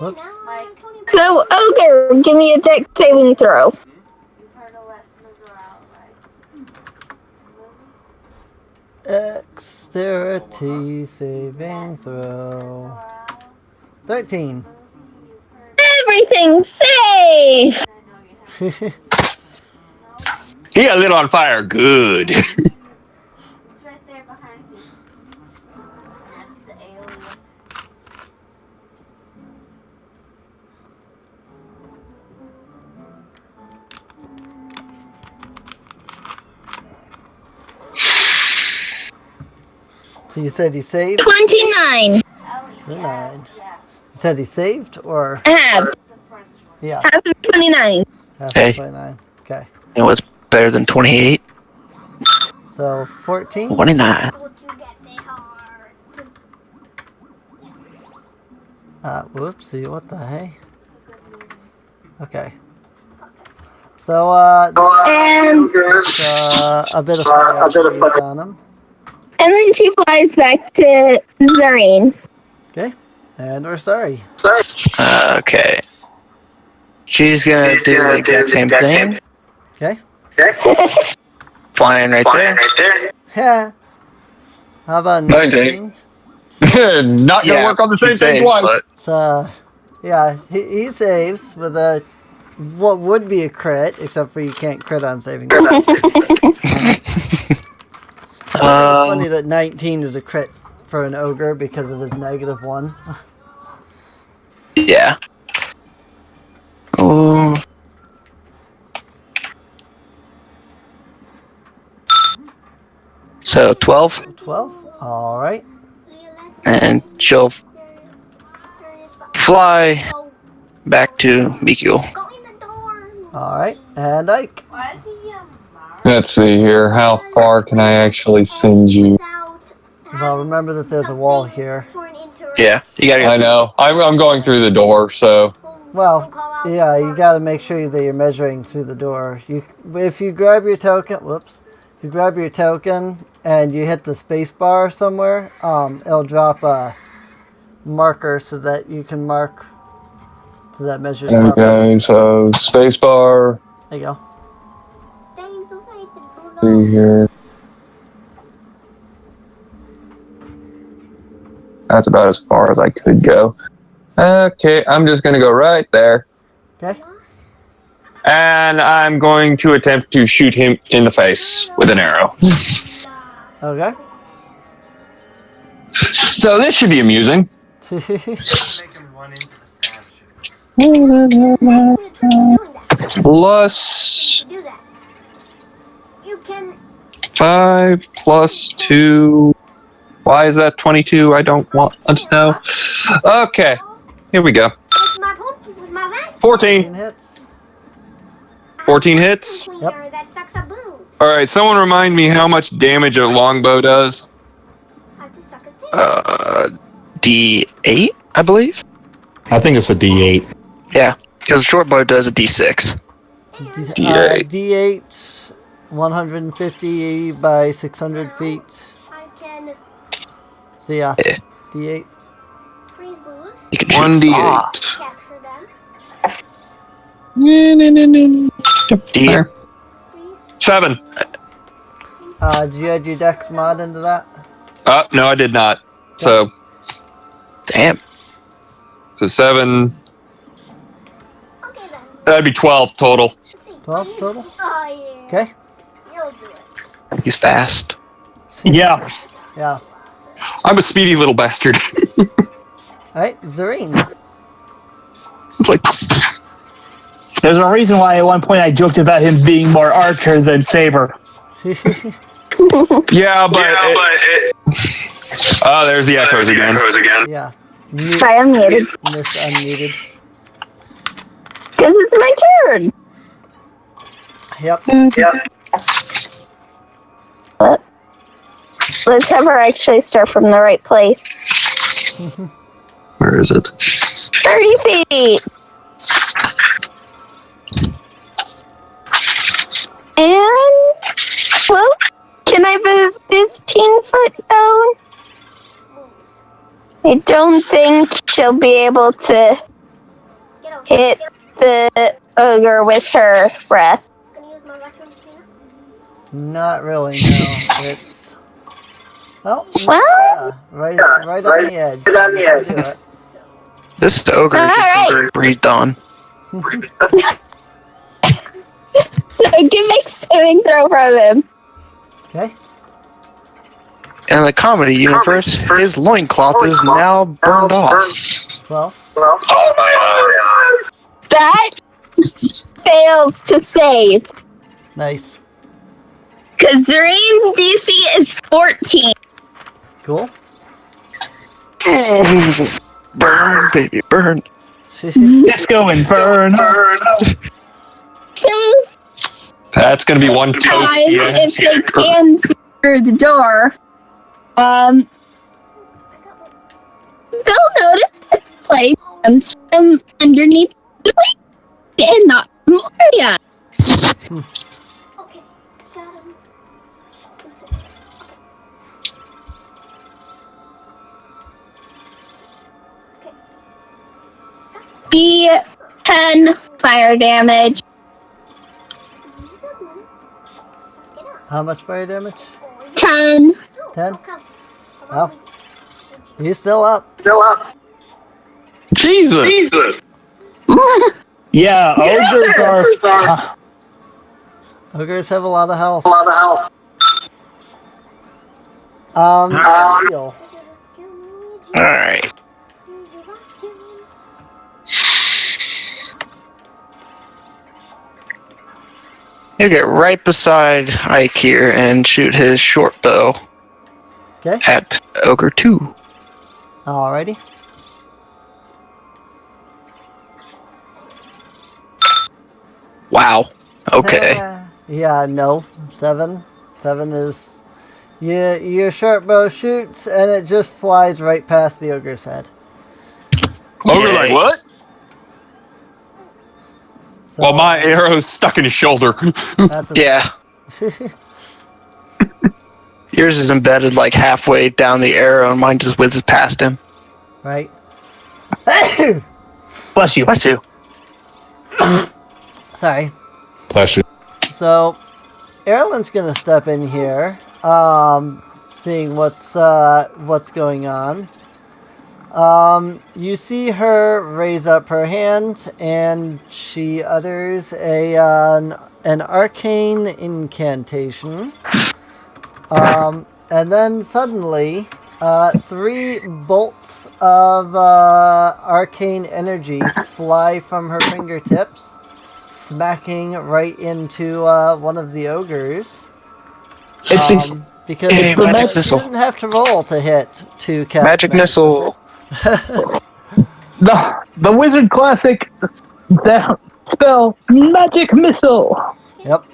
Whoops. So, Ogre, give me a deck saving throw. Dexterity saving throw. 13. Everything's safe! He got lit on fire. Good. It's right there behind you. That's the alias. So you said he saved? 29. 29. You said he saved or? Half. Yeah. Half of 29. Half Hey. of 29. Okay. It was better than 28. So 14? 29. Whoopsie, what the hey? Okay. So, And a bit of fire on him. then she flies back to Zareen. Okay. And we're sorry. Okay. She's gonna do the exact same thing. Okay. Flying right there. Yeah. How about 19? 19? Not gonna work on the same thing twice. So, yeah, he saves with a what would be a crit, except for you can't crit on saving throw. I think it's funny that 19 is a crit for an ogre because of his -1. Yeah. Oh. So 12, 12? Alright. and she'll fly back to Mikio. Alright, and Ike. Let's see here. How far can I actually send you? Well, remember that there's a wall here. Yeah, you gotta. I know. I'm going through the door, so. Well, yeah, you gotta make sure that you're measuring through the door. If you grab your token, if you grab your token and you hit the space bar somewhere, it'll drop a marker so that you can mark, so that measures properly. Okay, so spacebar. There you go. See here. That's about as far as I could go. Okay, I'm just gonna go right there. Okay. And I'm going to attempt to shoot him in the face with an arrow. Okay. So this should be amusing. Plus 5 plus 2. Why is that 22? I don't want to know. Okay, here we go. 14. Hits. 14 hits? Yep. Alright, someone remind me how much damage a longbow does. D8, I believe. I think it's a D8. Yeah, because a short bow does a D6. D8. D8, 150 by 600 feet. So yeah, D8. You can 1d8. D8. 7. Did you add your dex mod into that? No, I did not. So, Damn. so 7. That'd be 12 total. 12 total? Okay. He's fast. Yeah. Yeah. I'm a speedy little bastard. Alright, Zareen. It's like, There's a reason why at one point I joked about him being more archer than saber. yeah, but. Oh, there's the echoes again. Yeah. I am muted. Miss unmuted. Because it's my turn. Yep. Let's have her actually start from the right place. Where is it? 30 feet. And, well, can I move 15 foot down? I don't think she'll be able to hit the ogre with her breath. Not really, no. It's... Well, Well, yeah, right on the edge. So you can do it. This ogre is just breathed on. so give me saving throw from him. Okay. In the comedy universe, his loincloth is now burned off. 12. That fails to save. Nice. Because Zareen's DC is 14. Cool. Burn, baby, burn. Let's go and burn. So, That's gonna be one toast. if they can see through the door, they'll notice that the light comes from underneath the plate and not from Arya. He can fire damage. How much fire damage? 10. 10? Oh. He's still up. Jesus. Yeah, ogres are. Ogres have a lot of health. Heal. Alright. He'll get right beside Ike here and shoot his short bow Okay. at Ogre 2. Alrighty. Wow. Okay. Yeah, no. 7. 7 is... Yeah, your short bow shoots, and it just flies right past the ogre's head. Ogre like, what? So, Well, my arrow's stuck in his shoulder. That's a, Yeah. Yours is embedded like halfway down the arrow, and mine just whizzes past him. Right? Bless you. Bless you. Sorry. Bless you. So, Erlen's gonna step in here, seeing what's going on. You see her raise up her hand, and she utters an arcane incantation. And then suddenly, 3 bolts of arcane energy fly from her fingertips, smacking right into one of the ogres. Because it's the magic you missile. didn't have to roll to hit to cast Magic missile. The wizard classic that spell magic missile. Yep.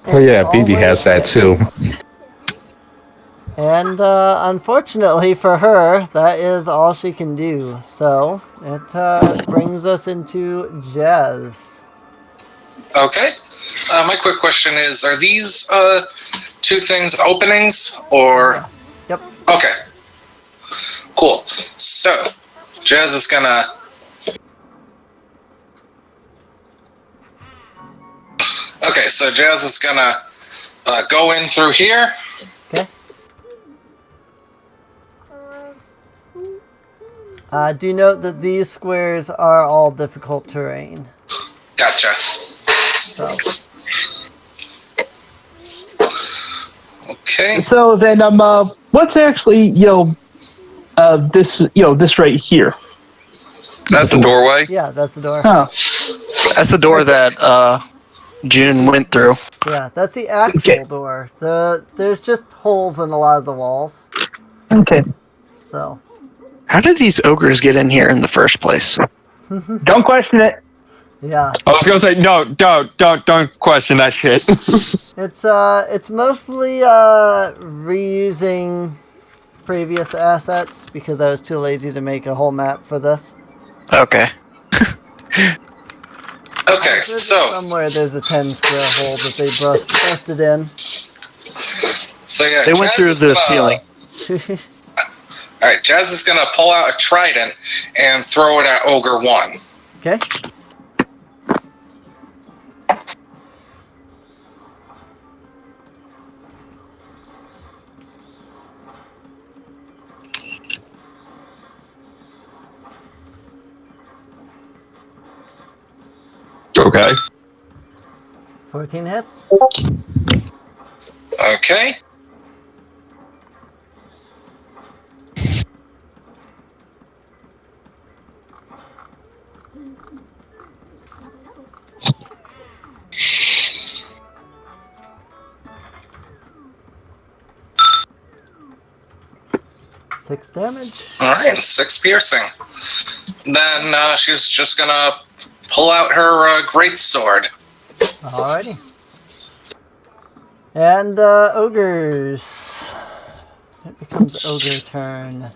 Oh yeah, BB has that too. And unfortunately for her, that is all she can do. So it brings us into Jazz. Okay. My quick question is, are these 2 things openings, or... Yep. Okay. Cool. So, Jazz is gonna... Okay, so Jazz is gonna go in through here. Okay. Do note that these squares are all difficult terrain. Gotcha. So. Okay. So then, what's actually, this right here? That's the doorway. Yeah, that's the door. Huh. That's the door that June went through. Yeah, that's the actual door. There's just holes in a lot of the walls. Okay. So. How did these ogres get in here in the first place? Don't question it. Yeah. I was gonna say no, don't question that shit. It's mostly reusing previous assets because I was too lazy to make a whole map for this. Okay. Okay, so... Somewhere there's a 10 square hole that they busted in. So yeah, They went through the ceiling. Alright, Jazz is gonna pull out a trident and throw it at Ogre 1. Okay. Okay. 14 hits. Okay. Six damage. Alright, 6 piercing. Then she's just gonna pull out her great sword. Alrighty. And ogres. It becomes ogre turn.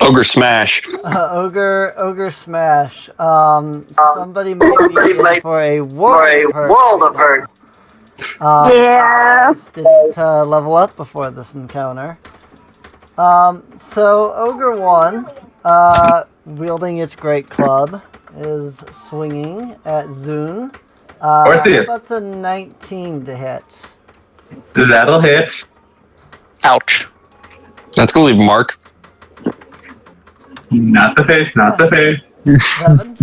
Ogre smash. Ogre smash. Somebody might be in for a world of hurt. Yeah. Didn't level up before this encounter. So Ogre 1, wielding its great club, is swinging at Zune. Orpheus. That's a 19 to hit. That'll hit. Ouch. Let's go leave a mark. Not the face, not the face. 7.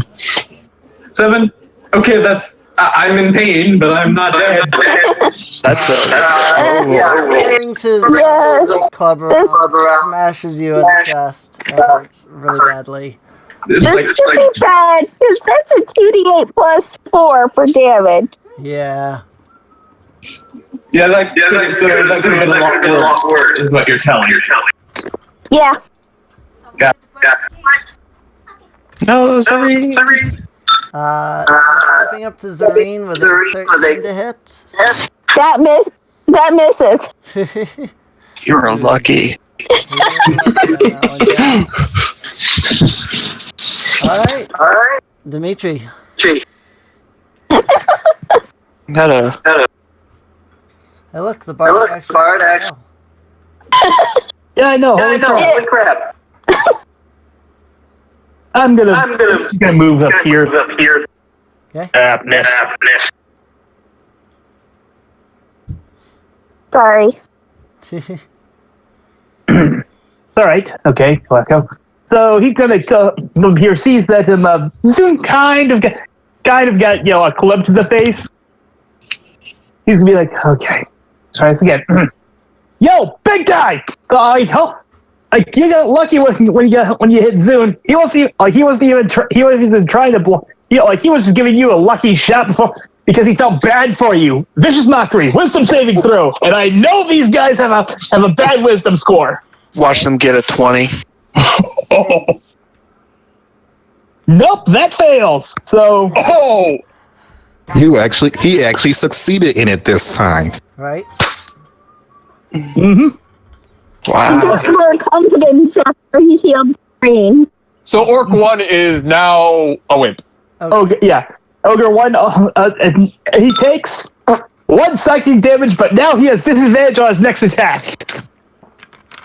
7. Okay, that's. I'm in pain, but I'm not dead. That's Brings his club around, smashes you in the chest. It hurts really badly. It's This could be bad, because that's a 2d8 plus 4 for damage. Yeah. Yeah, that could have been a lot worse, is what you're telling. Yeah. No, sorry. So stepping up to Zareen with a 13 to hit. That misses. You're lucky. Alright. Dimitri. Hey, Look, the bard actually. Yeah, I know. Holy crap. I'm gonna move up here. Okay. Sorry. It's all right. Okay, Flacco. So he's gonna come here, sees that Zoom kind of got a club to the face. He's gonna be like, okay, try this again. Yo, big guy! You got lucky when you hit Zune. He wasn't even trying to blow. He was just giving you a lucky shot because he felt bad for you. Vicious mockery, wisdom saving throw, and I know these guys have a bad wisdom score. Watch them get a 20. Nope, that fails. So he actually succeeded in it this time. Right? Mm-hmm. Wow. More confidence after he healed Green. So Orc 1 is now a wimp. Okay, yeah. Ogre 1, he takes 1 psychic damage, but now he has disadvantage on his next attack.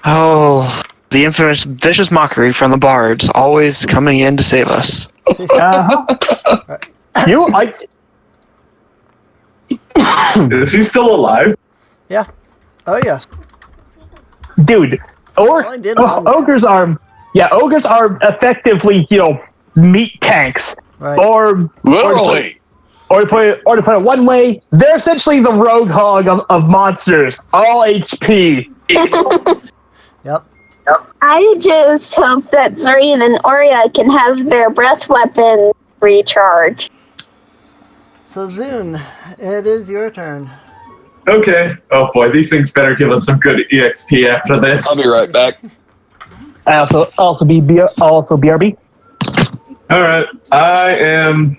Oh, the infamous vicious mockery from the bards, always coming in to save us. Is he still alive? Yeah. Oh yeah. Dude, ogres are effectively, meat tanks. Right. Or Literally. Or to put it one way, they're essentially the rogue hog of monsters. All HP. Yep. I just hope that Zareen and Oria can have their breath weapon recharge. So Zune, it is your turn. Okay. Oh boy, these things better give us some good EXP after this. I'll be right back. I also BRB. All right, I am.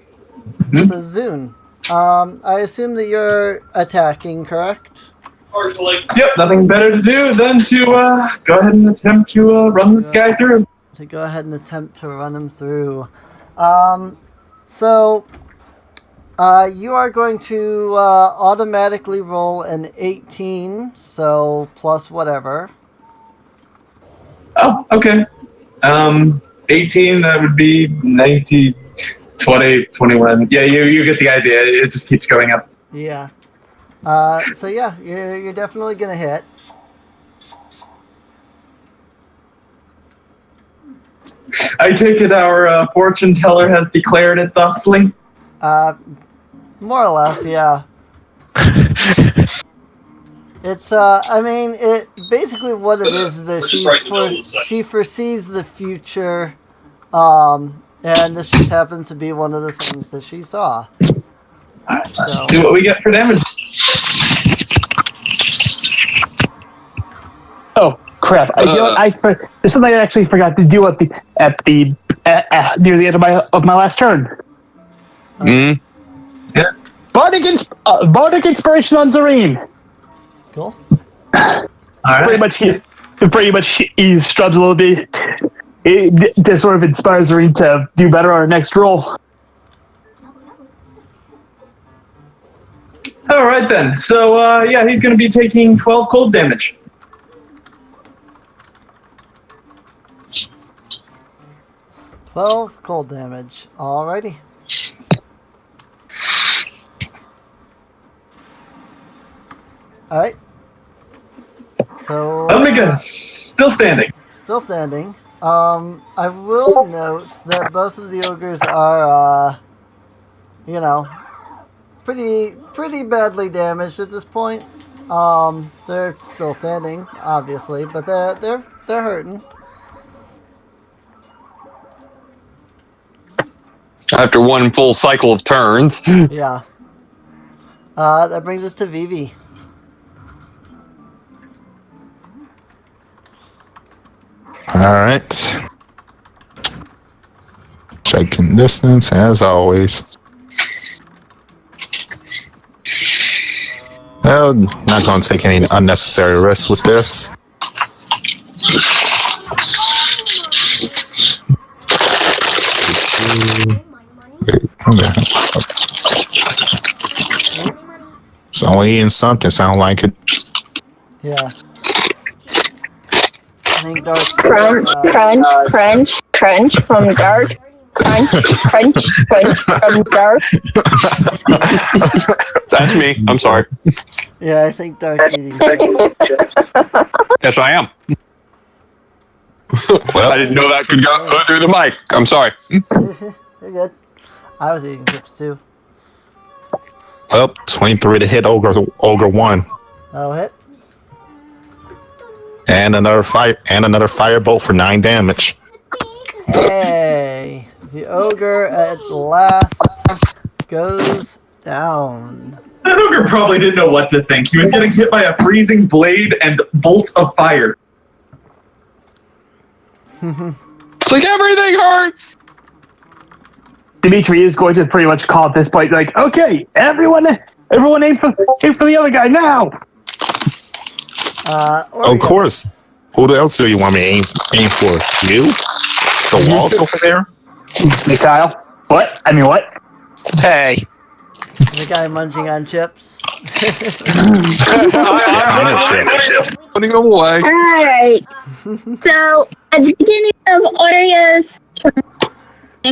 So Zune, I assume that you're attacking, correct? Yep, nothing better to do than to go ahead and attempt to run this guy through. To go ahead and attempt to run him through. So you are going to automatically roll an 18, so plus whatever. Oh, okay. 18, that would be 19, 20, 21. Yeah, you get the idea. It just keeps going up. Yeah. So yeah, you're definitely gonna hit. I take it our fortune teller has declared it thusly. More or less, yeah. It's it basically what it is that she foresees the future, and this just happens to be one of the things that she saw. Alright, let's see what we get for damage. Oh crap! There's something I actually forgot to do near the end of my last turn. Yeah. Bardic inspiration on Zareen. Cool. All right. Pretty much he strubs a little bit. It sort of inspires Zareen to do better on her next roll. All right then. So yeah, he's going to be taking 12 cold damage. 12 cold damage. Alrighty. Alright. So... Let me guess. Still standing. Still standing. I will note that both of the ogres are, pretty badly damaged at this point. They're still standing, obviously, but they're hurting. After one full cycle of turns. Yeah. That brings us to Vivi. Alright. Checking distance as always. Well, not gonna take any unnecessary risks with this. Someone eating something, sound like it. Yeah. I think Dark's Crunch from Dark. Crunch from Dark. That's me. I'm sorry. Yeah, I think Dark's eating chips. Yes, I am. I didn't know that could go through the mic. I'm sorry. You're good. I was eating chips too. Well, 23 to hit Ogre 1. That'll hit. And another firebolt for 9 damage. Hey, the ogre at last goes down. That ogre probably didn't know what to think. He was getting hit by a freezing blade and bolts of fire. It's like everything hurts. Dimitri is going to pretty much call at this point, like, okay, everyone aim for the other guy now. Of course. Who else do you want me to aim for? You? The walls over there? Hey, Kyle. What? I mean, what? Hey. The guy munching on chips. Putting them away. Alright. So, at the beginning of Oria's turn,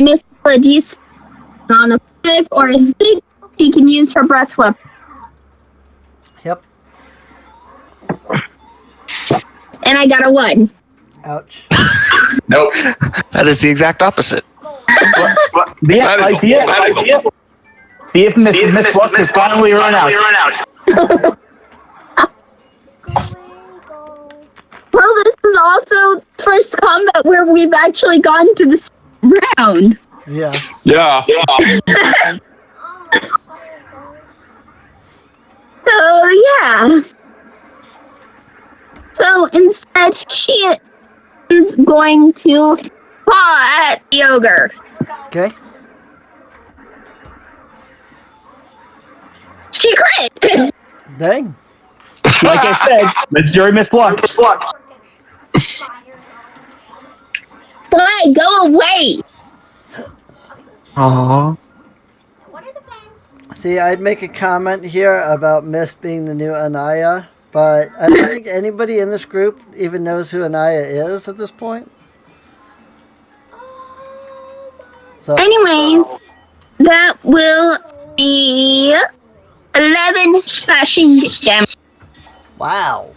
Miss Melodies on a 5 or a 6, she can use her breath weapon. Yep. And I got a 1. Ouch. Nope. That is the exact opposite. The idea. The infamous Miss Luck has finally run out. Well, this is also first combat where we've actually gone to this round. Yeah. Yeah. So, yeah. So, instead, she is going to paw at the ogre. Okay. She crit! Dang. Like I said, Miss Jury Miss Luck. Fly, go away! Aww. See, I'd make a comment here about Miss being the new Anaya, but I don't think anybody in this group even knows who Anaya is at this point. So, Anyways, that will be 11 slashing damage. wow.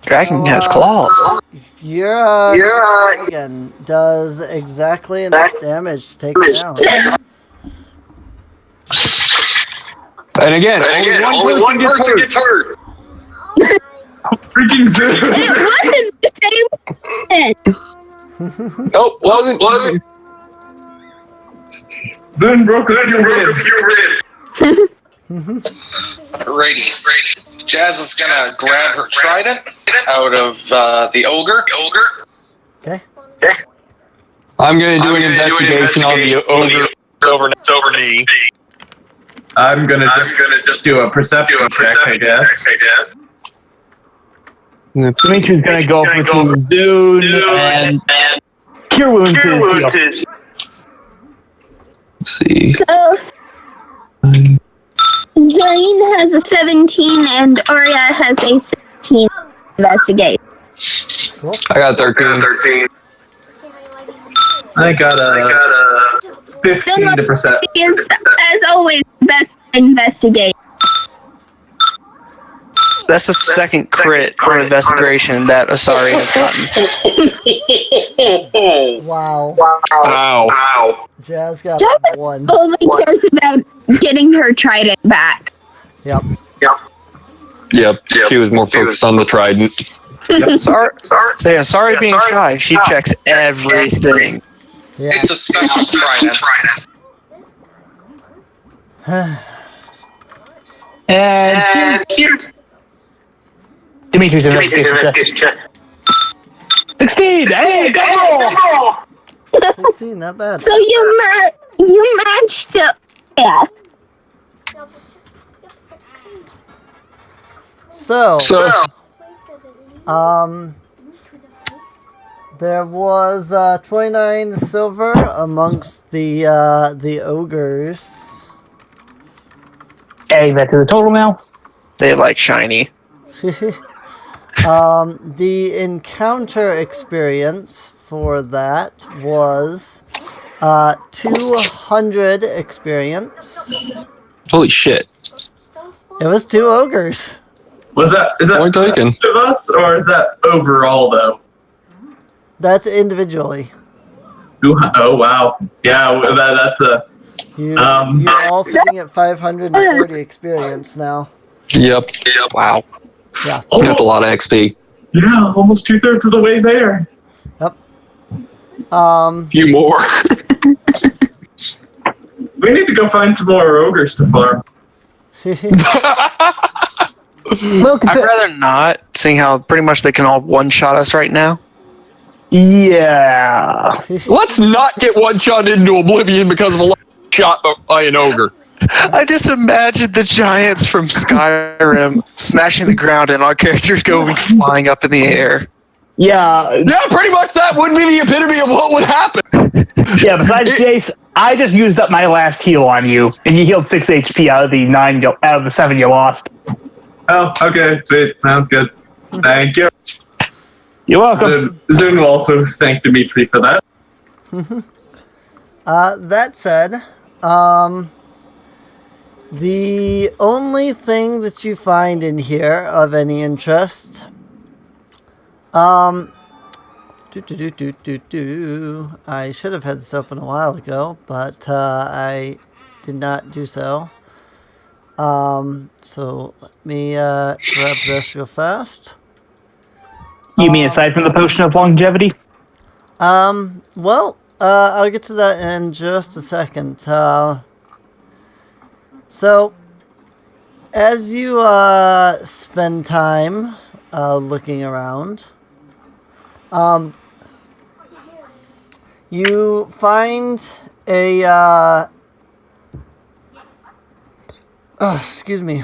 Dragon has claws. Your dragon does exactly enough damage to take it down. And again, only one person gets hurt. Freaking Zoom. It wasn't the same. Nope, wasn't. Zoom broke a few ribs. Alrighty. Jazz is gonna grab her trident out of the ogre. Okay. I'm gonna do an investigation on the ogre over me. I'm gonna just do a perception check, I guess. Dimitri's gonna go for the Zune and Cure Wounds. Let's see. So, Zane has a 17 and Arya has a 16 investigate. Cool. I got 13. I got a 15 to percent. Is, as always, best investigate. That's the second crit or investigation that Asari has gotten. Wow. Ow. Jazz got Jazz 1. only cares about getting her trident back. Yep. Yep. She was more focused on the trident. Asari being shy, she checks everything. Yeah. It's a special trident. And Dimitri's investigation check. 16! Hey, go! 16, not bad. So you matched up. Yeah. So, there was 29 silver amongst the ogres. Adding that to the total now. They like shiny. The encounter experience for that was 200 experience. Holy shit. It was 2 ogres. Is that Point taken. each of us, or is that overall though? That's individually. Ooh, oh wow, yeah, that's a. You're all sitting at 540 experience now. Yep. Wow. Yeah. Got a lot of XP. Yeah, almost 2/3 of the way there. Yep. Few more. We need to go find some more ogres to farm. I'd rather not, seeing how pretty much they can all one-shot us right now. Yeah. Let's not get one shot into oblivion because of a shot by an ogre. I just imagined the giants from Skyrim smashing the ground and our characters going flying up in the air. Yeah. Yeah, pretty much that would be the epitome of what would happen. Yeah, besides Jace, I just used up my last heal on you, and you healed 6 HP out of the 7 you lost. Oh, okay, sweet, sounds good. Thank you. You're welcome. Zune will also thank Dimitri for that. That said, the only thing that you find in here of any interest, I should have had this open a while ago, but I did not do so. So let me grab this real fast. You mean aside from the potion of longevity? Well, I'll get to that in just a second. So, as you spend time looking around, you find a excuse me.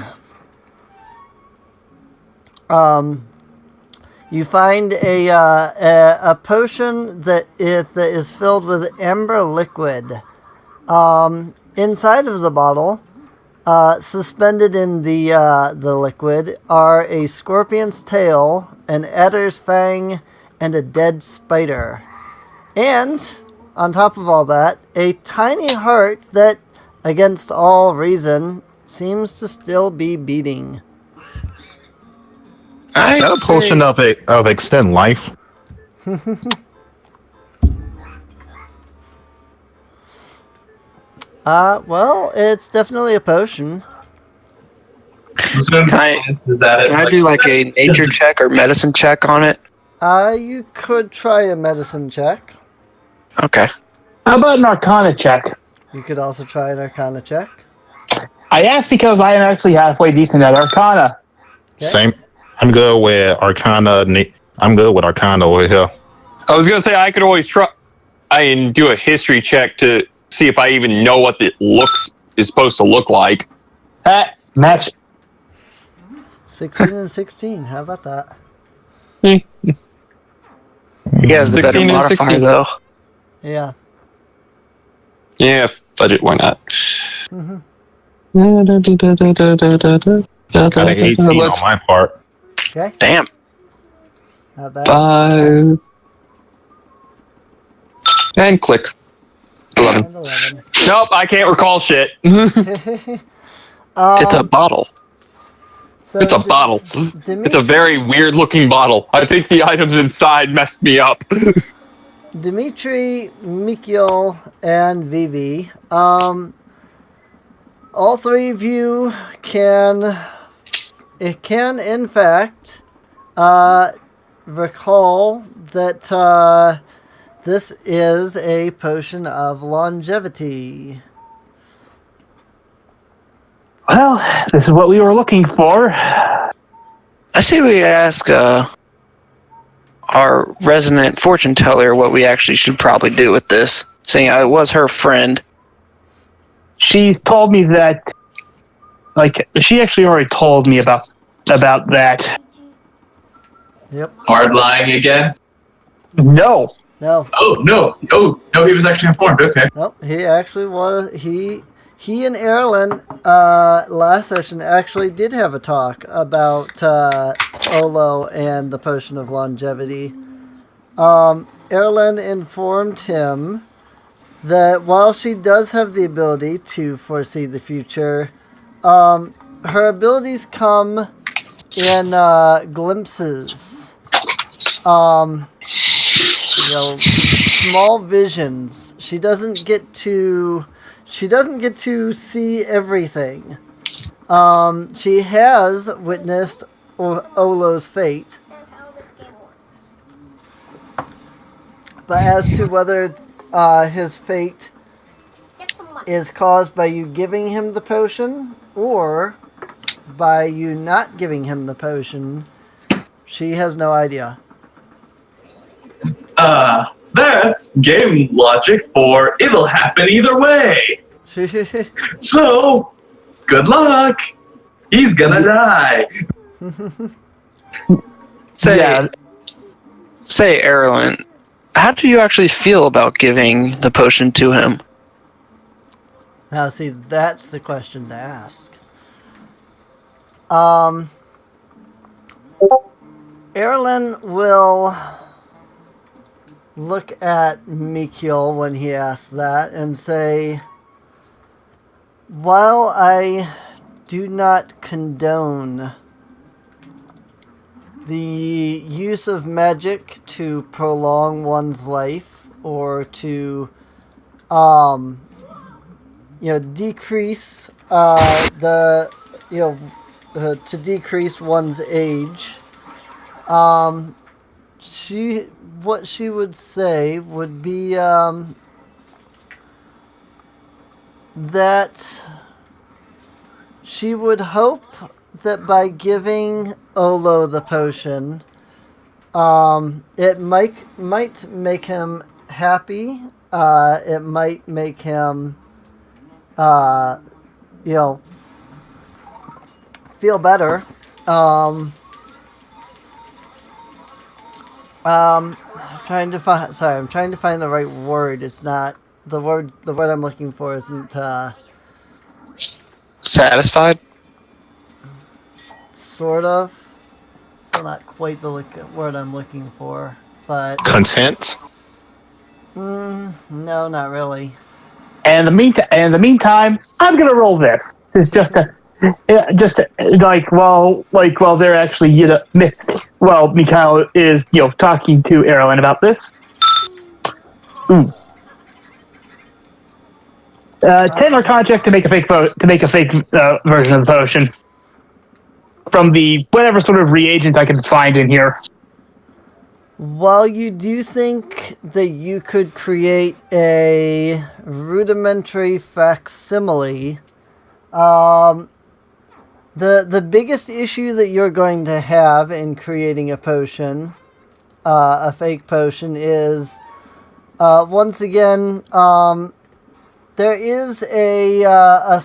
You find a potion that is filled with amber liquid. Inside of the bottle, suspended in the liquid, are a scorpion's tail, an adder's fang, and a dead spider. And on top of all that, a tiny heart that, against all reason, seems to still be beating. Is that a potion of extend life? Well, it's definitely a potion. Can I do like a nature check or medicine check on it? You could try a medicine check. Okay. How about an arcana check? You could also try an arcana check. I asked because I am actually halfway decent at arcana. Okay. Same. I'm good with arcana. I'm good with arcana over here. I was gonna say I could always try and do a history check to see if I even know what it is supposed to look like. Match. 16 and 16. How about that? He has the better 16 and modifier 16. though. Yeah. Yeah, budget, why not? Got an 18 on my part. Okay. Damn. Not bad. 5. And click. 11. And 11. Nope, I can't recall shit. It's a bottle. So It's a bottle. It's a very weird looking bottle. I think the items inside messed me up. Dimitri, Mikhail, and Vivi. All three of you can in fact recall that this is a potion of longevity. Well, this is what we were looking for. I say we ask our resident fortune teller what we actually should probably do with this, seeing it was her friend. She's told me that, she actually already told me about that. Yep. Hard lying again? No. No. Oh, no. Oh, no, he was actually informed. Okay. Nope. He actually was. He and Erlen last session actually did have a talk about Olo and the potion of longevity. Erlen informed him that while she does have the ability to foresee the future, her abilities come in glimpses. Small visions. She doesn't get to see everything. She has witnessed Olo's fate. But as to whether his fate is caused by you giving him the potion or by you not giving him the potion, she has no idea. That's game logic for it'll happen either way. So, good luck. He's gonna die. Say, Erlen, how do you actually feel about giving the potion to him? Now, see, that's the question to ask. Erlen will look at Mikhail when he asks that and say, while I do not condone the use of magic to prolong one's life or to decrease to decrease one's age, what she would say would be that she would hope that by giving Olo the potion, it might make him happy. It might make him, feel better. I'm trying to find the right word. It's not the word I'm looking for isn't Satisfied? Sort of. Still not quite the word I'm looking for, but Content? no, not really. And in the meantime, I'm gonna roll this. It's just while they're actually Mikhail is talking to Erlen about this. 10 Arcana check to make a fake version of the potion from the whatever sort of reagent I can find in here. While you do think that you could create a rudimentary facsimile, the biggest issue that you're going to have in creating a potion, a fake potion, is once again there is a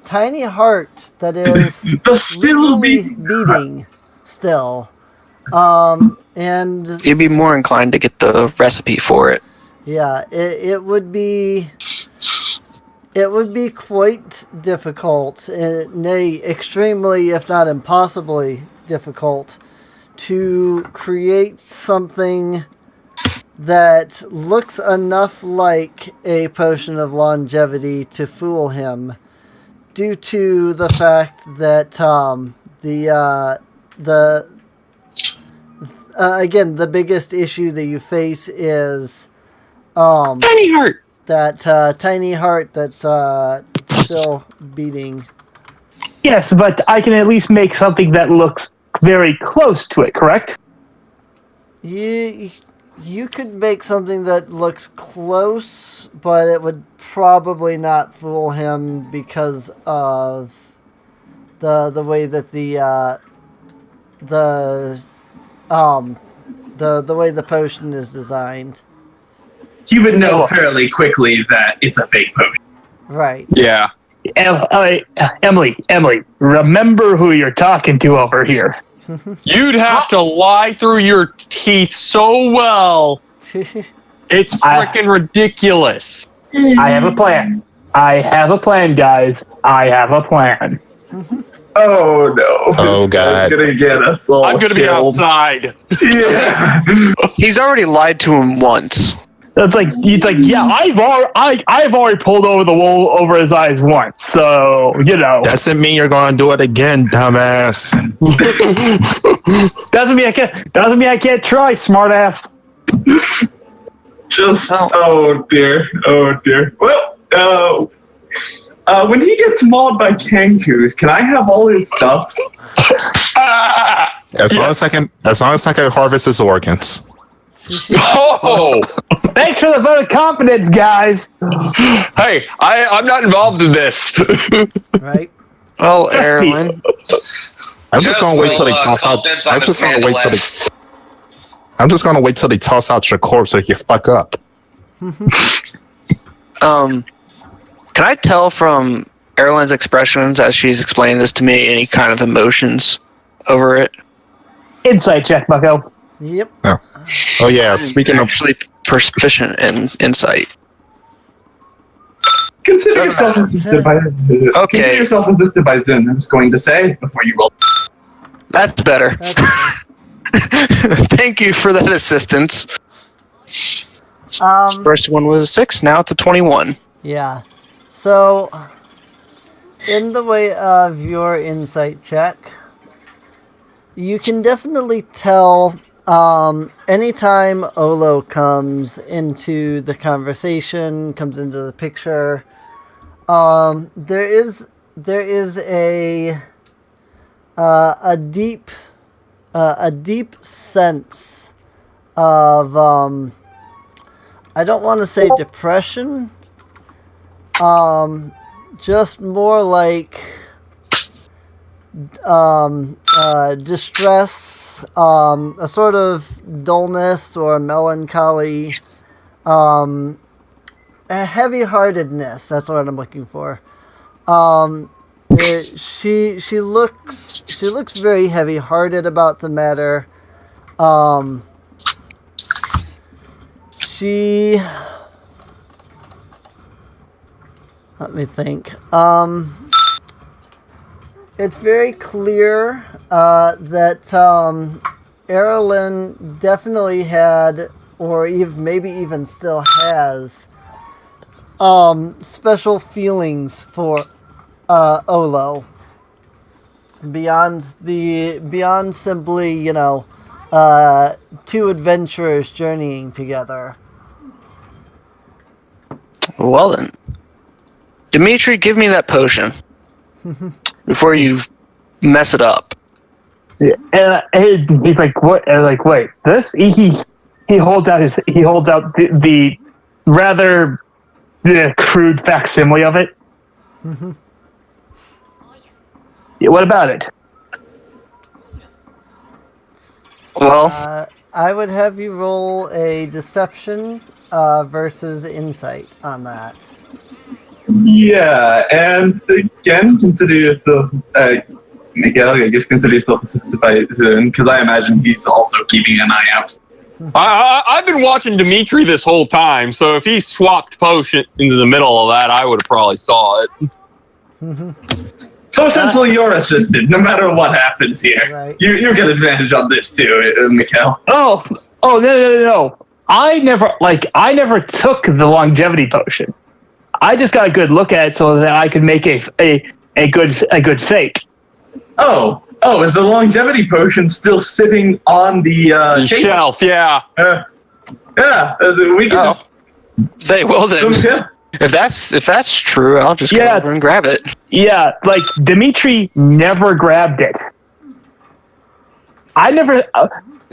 tiny heart that is still beating still. And You'd be more inclined to get the recipe for it. Yeah, it would be quite difficult, nay, extremely, if not impossibly difficult, to create something that looks enough like a potion of longevity to fool him, due to the fact that again, the biggest issue that you face is Tiny heart. That tiny heart that's still beating. Yes, but I can at least make something that looks very close to it, correct? You could make something that looks close, but it would probably not fool him because of the way that the way the potion is designed. He would know fairly quickly that it's a fake potion. Right. Yeah. Emily, remember who you're talking to over here. You'd have to lie through your teeth so well. It's freaking ridiculous. I have a plan. Guys. I have a plan. Oh no! Oh god! He's gonna get us all. I'm gonna killed. be outside. Yeah. He's already lied to him once. It's like yeah, I've already pulled over the wool over his eyes once, so Doesn't mean you're gonna do it again, dumbass. Doesn't mean I can't try, smartass. Oh dear. Well, when he gets mauled by kangaroos, can I have all his stuff? As long as I can harvest his organs. Oh! Thanks for the vote of confidence, guys. Hey, I'm not involved in this. Right. Well, Erlen. I'm just gonna wait till they toss out. I'm just gonna wait till they toss out your corpse so you fuck up. Can I tell from Erlen's expressions as she's explaining this to me any kind of emotions over it? Insight check, bucko. Yep. Oh yeah, speaking of actually proficient in insight. Consider yourself assisted by Zune. I'm just going to say before you roll. That's better. Thank you for that assistance. First one was a 6, now it's a 21. Yeah. So, in the way of your insight check, you can definitely tell anytime Olo comes into the conversation, comes into the picture, there is a deep sense of I don't want to say depression, just more like distress, a sort of dullness or melancholy, a heavy-heartedness. That's what I'm looking for. She looks very heavy-hearted about the matter. Let me think. It's very clear that Erlen definitely had, or maybe even still has, special feelings for Olo. Beyond simply, two adventurers journeying together. Well then, Dimitri, give me that potion before you mess it up. Yeah, and he's like, "What?" And like, "Wait, this?" He holds out the rather crude facsimile of it. Yeah, what about it? Well, I would have you roll a deception versus insight on that. Yeah, and again, consider yourself, Miguel, I guess consider yourself assisted by Zune, because I imagine he's also keeping an eye out. I've been watching Dimitri this whole time, so if he swapped potion into the middle of that, I would have probably saw it. So essentially, you're assisted, no matter what happens here. Right. You get advantage on this too, Miguel. Oh, no. I never took the longevity potion. I just got a good look at it so that I could make a good fake. Oh, is the longevity potion still sitting on the shelf? Yeah. We can just say, well then, if that's true, I'll just go over and grab it. Yeah, like Dimitri never grabbed it. I never.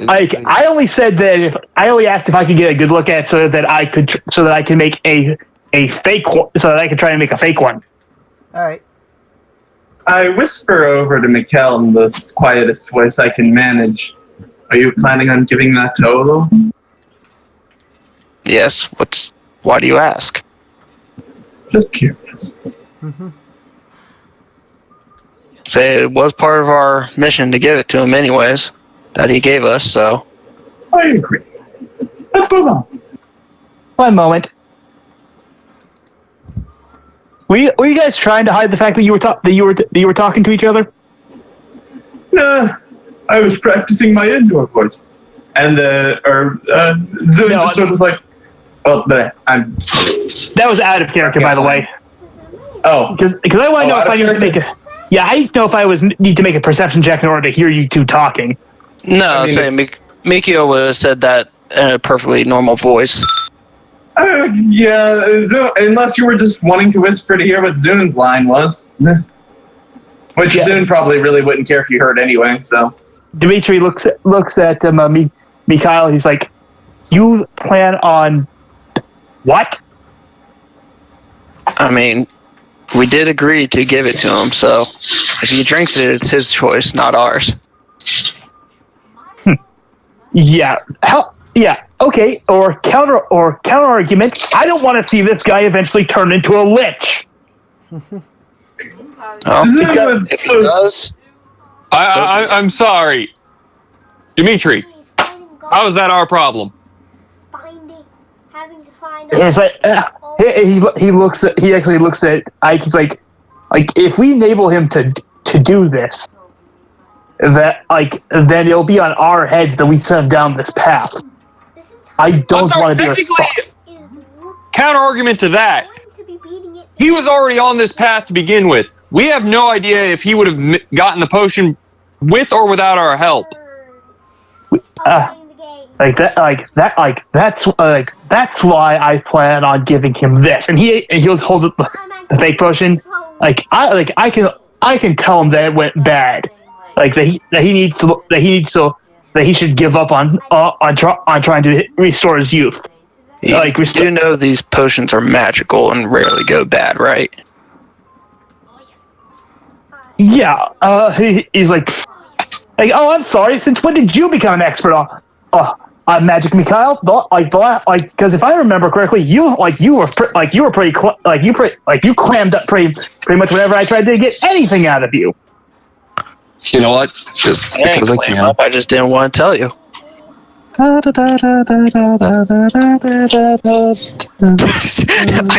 I only said that I only asked if I could get a good look at it so that I could make a fake one, so that I could try and make a fake one. All right. I whisper over to Mikkel in the quietest voice I can manage. Are you planning on giving that to Olo? Yes. Why do you ask? Just curious. Say it was part of our mission to give it to him anyways, that he gave us, so. I agree. Let's move on. One moment. Were you guys trying to hide the fact that you were talking to each other? Nah, I was practicing my indoor voice, and Zoom just sort of was like, "Well, I'm." That was out of character, by the way. Oh, because I want to know if I need to make a. Yeah, I need to know if I need to make a perception check in order to hear you two talking. No, I mean, Mikio would have said that in a perfectly normal voice. Yeah, unless you were just wanting to whisper to hear what Zun's line was. Which Zun probably really wouldn't care if you heard anyway, so. Dimitri looks at Mikhail, he's like, you plan on what? I mean, we did agree to give it to him, so if he drinks it, it's his choice, not ours. Yeah. Yeah. Okay. Or counter argument. I don't want to see this guy eventually turn into a lich. If he does. I'm sorry, Dimitri. How is that our problem? It's like he actually looks at Ike. He's like if we enable him to do this, that then it'll be on our heads that we send him down this path. I don't want to be responsible. Counter argument to that. He was already on this path to begin with. We have no idea if he would have gotten the potion with or without our help. That's why I plan on giving him this, and he'll hold the fake potion. I can tell him that it went bad, that he should give up on trying to restore his youth. You do know these potions are magical and rarely go bad, right? Yeah. He's like, oh, I'm sorry. Since when did you become an expert on magic, Mikhail? Because if I remember correctly, you clammed up pretty much whenever I tried to get anything out of you. You know what? Just because I can. I just didn't want to tell you. I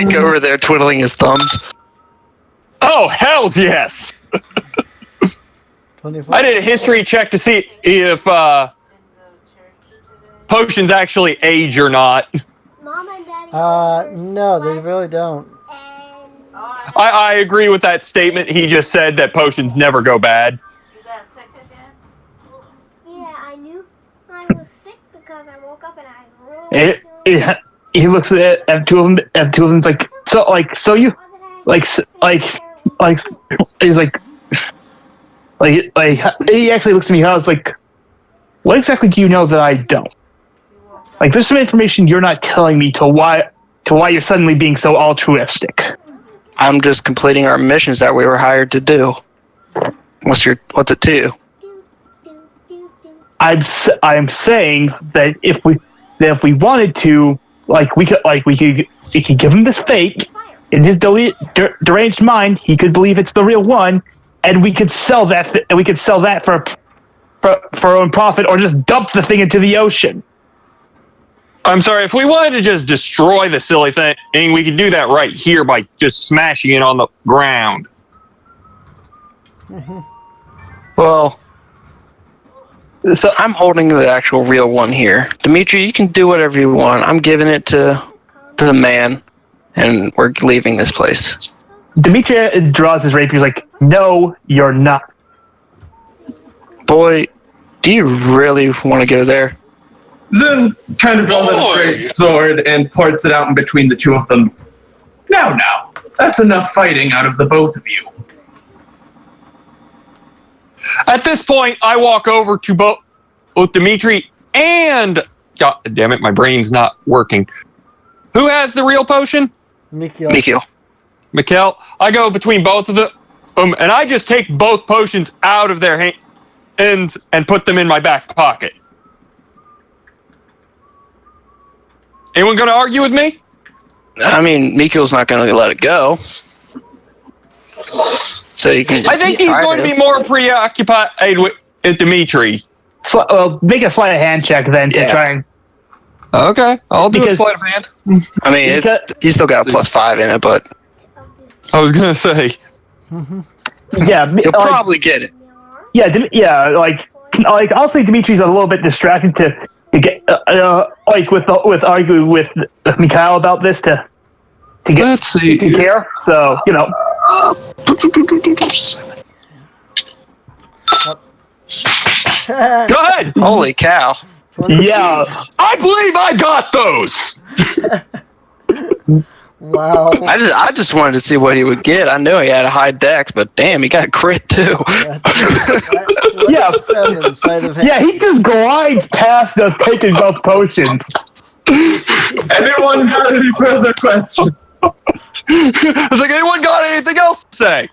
go over there twiddling his thumbs. Oh, hells yes! 24. I did a history check to see if potions actually age or not. Mom and Daddy. No, they really don't. I agree with that statement. He just said that potions never go bad. You got sick again? Yeah, I knew I was sick because I woke up and I rolled. He looks at two of them. And two of them's like, so you, he's he actually looks at me. I was like, what exactly do you know that I don't? There's some information you're not telling me to why you're suddenly being so altruistic. I'm just completing our missions that we were hired to do. What's it to you? I'm saying that if we wanted to, we could give him this fake in his deranged mind. He could believe it's the real one, and we could sell that. And we could sell that for our own profit, or just dump the thing into the ocean. I'm sorry, if we wanted to just destroy the silly thing, we could do that right here by just smashing it on the ground. Well, So I'm holding the actual real one here. Dimitri, you can do whatever you want. I'm giving it to the man, and we're leaving this place. Dimitri draws his rapier. He's like, "No, you're not." Boy, do you really want to go there? Zun kind of draws out his great sword and ports it out in between the two of them. Now, that's enough fighting out of the both of you. At this point, I walk over to both Dimitri and... God damn it, my brain's not working. Who has the real potion? Mikhail. Mikhail. I go between both of them, and I just take both potions out of their hands and put them in my back pocket. Anyone going to argue with me? I mean, Mikhail's not going to let it go. So you can. I think he's going to be more preoccupied with Dimitri. Make a sleight of hand check then to try and. Okay, I'll do a sleight of hand. I mean, he's still got a +5 in it, but. I was going to say. Yeah, he'll probably get it. Yeah, like I'll say Dimitri's a little bit distracted to get with arguing with Mikhail about this to get to care. So Go ahead. Holy cow! Yeah, I believe I got those. Wow. I just wanted to see what he would get. I knew he had a high dex, but damn, he got crit too. Yeah, he just glides past us, taking both potions. Anyone got any further questions? I was like, anyone got anything else to say?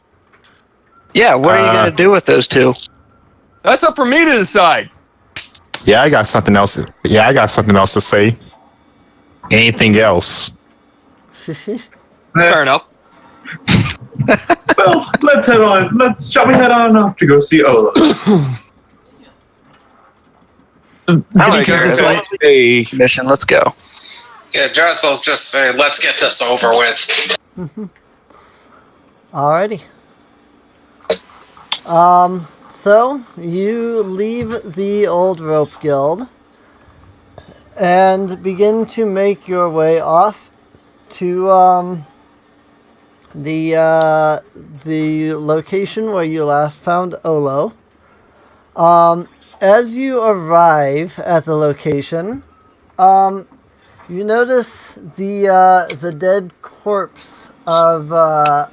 Yeah, what are you gonna do with those two? That's up for me to decide. Yeah, I got something else. Yeah, I got something else to say. Anything else? Fair enough. Well, let's head on. Shall we head on off to go see Ola? Mission. Let's go. Yeah, Jazz will just say, let's get this over with. Alrighty. So you leave the Old Rope Guild and begin to make your way off to the location where you last found Olo. As you arrive at the location, you notice the dead corpse of a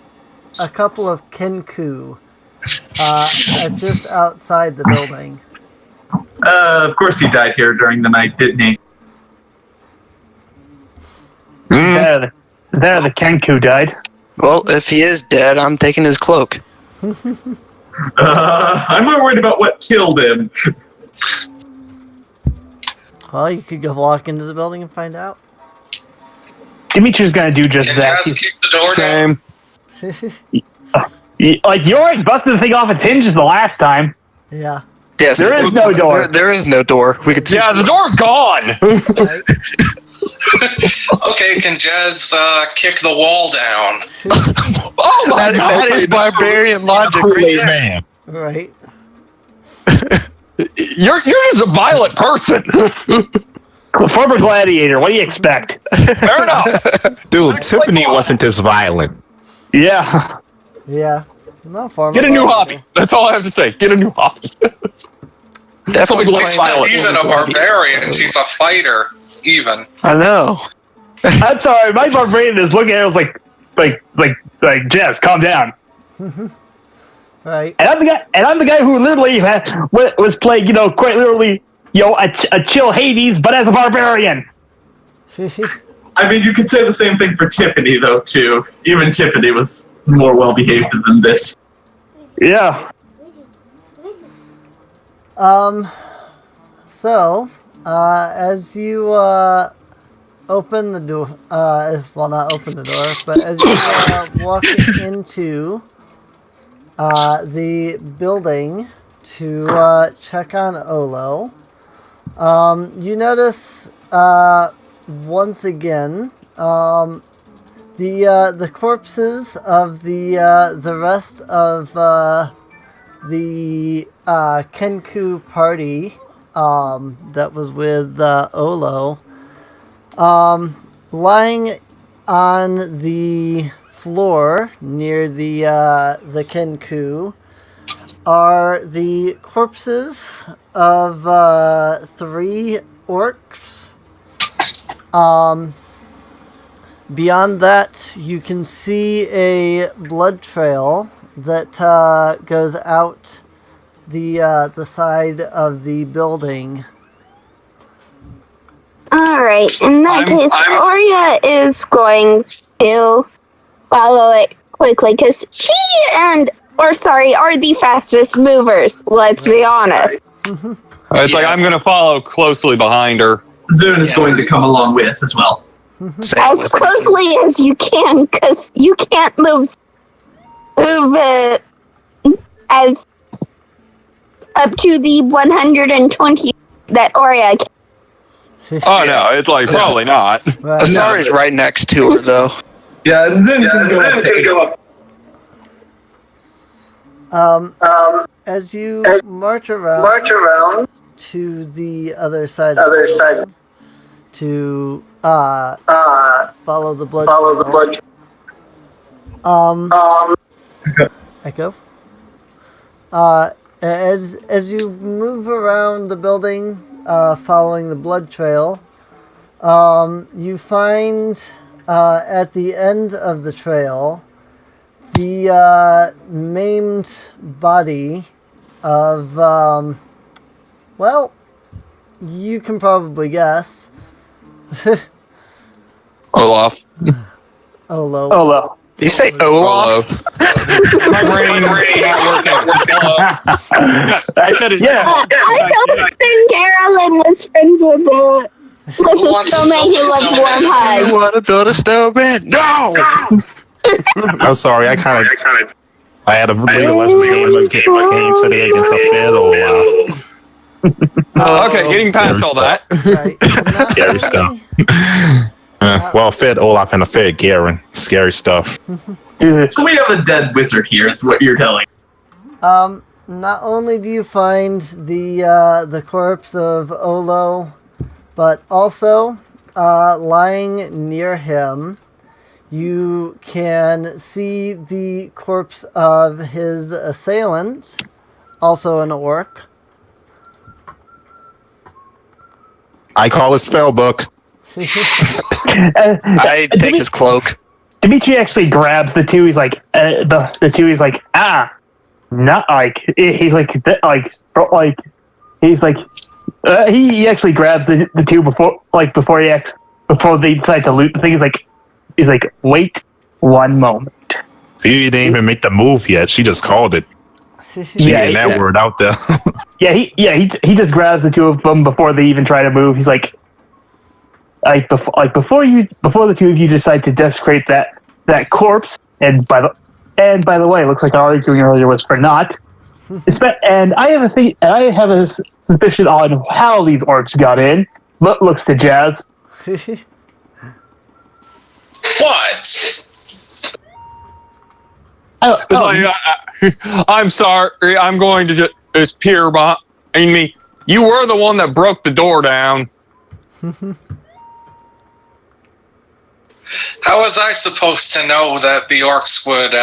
couple of Kenku just outside the building. Of course he died here during the night, didn't he? There, the Kenku died. Well, if he is dead, I'm taking his cloak. I'm more worried about what killed him. Well, you could go walk into the building and find out. Dimitri's gonna do just Can that. Jazz kick the door down? Like, you already busted the thing off its hinges the last time. Yeah. Yes, there is no door. There is no door. We could. Yeah, the door's gone. Okay, can Jazz kick the wall down? Oh my God! That is barbarian logic. Man. Right. You're just a violent person. Former gladiator. What do you expect? Fair enough. Dude, Tiffany wasn't this violent. Yeah. Yeah. No form. Get a new hobby. That's all I have to say. Get a new hobby. Something less She's violent. not even a barbarian. She's a fighter. Even. I know. I'm sorry. My barbarian is looking at it was like, Jess, calm down. Right. And I'm the guy who literally was playing, quite literally, a chill Hades, but as a barbarian. I mean, you could say the same thing for Tiffany, though, too. Even Tiffany was more well-behaved than this. Yeah. So, as you open the door, well, not open the door, but as you walk into the building to check on Olo, you notice once again the corpses of the rest of the Kenku party that was with Olo. Lying on the floor near the Kenku are the corpses of 3 orcs. Beyond that, you can see a blood trail that goes out the side of the building. Alright, in that case, Oria is going to follow it quickly, because she are the fastest movers, let's be honest. It's like I'm going to follow closely behind her. Zune is going to come along with as well. As closely as you can, because you can't move as up to the 120 that Oria can. Oh no, it's like probably not. Astari's right next to her, though. Yeah, Zune can go up. As you march around to the other side to follow the blood. Echo. As you move around the building, following the blood trail, you find at the end of the trail the maimed body of, well, you can probably guess. Olaf. Olo. Did you say Olaf? My brain not working. I said it. I don't think Carolyn was friends with the snowman who loves warm You hugs. want to build a snowman? No! I'm sorry. I had a League of Legends game today against a Fed Olaf. Okay, getting past all that. Right. Scary stuff. Well, Fed Olaf and a Fed Garen. Scary stuff. So we have a dead wizard here, is what you're telling. Not only do you find the corpse of Olo, but also lying near him, you can see the corpse of his assailant, also an orc. I call it spellbook. I take his cloak. Dimitri actually grabs the two. He's like, the two. He's like, not like. He's like, he's like, he actually grabs the two before they decide to loot the thing. He's like, wait 1 moment. Phoebe didn't even make the move yet. She just called it. She getting that word out there. He just grabs the two of them before they even try to move. He's like before the two of you decide to desecrate that corpse, and by the way, it looks like our arguing earlier was for naught. And I have a suspicion on how these orcs got in. Looks to Jazz. What? I'm sorry. I'm going to just peer behind me. You were the one that broke the door down. How was I supposed to know that the orcs would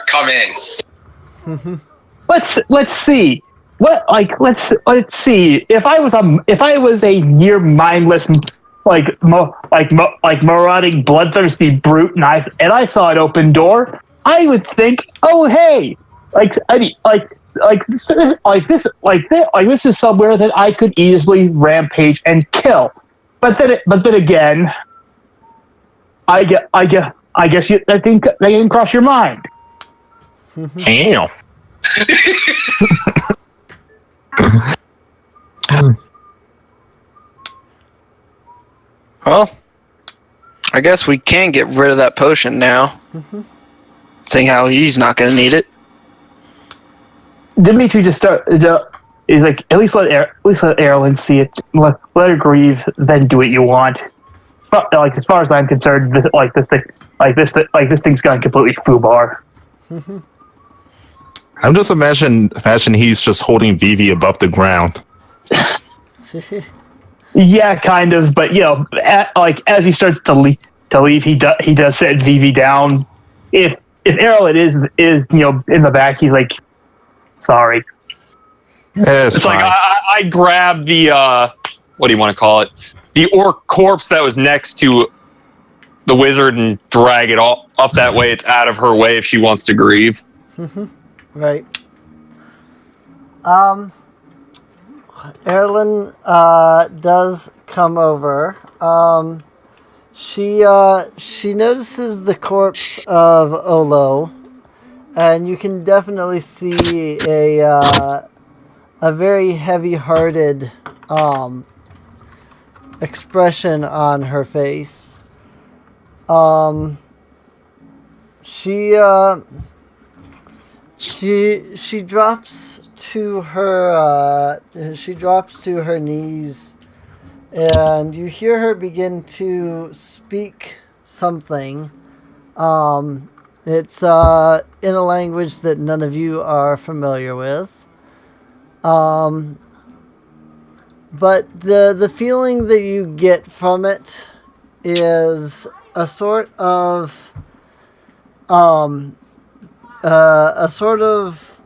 come in? Let's see. Let's see. If I was a near mindless marauding bloodthirsty brute and I saw an open door, I would think, oh hey, this is somewhere that I could easily rampage and kill. But then again, I guess I think that didn't cross your mind. Damn. Well, I guess we can get rid of that potion now. Seeing how he's not going to need it. Dimitri just is like, at least let Erlen see it. Let her grieve, then do what you want. But, as far as I'm concerned, this thing's gone completely foobar. I'm just imagine he's just holding Vivi above the ground. Yeah, kind of. But like as he starts to leave, he does set Vivi down. If Erlen is in the back, he's like, sorry. Yeah, It's fine. like I grab the what do you want to call it? The orc corpse that was next to the wizard and drag it all up that way. It's out of her way if she wants to grieve. Right. Erlen does come over. She notices the corpse of Olo, and you can definitely see a very heavy-hearted expression on her face. She drops to her knees, and you hear her begin to speak something. It's in a language that none of you are familiar with. But the feeling that you get from it is a sort of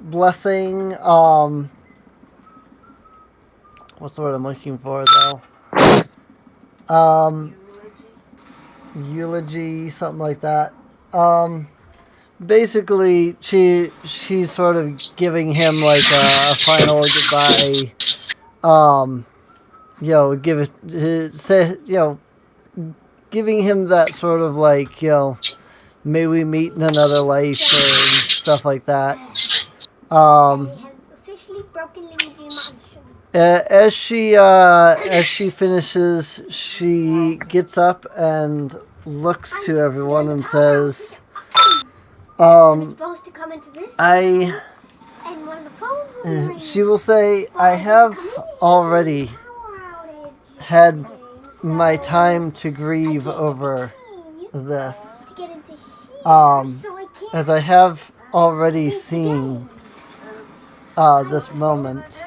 blessing. What's the word I'm looking for though? Eulogy, something like that. Basically, she's sort of giving him like a final goodbye. Giving him that sort of like, may we meet in another life or stuff like that. As she finishes, she gets up and looks to everyone and says, she will say, I have already had my time to grieve over this. As I have already seen this moment.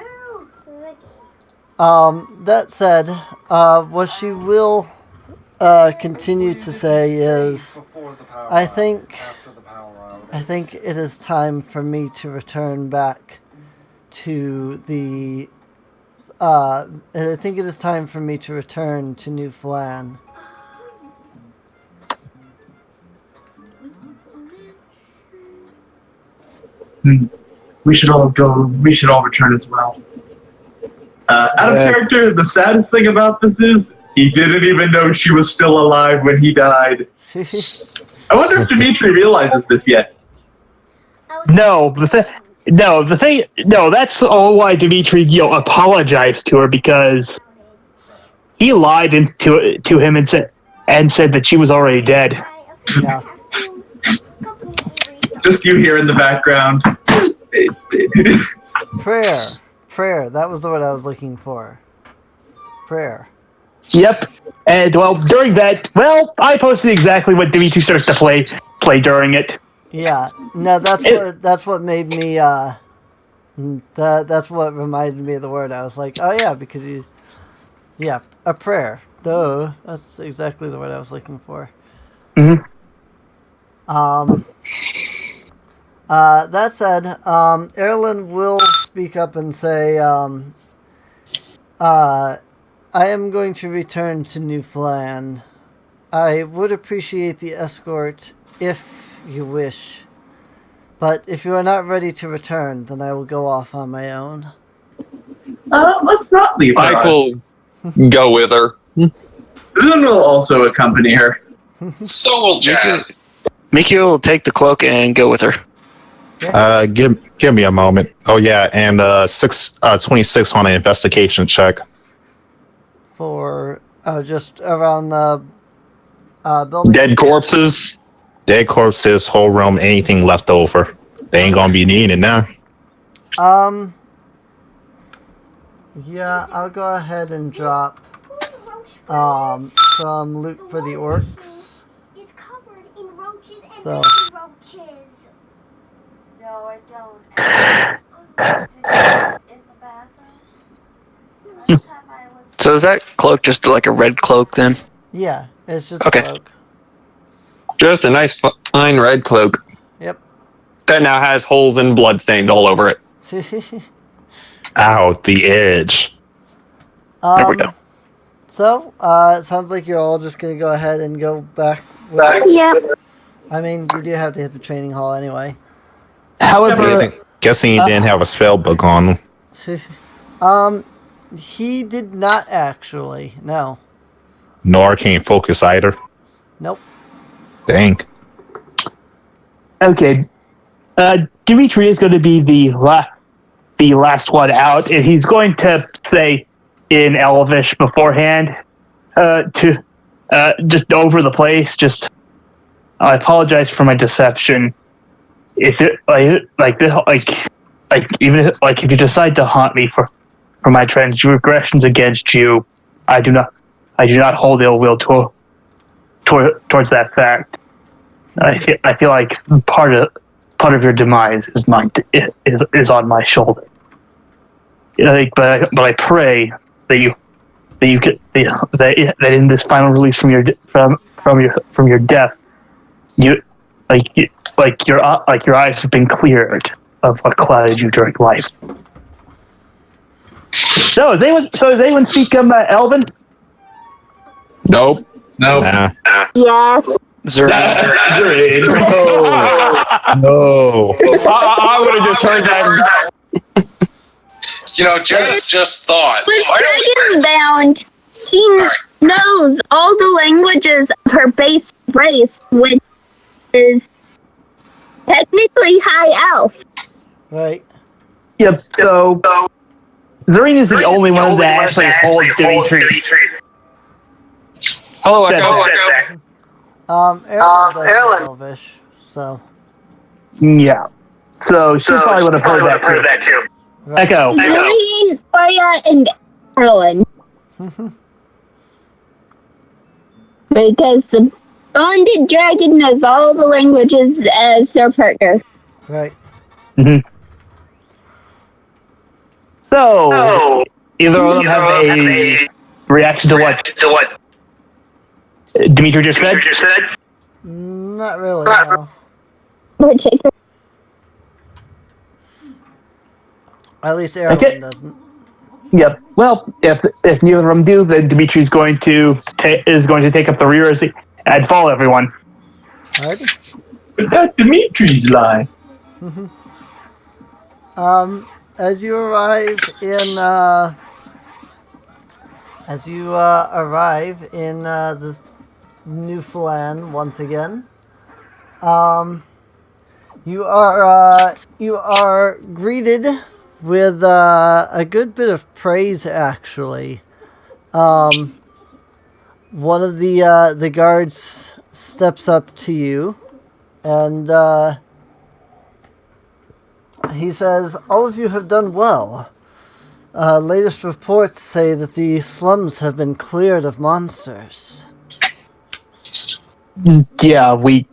That said, what she will continue to say is, I think it is time for me to return back to the. I think it is time for me to return to New Flan. We should all go. We should all return as well. Out of character, the saddest thing about this is he didn't even know she was still alive when he died. I wonder if Dimitri realizes this yet. No, that's all why Dimitri apologized to her, because he lied to him and said that she was already dead. Yeah. Just you here in the background. Prayer. That was the word I was looking for. Prayer. Yep. And during that, I posted exactly what Dimitri starts to play during it. Yeah. No, that's what made me. That's what reminded me of the word. I was like, oh yeah, because a prayer. Duh. That's exactly the word I was looking for. Mm-hmm. That said, Erlen will speak up and say, I am going to return to New Flan. I would appreciate the escort if you wish. But if you are not ready to return, then I will go off on my own. Let's not leave her. I will go with her. Zun will also accompany her. So will Jazz. Miki will take the cloak and go with her. Give me a moment. Oh yeah, and 26 on an investigation check. For just around the building. Dead corpses. Dead corpses, whole room, anything left over. They ain't gonna be needed now. Yeah, I'll go ahead and drop some loot for the orcs. It's covered in roaches and So. roaches. No, I don't. In the bathroom. Last time I was. So is that cloak just like a red cloak then? Yeah, it's just Okay. a cloak. Just a nice fine red cloak Yep. that now has holes and bloodstains all over it. Ow, the edge. There we go. So, it sounds like you're all just going to go ahead and go back. Yep. I mean, you do have to hit the training hall anyway. However, Guessing he didn't have a spell book on him. He did not actually. No. No arcane focus either. Nope. Dang. okay, Dimitri is going to be the last one out, and he's going to say in Elvish beforehand to just over the place. Just I apologize for my deception. If it even if you decide to haunt me for my transgressions against you, I do not hold ill will towards that fact. I feel like part of your demise is on my shoulder. But I pray that you get that in this final release from your death, your eyes have been cleared of what clouded you during life. So does anyone speak Elven? Nope. No. Nah. Yes. No. I would have just heard that. Just thought. With Why don't we- Dragonbound, he knows all the languages of her base race, which is technically high elf. Right. Yep. So Zareen is the only one that actually holds Dimitri. Hello, Echo. Erlen does Elvish, so. Yeah. So she probably would have heard that too. Right. Echo. Zareen, Oya, and Erlen. Because the bonded dragon knows all the languages as their partner. Right. Mm-hmm. So either of them have a reaction to what Dimitri just said? Not really, no. Particular. At least Erlen Okay. doesn't. Yep. Well, if neither of them do, then Dimitri's going to take up the rear and follow everyone. Alrighty. But that Dimitri's lie. As you arrive in this Newfoundland once again, you are greeted with a good bit of praise, actually. One of the guards steps up to you, and he says, "All of you have done well. Latest reports say that the slums have been cleared of monsters." Yeah, we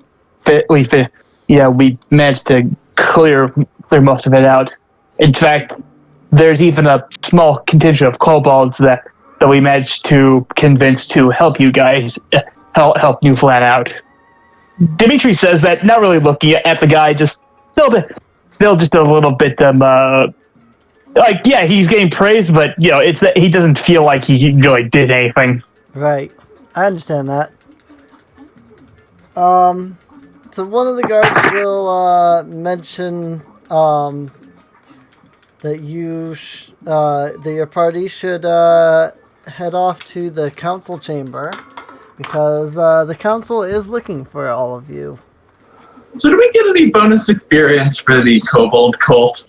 managed to clear most of it out. In fact, there's even a small contingent of kobolds that we managed to convince to help you guys help Newfoundland out. Dimitri says that, not really looking at the guy, just still just a little bit he's getting praise, but it's that he doesn't feel like he really did anything. Right, I understand that. So one of the guards will mention that that your party should head off to the council chamber because the council is looking for all of you. So do we get any bonus experience for the kobold cult?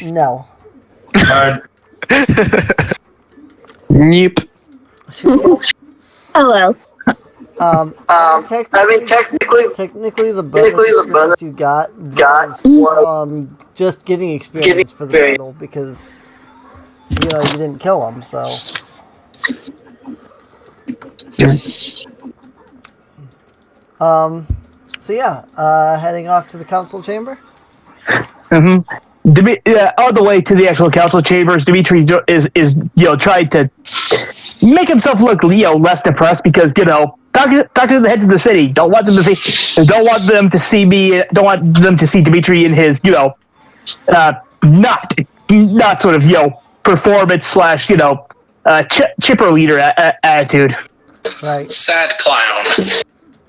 No. Yep. Oh well. Technically, the bonus you got was from just getting experience for the battle because you didn't kill him, so. So yeah, heading off to the council chamber. On the way to the actual council chambers, Dimitri is trying to make himself look less depressed because talking to the heads of the city, don't want them to see me, don't want them to see Dimitri in his not sort of performance / chipper leader attitude. Right. Sad clown.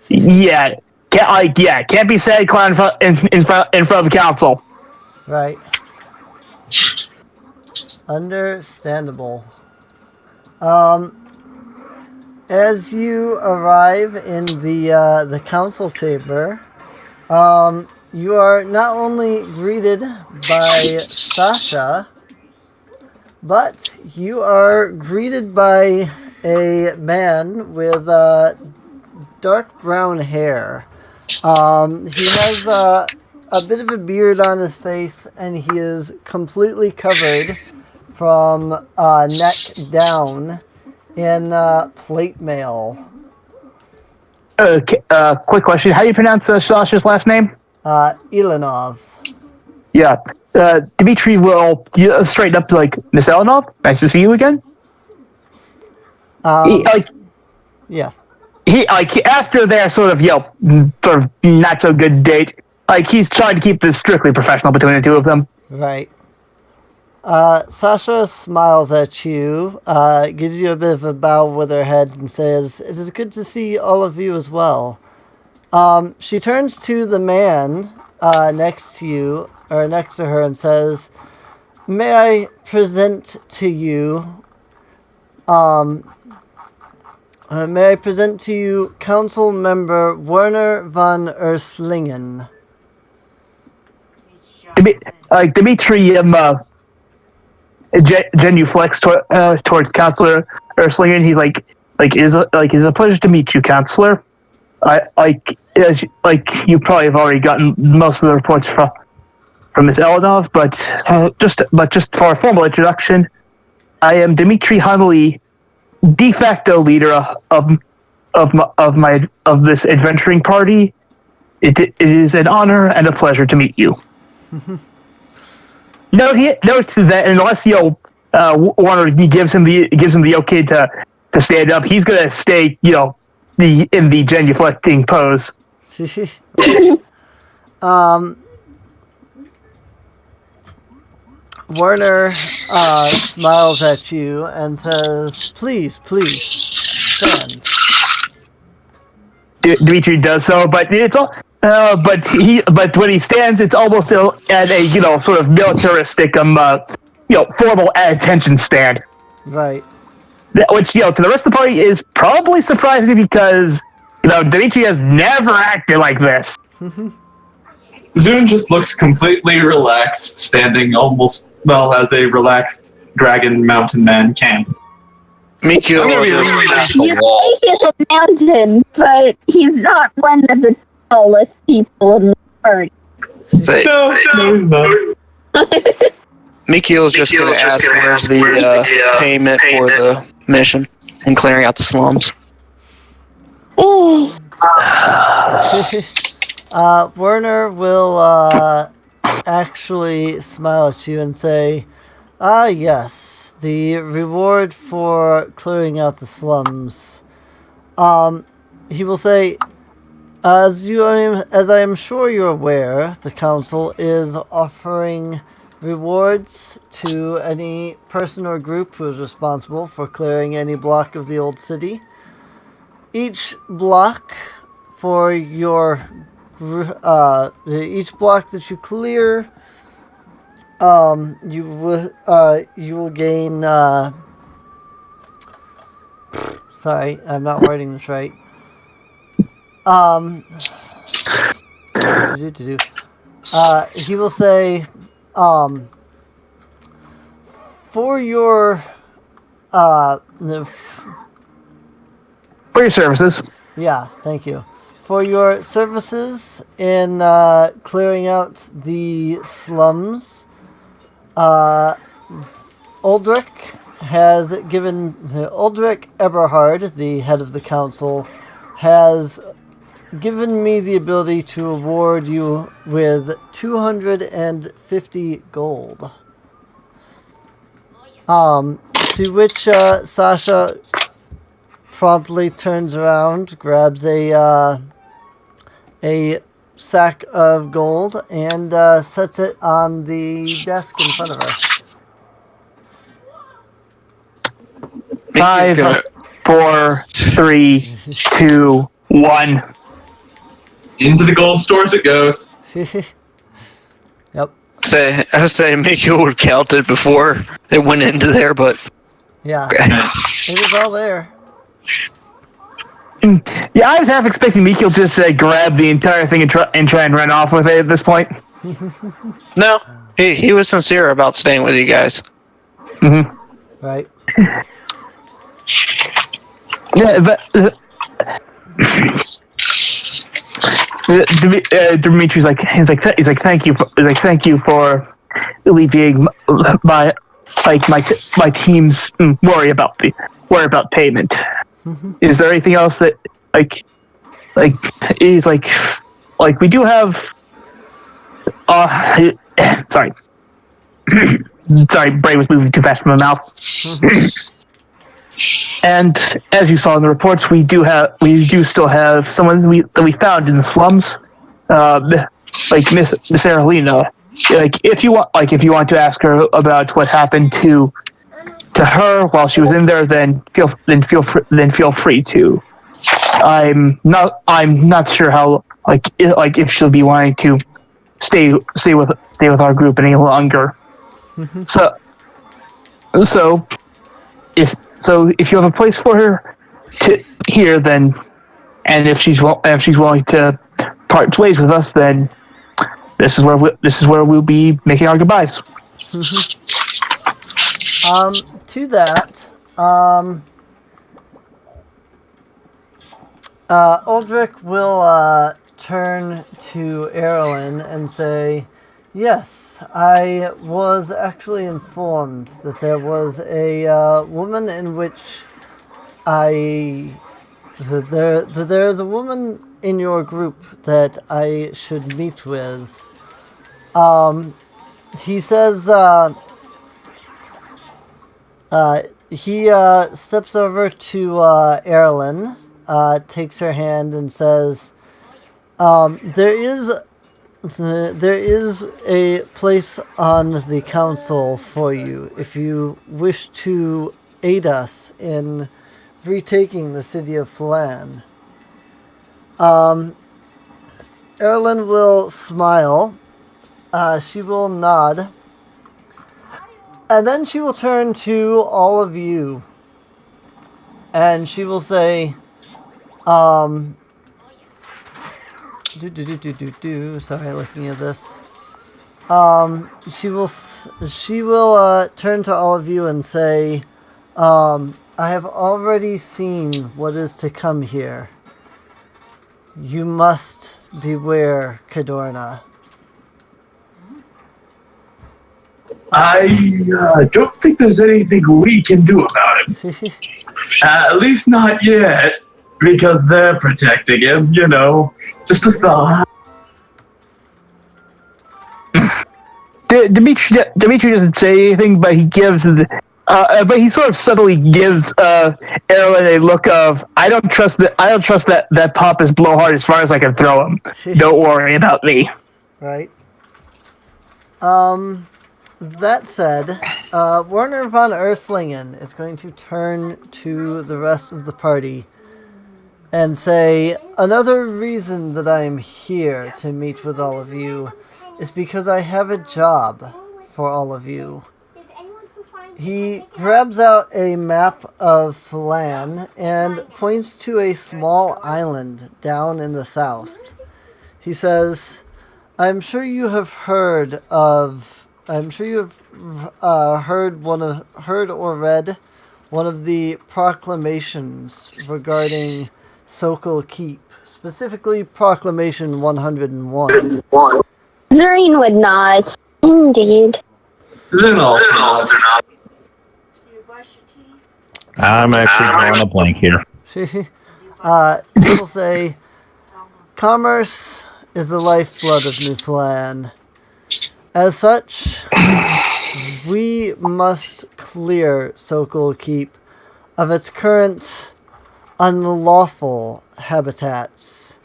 Yeah, can't be sad clown in front of council. Right. Understandable. As you arrive in the council chamber, you are not only greeted by Sasha, but you are greeted by a man with dark brown hair. He has a bit of a beard on his face, and he is completely covered from neck down in plate mail. Quick question. How do you pronounce Sasha's last name? Ilanov. Yeah. Dimitri will straighten up to Miss Ilanov, nice to see you again. Yeah. He after their sort of not so good date, he's trying to keep this strictly professional between the two of them. Right. Sasha smiles at you, gives you a bit of a bow with her head and says, "It is good to see all of you as well." She turns to the man next to her and says, "May I present to you Council Member Werner von Erslingen." Dimitri genuflects towards Councilor Erslingen. He's it's a pleasure to meet you, Councilor. You probably have already gotten most of the reports from Ms. Eldov, but just for a formal introduction, I am Dimitri Hunley, de facto leader of this adventuring party. It is an honor and a pleasure to meet you. Note that unless Warner gives him the okay to stand up, he's gonna stay in the genuflecting pose. Werner smiles at you and says, "Please, stand." Dimitri does so, but it's all. But when he stands, it's almost at a sort of militaristic formal attention stand. Right. Which to the rest of the party is probably surprising because Dimitri has never acted like this. Zune just looks completely relaxed, standing almost as a relaxed dragon mountain man can. Mikio He's a mountain, but he's not one of the tallest people in the party. No, he's not. Mikio's just going to ask where's the payment for the mission and clearing out the slums. Werner will actually smile at you and say, yes, the reward for clearing out the slums." He will say, as I am sure you're aware, the council is offering rewards to any person or group who is responsible for clearing any block of the old city. Each block that you clear, you will gain. Sorry, I'm not wording this right. He will say, for your services. Yeah, thank you. For your services in clearing out the slums, Uldrich Eberhard, the head of the council, has given me the ability to award you with 250 gold. To which Sasha promptly turns around, grabs a sack of gold, and sets it on the desk in front of her. 5, 4, 3, 2, 1. Into the gold stores it goes. Yep. I say Mikio would count it before it went into there, but Yeah. okay. It was all there. Yeah, I was half expecting Mikio just to grab the entire thing and try and run off with it at this point. No, he was sincere about staying with you guys. Mm-hmm. Right. Yeah, but Dimitri's like thank you for alleviating my team's worry about payment. Is there anything else that is like we do have sorry sorry, brain was moving too fast from my mouth. And as you saw in the reports, we do still have someone that we found in the slums, like Miss Aralina. If you want to ask her about what happened to her while she was in there, then feel free to. I'm not sure how if she'll be wanting to stay with our group any longer. So if you have a place for her here, then, and if she's willing to part ways with us, then this is where we'll be making our goodbyes. To that, Aldrich will turn to Erlen and say, yes, I was actually informed that there was a woman in which there is a woman in your group that I should meet with. He says, he steps over to Erlen, takes her hand and says, there is a place on the council for you if you wish to aid us in retaking the city of Flan. Erlen will smile. She will nod. And then she will turn to all of you. And she will say, sorry, looking at this. She will turn to all of you and say, I have already seen what is to come here. You must beware, Cadorna. I don't think there's anything we can do about it. At least not yet, because they're protecting him, you know. Just a thought. Dimitri doesn't say anything, but he sort of subtly gives Erlen a look of, I don't trust that pompous blowhard as far as I can throw him. Don't worry about me. Right. That said, Werner von Urslingen is going to turn to the rest of the party and say, another reason that I am here to meet with all of you is because I have a job for all of you. He grabs out a map of Flan and points to a small island down in the south. He says, I'm sure you have heard or read one of the proclamations regarding Sokol Keep, specifically Proclamation 101. Zareen would not. Indeed. I'm actually drawing a blank here. He'll say, Commerce is the lifeblood of Newfoundland. As such, we must clear Sokol Keep of its current unlawful habitats.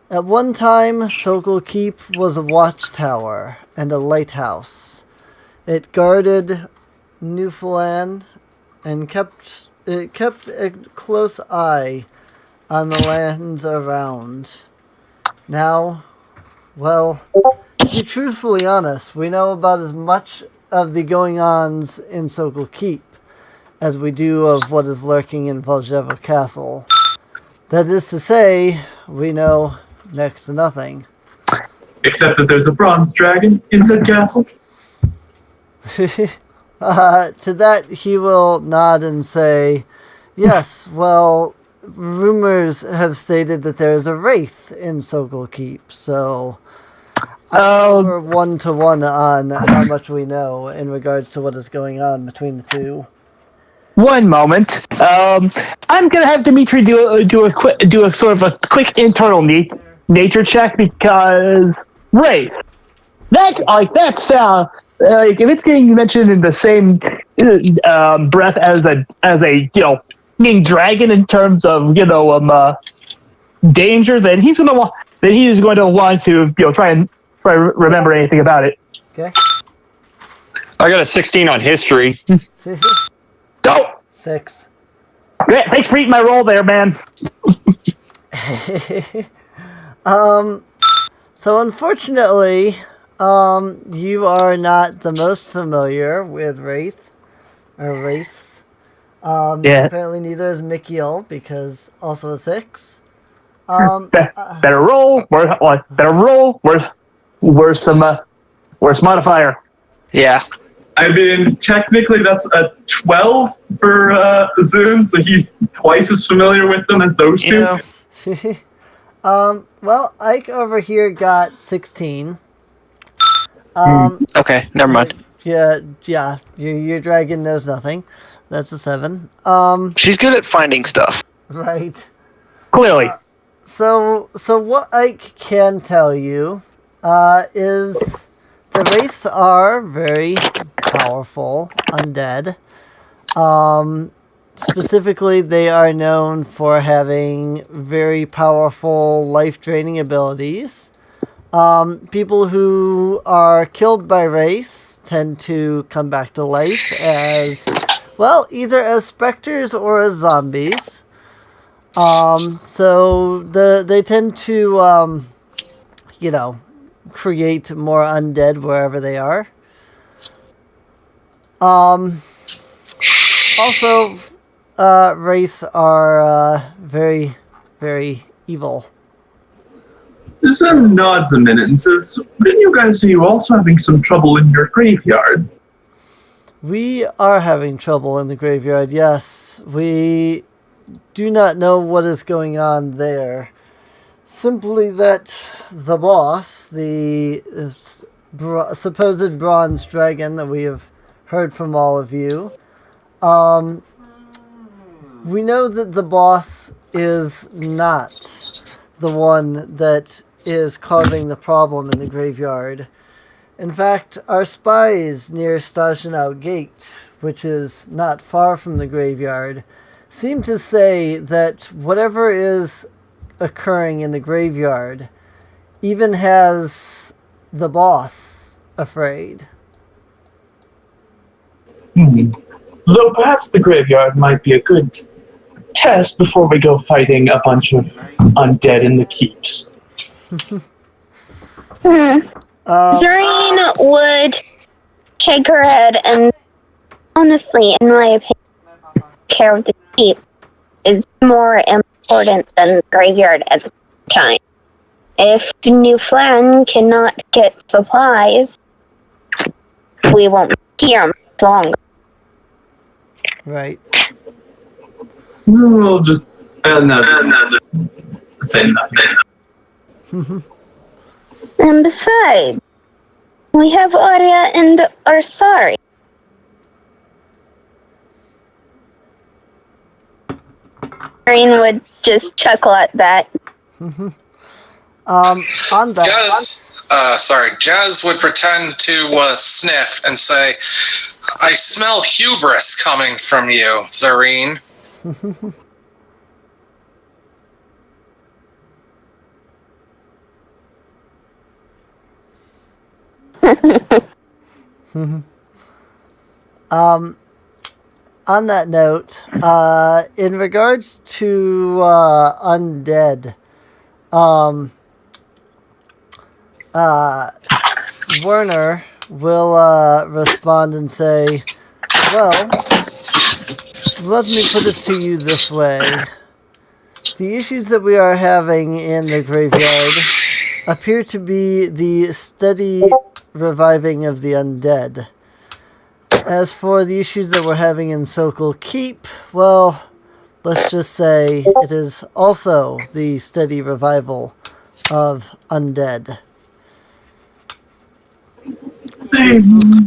At one time, Sokol Keep was a watchtower and a lighthouse. It guarded Newfoundland and kept a close eye on the lands around. Now, well, to be truthfully honest, we know about as much of the going-ons in Sokol Keep as we do of what is lurking in Valjevo Castle. That is to say, we know next to nothing. Except that there's a bronze dragon in said castle. To that he will nod and say, yes, well, rumors have stated that there is a wraith in Sokol Keep, so we're 1-to-1 on how much we know in regards to what is going on between the two. One moment. I'm gonna have Dimitri do a sort of a quick internal nature check, because Wraith, that sound like if it's getting mentioned in the same breath as a being dragon in terms of danger, then he is going to want to try and remember anything about it. Okay. I got a 16 on history. Go! 6. Great, thanks for eating my roll there, man. So unfortunately, you are not the most familiar with Wraith, or Wraiths. Yeah. Apparently neither is Mikiel, because also a 6. Better roll. Better roll. Where's modifier? Yeah. I mean, technically that's a 12 for Zoom, so he's twice as familiar with them as those two. Yeah. Well, Ike over here got 16. Okay, never mind. Yeah, your dragon knows nothing. That's a 7. She's good at finding stuff. Right. Clearly. So what Ike can tell you is the wraiths are very powerful undead. Specifically, they are known for having very powerful life-draining abilities. People who are killed by wraiths tend to come back to life as, well, either as specters or as zombies. So they tend to, create more undead wherever they are. Also, wraiths are very, very evil. Zim nods a minute and says, didn't you guys see you also having some trouble in your graveyard? We are having trouble in the graveyard, yes. We do not know what is going on there. Simply that the boss, the supposed bronze dragon that we have heard from all of you, we know that the boss is not the one that is causing the problem in the graveyard. In fact, our spies near Stajanow Gate, which is not far from the graveyard, seem to say that whatever is occurring in the graveyard even has the boss afraid. Though perhaps the graveyard might be a good test before we go fighting a bunch of undead in the keeps. Zareen would shake her head, and honestly, in my opinion, care of the keep is more important than the graveyard at the time. If Newfoundland cannot get supplies, we won't be here much longer. Right. We'll just say nothing. And besides, we have Arya and Arsari. Zareen would just chuckle at that. On that, Jazz would pretend to sniff and say, "I smell hubris coming from you, Zareen." On that note, in regards to undead, Werner will respond and say, well, let me put it to you this way. The issues that we are having in the graveyard appear to be the steady reviving of the undead. As for the issues that we're having in Sokol Keep, well, let's just say it is also the steady revival of undead.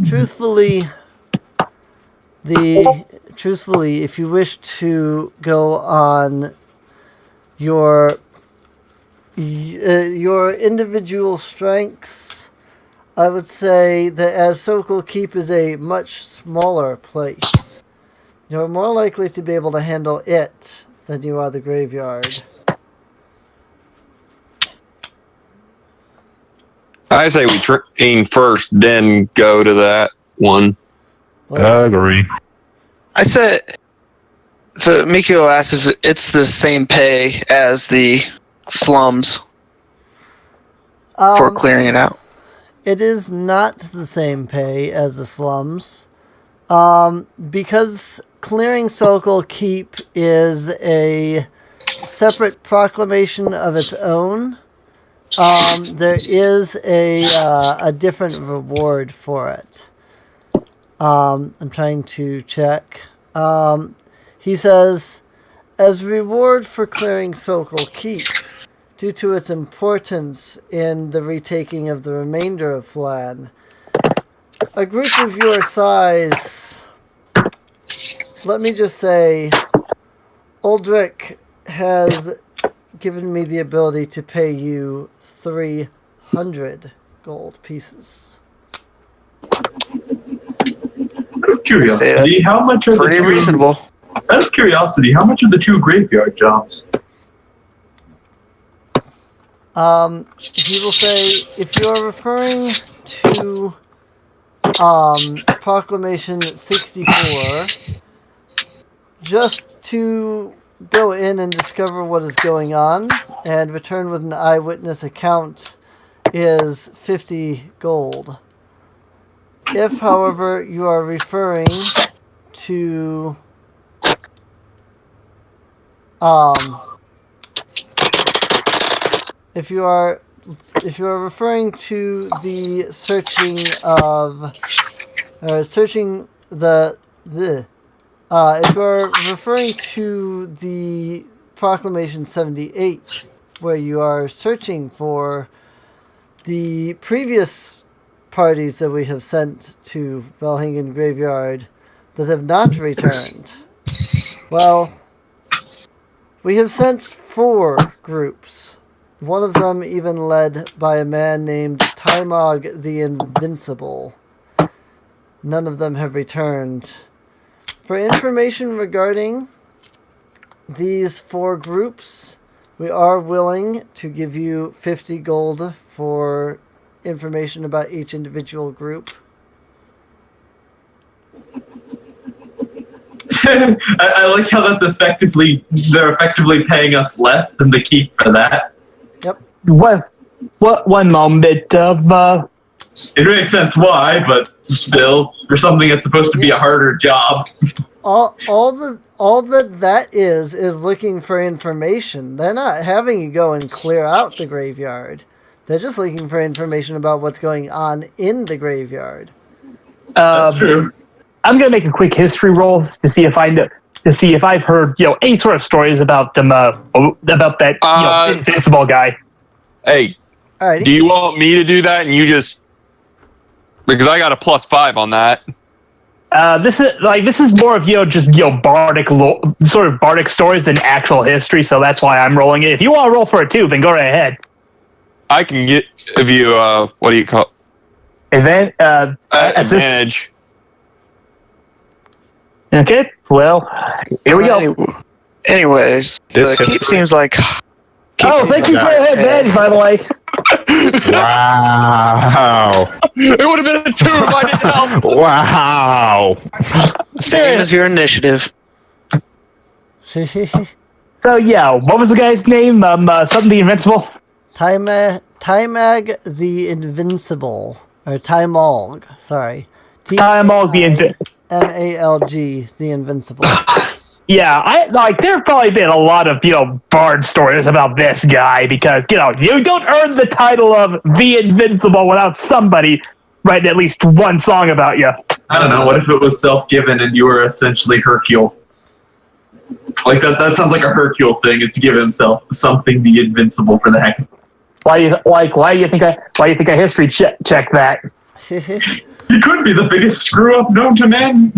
Truthfully, if you wish to go on your individual strengths, I would say that as Sokol Keep is a much smaller place, you're more likely to be able to handle it than you are the graveyard. I say we train first, then go to that one. I agree. I said, so Mikio asked if it's the same pay as the slums for clearing it out. It is not the same pay as the slums. Because clearing Sokol Keep is a separate proclamation of its own, there is a different reward for it. I'm trying to check. He says, as reward for clearing Sokol Keep, due to its importance in the retaking of the remainder of Flan, a group of your size, let me just say, Uldrick has given me the ability to pay you 300 gold pieces. Out of curiosity, how much are pretty reasonable? Out of curiosity, how much are the 2 graveyard jobs? He will say, if you are referring to Proclamation 64, just to go in and discover what is going on and return with an eyewitness account is 50 gold. If, however, you are referring to if you are referring to the searching of if you are referring to the Proclamation 78, where you are searching for the previous parties that we have sent to Valhingen Graveyard that have not returned, well, we have sent 4 groups. One of them even led by a man named Taimog the Invincible. None of them have returned. For information regarding these 4 groups, we are willing to give you 50 gold for information about each individual group. I like how they're effectively paying us less than the keep for that. Yep. What 1 moment of It makes sense why, but still, for something that's supposed to be a harder job. All that is looking for information. They're not having you go and clear out the graveyard. They're just looking for information about what's going on in the graveyard. That's true. I'm gonna make a quick history roll to see if I've heard any sort of stories about them about that invincible guy. Hey, Alrighty. do you want me to do that? And you just because I got a +5 on that. This is more of bardic sort of bardic stories than actual history, so that's why I'm rolling it. If you want to roll for it too, then go right ahead. I can give you what do you call advantage? Okay, well, here we go. Anyways, This the keep seems like. Thank you for the advantage, by the way. Wow. It would have been a 2 if I didn't help. Wow. Same as your initiative. So yeah, what was the guy's name? Something the Invincible. Timag the Invincible, or Timolg. Sorry, Timolg the Invincible. Malg the Invincible. Yeah, there've probably been a lot of, bard stories about this guy because, you don't earn the title of the Invincible without somebody writing at least one song about you. I don't know. What if it was self-given and you were essentially Hercule? Like that sounds like a Hercule thing, is to give himself something the Invincible for the heck. Why do you think I history check that? He could be the biggest screw up known to man,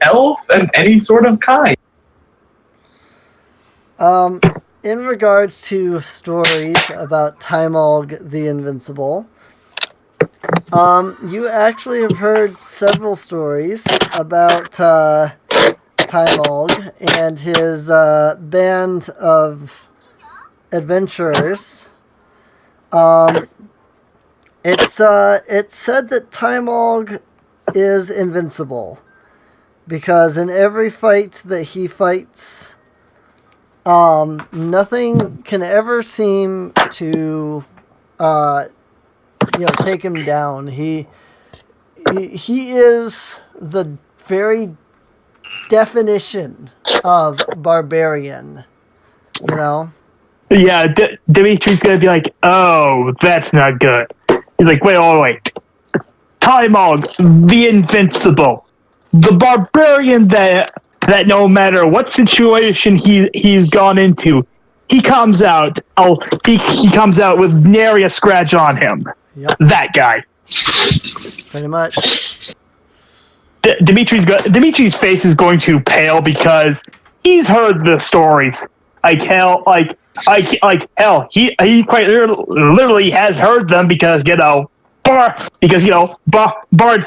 elf, and any sort of kind. In regards to stories about Timolg the Invincible, you actually have heard several stories about Timolg and his band of adventurers. It's said that Timolg is invincible because in every fight that he fights, nothing can ever seem to take him down. He is the very definition of barbarian, Yeah, Dimitri's gonna be like, oh, that's not good. He's like, wait. Timog, the Invincible. The barbarian that no matter what situation he's gone into, he comes out he comes out with nary a scratch on him. Yep. That guy. Pretty much. Dimitri's face is going to pale because he's heard the stories. Hell, he quite literally has heard them because Bard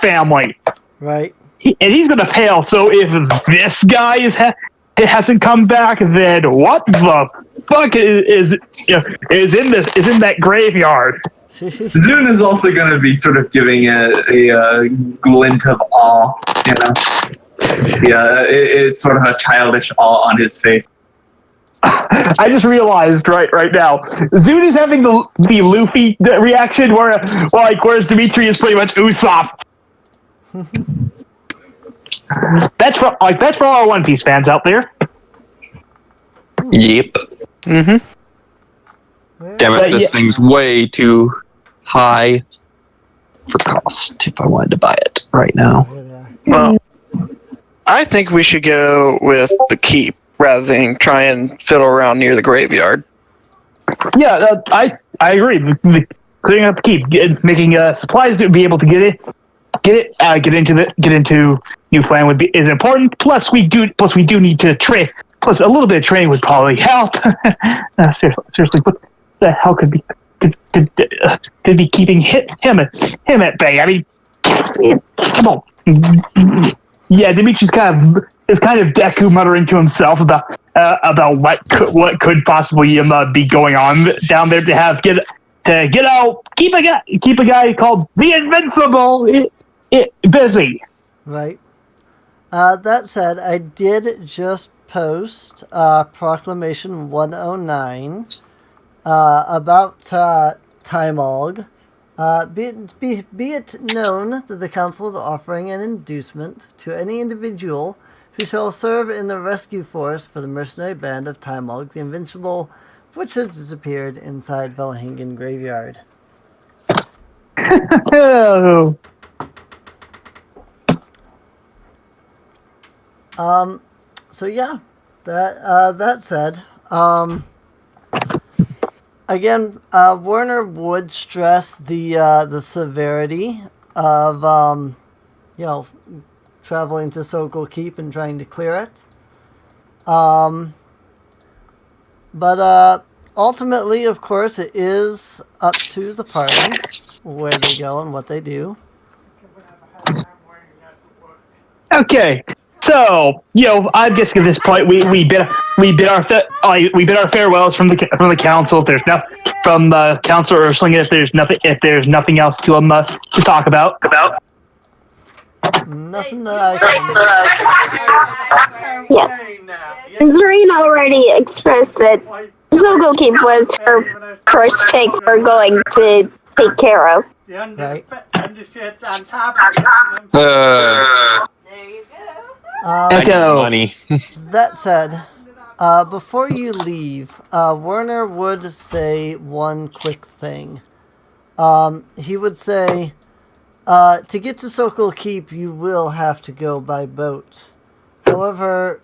family. Right. And he's gonna pale. So if this guy hasn't come back, then what the fuck is in that graveyard? Zune is also going to be sort of giving a glint of awe, Yeah, it's sort of a childish awe on his face. I just realized right now, Zune is having the Luffy reaction whereas Dimitri is pretty much Usopp. That's for all our One Piece fans out there. Yep. Mm-hmm. Damn it, this thing's way too high for cost if I wanted to buy it right now. Well, I think we should go with the keep rather than try and fiddle around near the graveyard. Yeah, I agree. Clearing up the keep, making supplies to be able to get into New Plan is important. Plus, we do need to train. Plus, a little bit of training would probably help. Seriously, what the hell could be keeping him at bay? I mean, come on. Yeah, Dimitri's kind of Deku muttering to himself about what could possibly be going on down there to keep a guy called the Invincible busy. Right. That said, I did just post Proclamation 109 about Timolg. Be it known that the Council is offering an inducement to any individual who shall serve in the rescue force for the mercenary band of Timolg the Invincible, which has disappeared inside Velhingen Graveyard. So yeah, that said, again, Werner would stress the severity of traveling to Sokol Keep and trying to clear it. But ultimately, of course, it is up to the party where they go and what they do. Okay, so I guess at this point we bid our farewells from the council. If there's nothing from the council or something, if there's nothing else to talk about. Nothing that I can. Yeah. Zareen already expressed that Zogo Keep was her first pick for going to take care of. Right. Money. That said, before you leave, Werner would say one quick thing. He would say, to get to Sokol Keep, you will have to go by boat. However,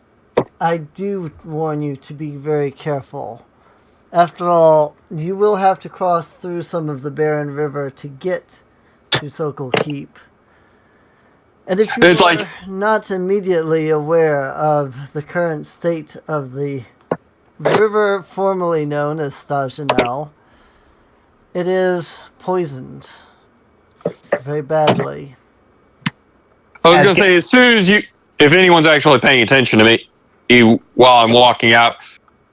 I do warn you to be very careful. After all, you will have to cross through some of the barren river to get to Sokol Keep. And if you are not immediately aware of the current state of the river formerly known as Stajanel, it is poisoned very badly. I was going to say, as soon as if anyone's actually paying attention to me while I'm walking out,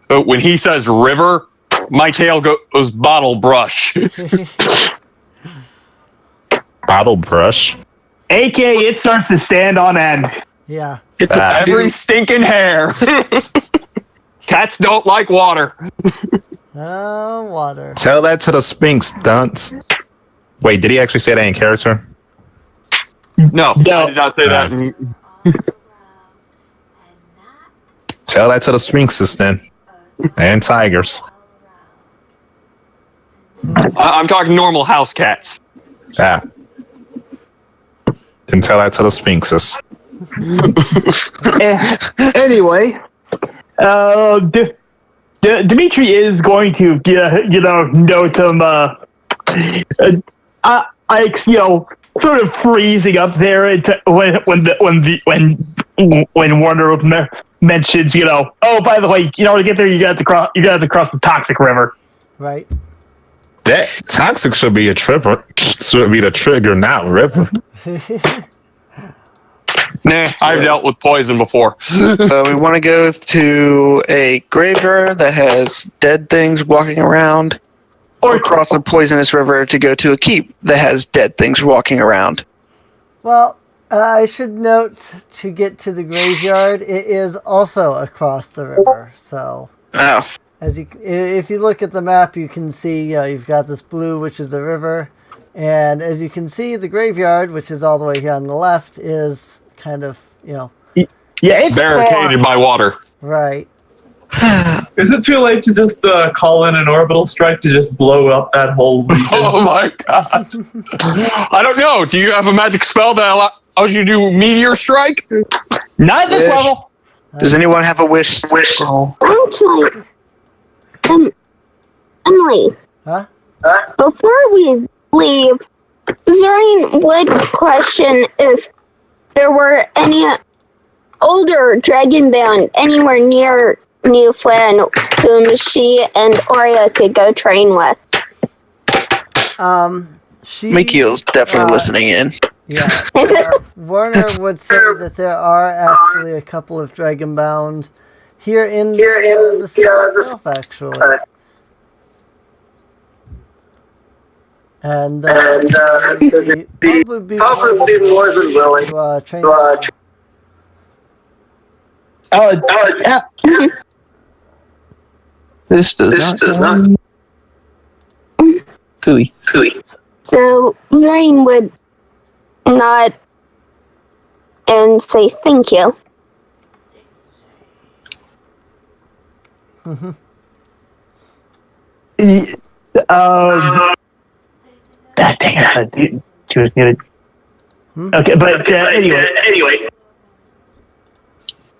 when he says river, my tail goes bottle brush. Bottle brush? AKA, it starts to stand on end. Yeah. Every stinking hair. Cats don't like water. Oh, water. Tell that to the Sphinx, dunce. Wait, did he actually say that in character? No, I did not say that. Tell that to the Sphinxes then. And tigers. I'm talking normal house cats. Ah. Then tell that to the Sphinxes. Anyway, Dimitri is going to note him. Sort of freezing up there when Warner mentions, oh, by the way, to get there you got to cross the Toxic River. Right. That toxic should be the trigger, not river. Nah, I've dealt with poison before. So we want to go to a graveyard that has dead things walking around, or cross the poisonous river to go to a keep that has dead things walking around. Well, I should note, to get to the graveyard, it is also across the river. So, if you look at the map, you can see you've got this blue, which is the river, and as you can see, the graveyard, which is all the way here on the left, is kind of it's barricaded by water. Right. Is it too late to just call in an orbital strike to just blow up that whole region? Oh my god. I don't know. Do you have a magic spell that allows you to do meteor strike? Not at this level. Does anyone have a wish roll? Actually, Emily. Huh? Before we leave, Zareen would question if there were any older dragonbound anywhere near New Flynn whom she and Oria could go train with. Mikiel's definitely listening in. Yeah. Werner would say that there are actually a couple of dragonbound here in the city itself, actually. And probably be more than willing to train. This does not. Cooey. So Zareen would nod and say thank you. Dang it! She was muted. Okay, but anyway,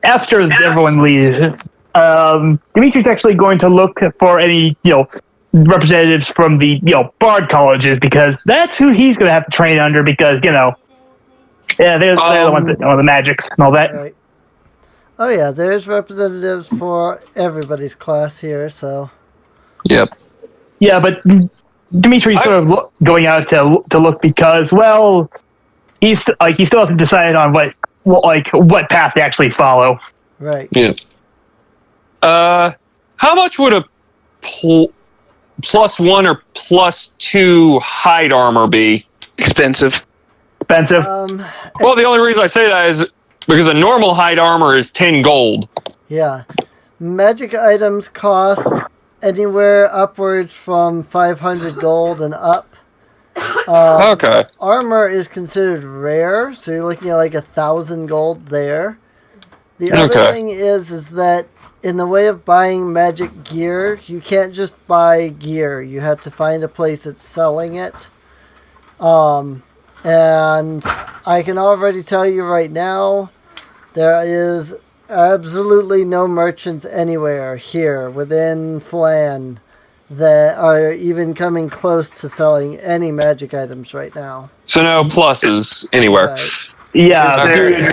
after everyone leaves, Dimitri's actually going to look for any representatives from the bard colleges, because that's who he's going to have to train under, because they're the ones that know the magics and all that. Right. Oh yeah, there's representatives for everybody's class here, so. Yep. Yeah, but Dimitri's sort of going out to look because, well, he still hasn't decided on what path to actually follow. Right. Yeah. How much would a +1 or +2 hide armor be? Expensive. Well, the only reason I say that is because a normal hide armor is 10 gold. Yeah. Magic items cost anywhere upwards from 500 gold and up. Okay. Armor is considered rare, so you're looking at like 1,000 gold there. The other thing is that in the way of buying magic gear, you can't just buy gear. You have to find a place that's selling it. And I can already tell you right now, there is absolutely no merchants anywhere here within Flan that are even coming close to selling any magic items right now. So no pluses anywhere. Right. Yeah. Dude.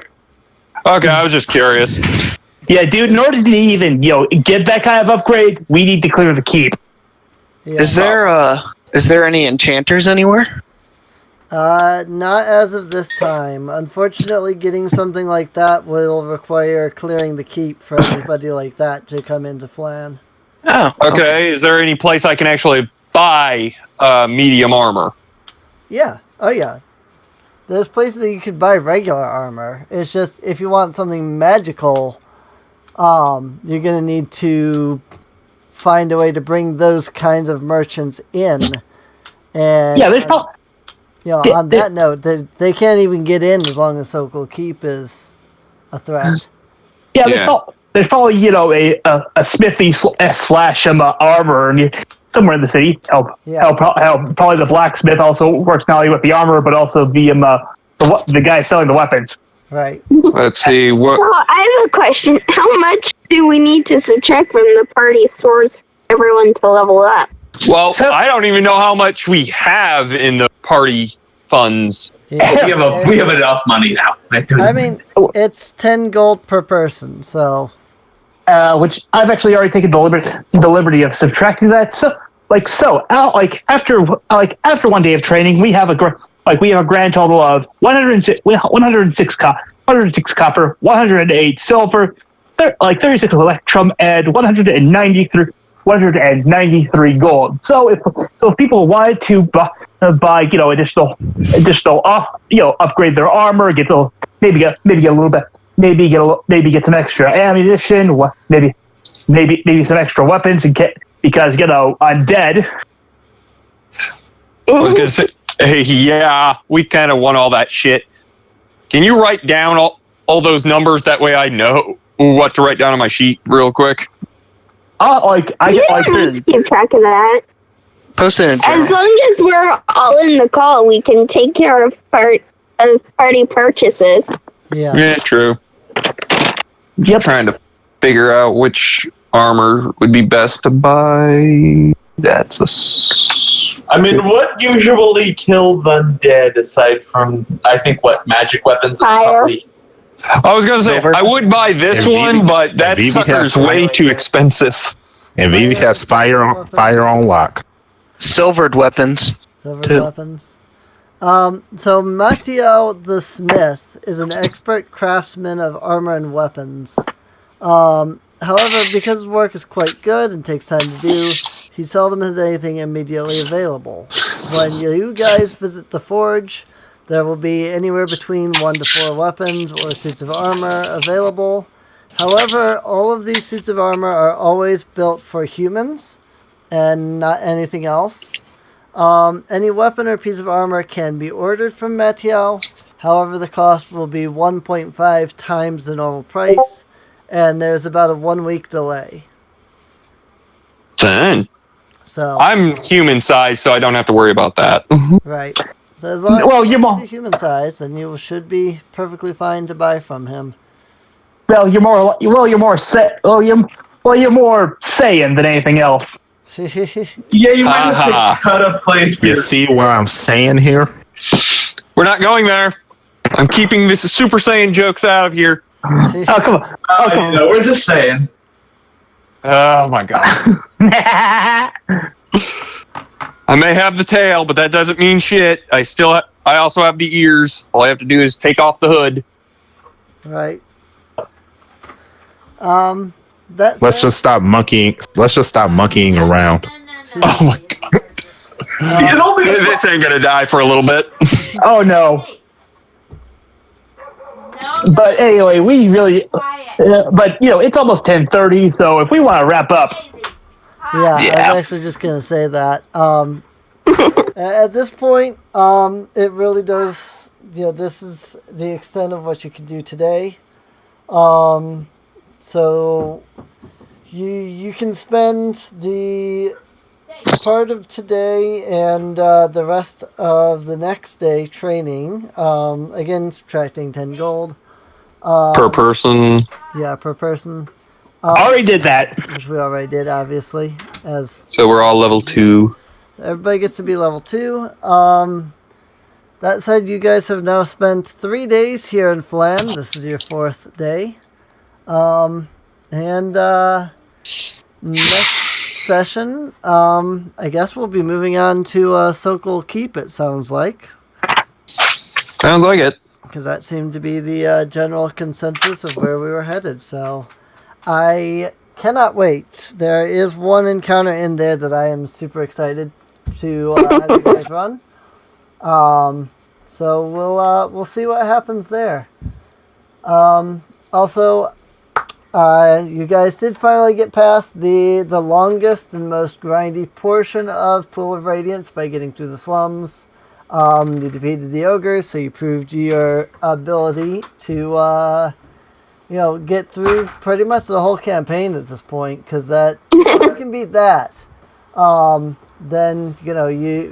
Okay, I was just curious. Yeah, dude, in order to even, get that kind of upgrade, we need to clear the keep. Yeah. Is there any enchanters anywhere? Not as of this time. Unfortunately, getting something like that will require clearing the keep for anybody like that to come into Flan. Oh. Okay, is there any place I can actually buy medium armor? Yeah. Oh, yeah. There's places that you could buy regular armor. It's just, if you want something magical, you're going to need to find a way to bring those kinds of merchants in. And yeah, there's no... on that note, they can't even get in as long as Sokol Keep is a threat. Yeah, there's probably a smithy slash armor somewhere in the city. Probably the blacksmith also works not only with the armor but also the guy selling the weapons. Right. Let's see what. So I have a question. How much do we need to subtract from the party stores for everyone to level up? Well, I don't even know how much we have in the party funds. Yeah. We have enough money now. I mean, it's 10 gold per person, so... which I've actually already taken the liberty of subtracting that. So after 1 day of training, we have a grand total of 106 copper, 108 silver, 36 electrum, and 193 gold. So if people wanted to buy additional upgrade their armor, get some extra ammunition, maybe some extra weapons, and because undead. I was gonna say, hey, yeah, we kind of want all that shit. Can you write down all those numbers? That way I know what to write down on my sheet real quick. I need to keep track of that. Post it in journal. As long as we're all in the call, we can take care of party purchases. Yeah, true. Yep. Trying to figure out which armor would be best to buy. I mean, what usually kills undead aside from, I think, magic weapons? Fire. I was gonna say I would buy this one, but that sucker's way too expensive. And Vivi has fire on lock. Silvered weapons. Weapons. So Matteo the Smith is an expert craftsman of armor and weapons. However, because his work is quite good and takes time to do, he seldom has anything immediately available. When you guys visit the forge, there will be anywhere between 1 to 4 weapons or suits of armor available. However, all of these suits of armor are always built for humans and not anything else. Any weapon or piece of armor can be ordered from Matteo. However, the cost will be 1.5 times the normal price, and there's about a 1 week delay. Dang. So I'm human sized, so I don't have to worry about that. Right. So as long as you're human sized, then you should be perfectly fine to buy from him. You're more Saiyan than anything else. Yeah, you might have to cut a place. You see what I'm saying here? We're not going there. I'm keeping this Super Saiyan jokes out of here. Oh, come on. We're just saying. Oh my god. I may have the tail, but that doesn't mean shit. I also have the ears. All I have to do is take off the hood. Right. Let's just stop monkeying. Let's just stop monkeying around. Oh my god. This ain't gonna die for a little bit. Oh no. But anyway, we really. But it's almost 10:30, so if we want to wrap up. Yeah, I was actually just gonna say that. At this point, it really does. This is the extent of what you can do today. So you can spend the part of today and the rest of the next day training. Again, subtracting 10 gold. Per person. Yeah, per person. Already did that. Which we already did, obviously. So we're all level 2. Everybody gets to be level 2. That said, you guys have now spent 3 days here in Flan. This is your 4th day. Next session, I guess we'll be moving on to Sokol Keep, it sounds like. Sounds like it. Because that seemed to be the general consensus of where we were headed, so I cannot wait. There is one encounter in there that I am super excited to have you guys run. So we'll see what happens there. Also, you guys did finally get past the longest and most grindy portion of Pool of Radiance by getting through the slums. You defeated the ogres, so you proved your ability to get through pretty much the whole campaign at this point. Because if you can beat that, then you're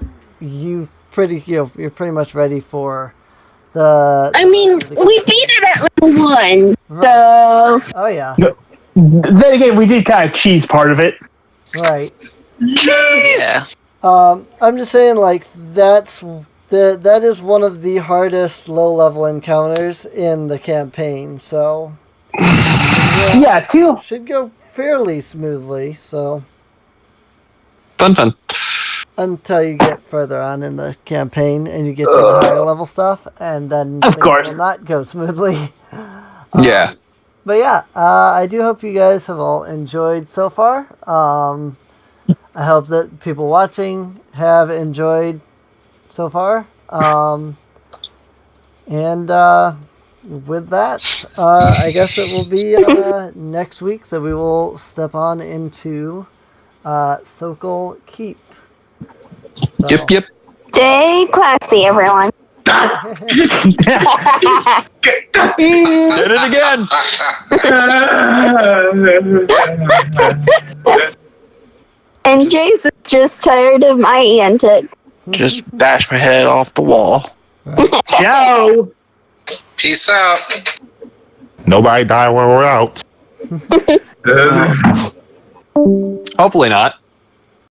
pretty much ready for the. I mean, we beat it at level 1, right. so. Oh yeah. Then again, we did kind of cheese part of it. Right. Yeah. I'm just saying, like, that is one of the hardest low-level encounters in the campaign, so... Yeah, too. Should go fairly smoothly, so... Fun. Until you get further on in the campaign, and you get to the higher-level stuff, and then things will not go smoothly. Yeah. But yeah, I do hope you guys have all enjoyed so far. I hope that people watching have enjoyed so far. And with that, I guess it will be next week that we will step on into Sokol Keep. So. Yep. Stay classy, everyone. Did it again. And Jason's just tired of my antics. Just bash my head off the wall. Ciao. Peace out. Nobody die while we're out. Hopefully not.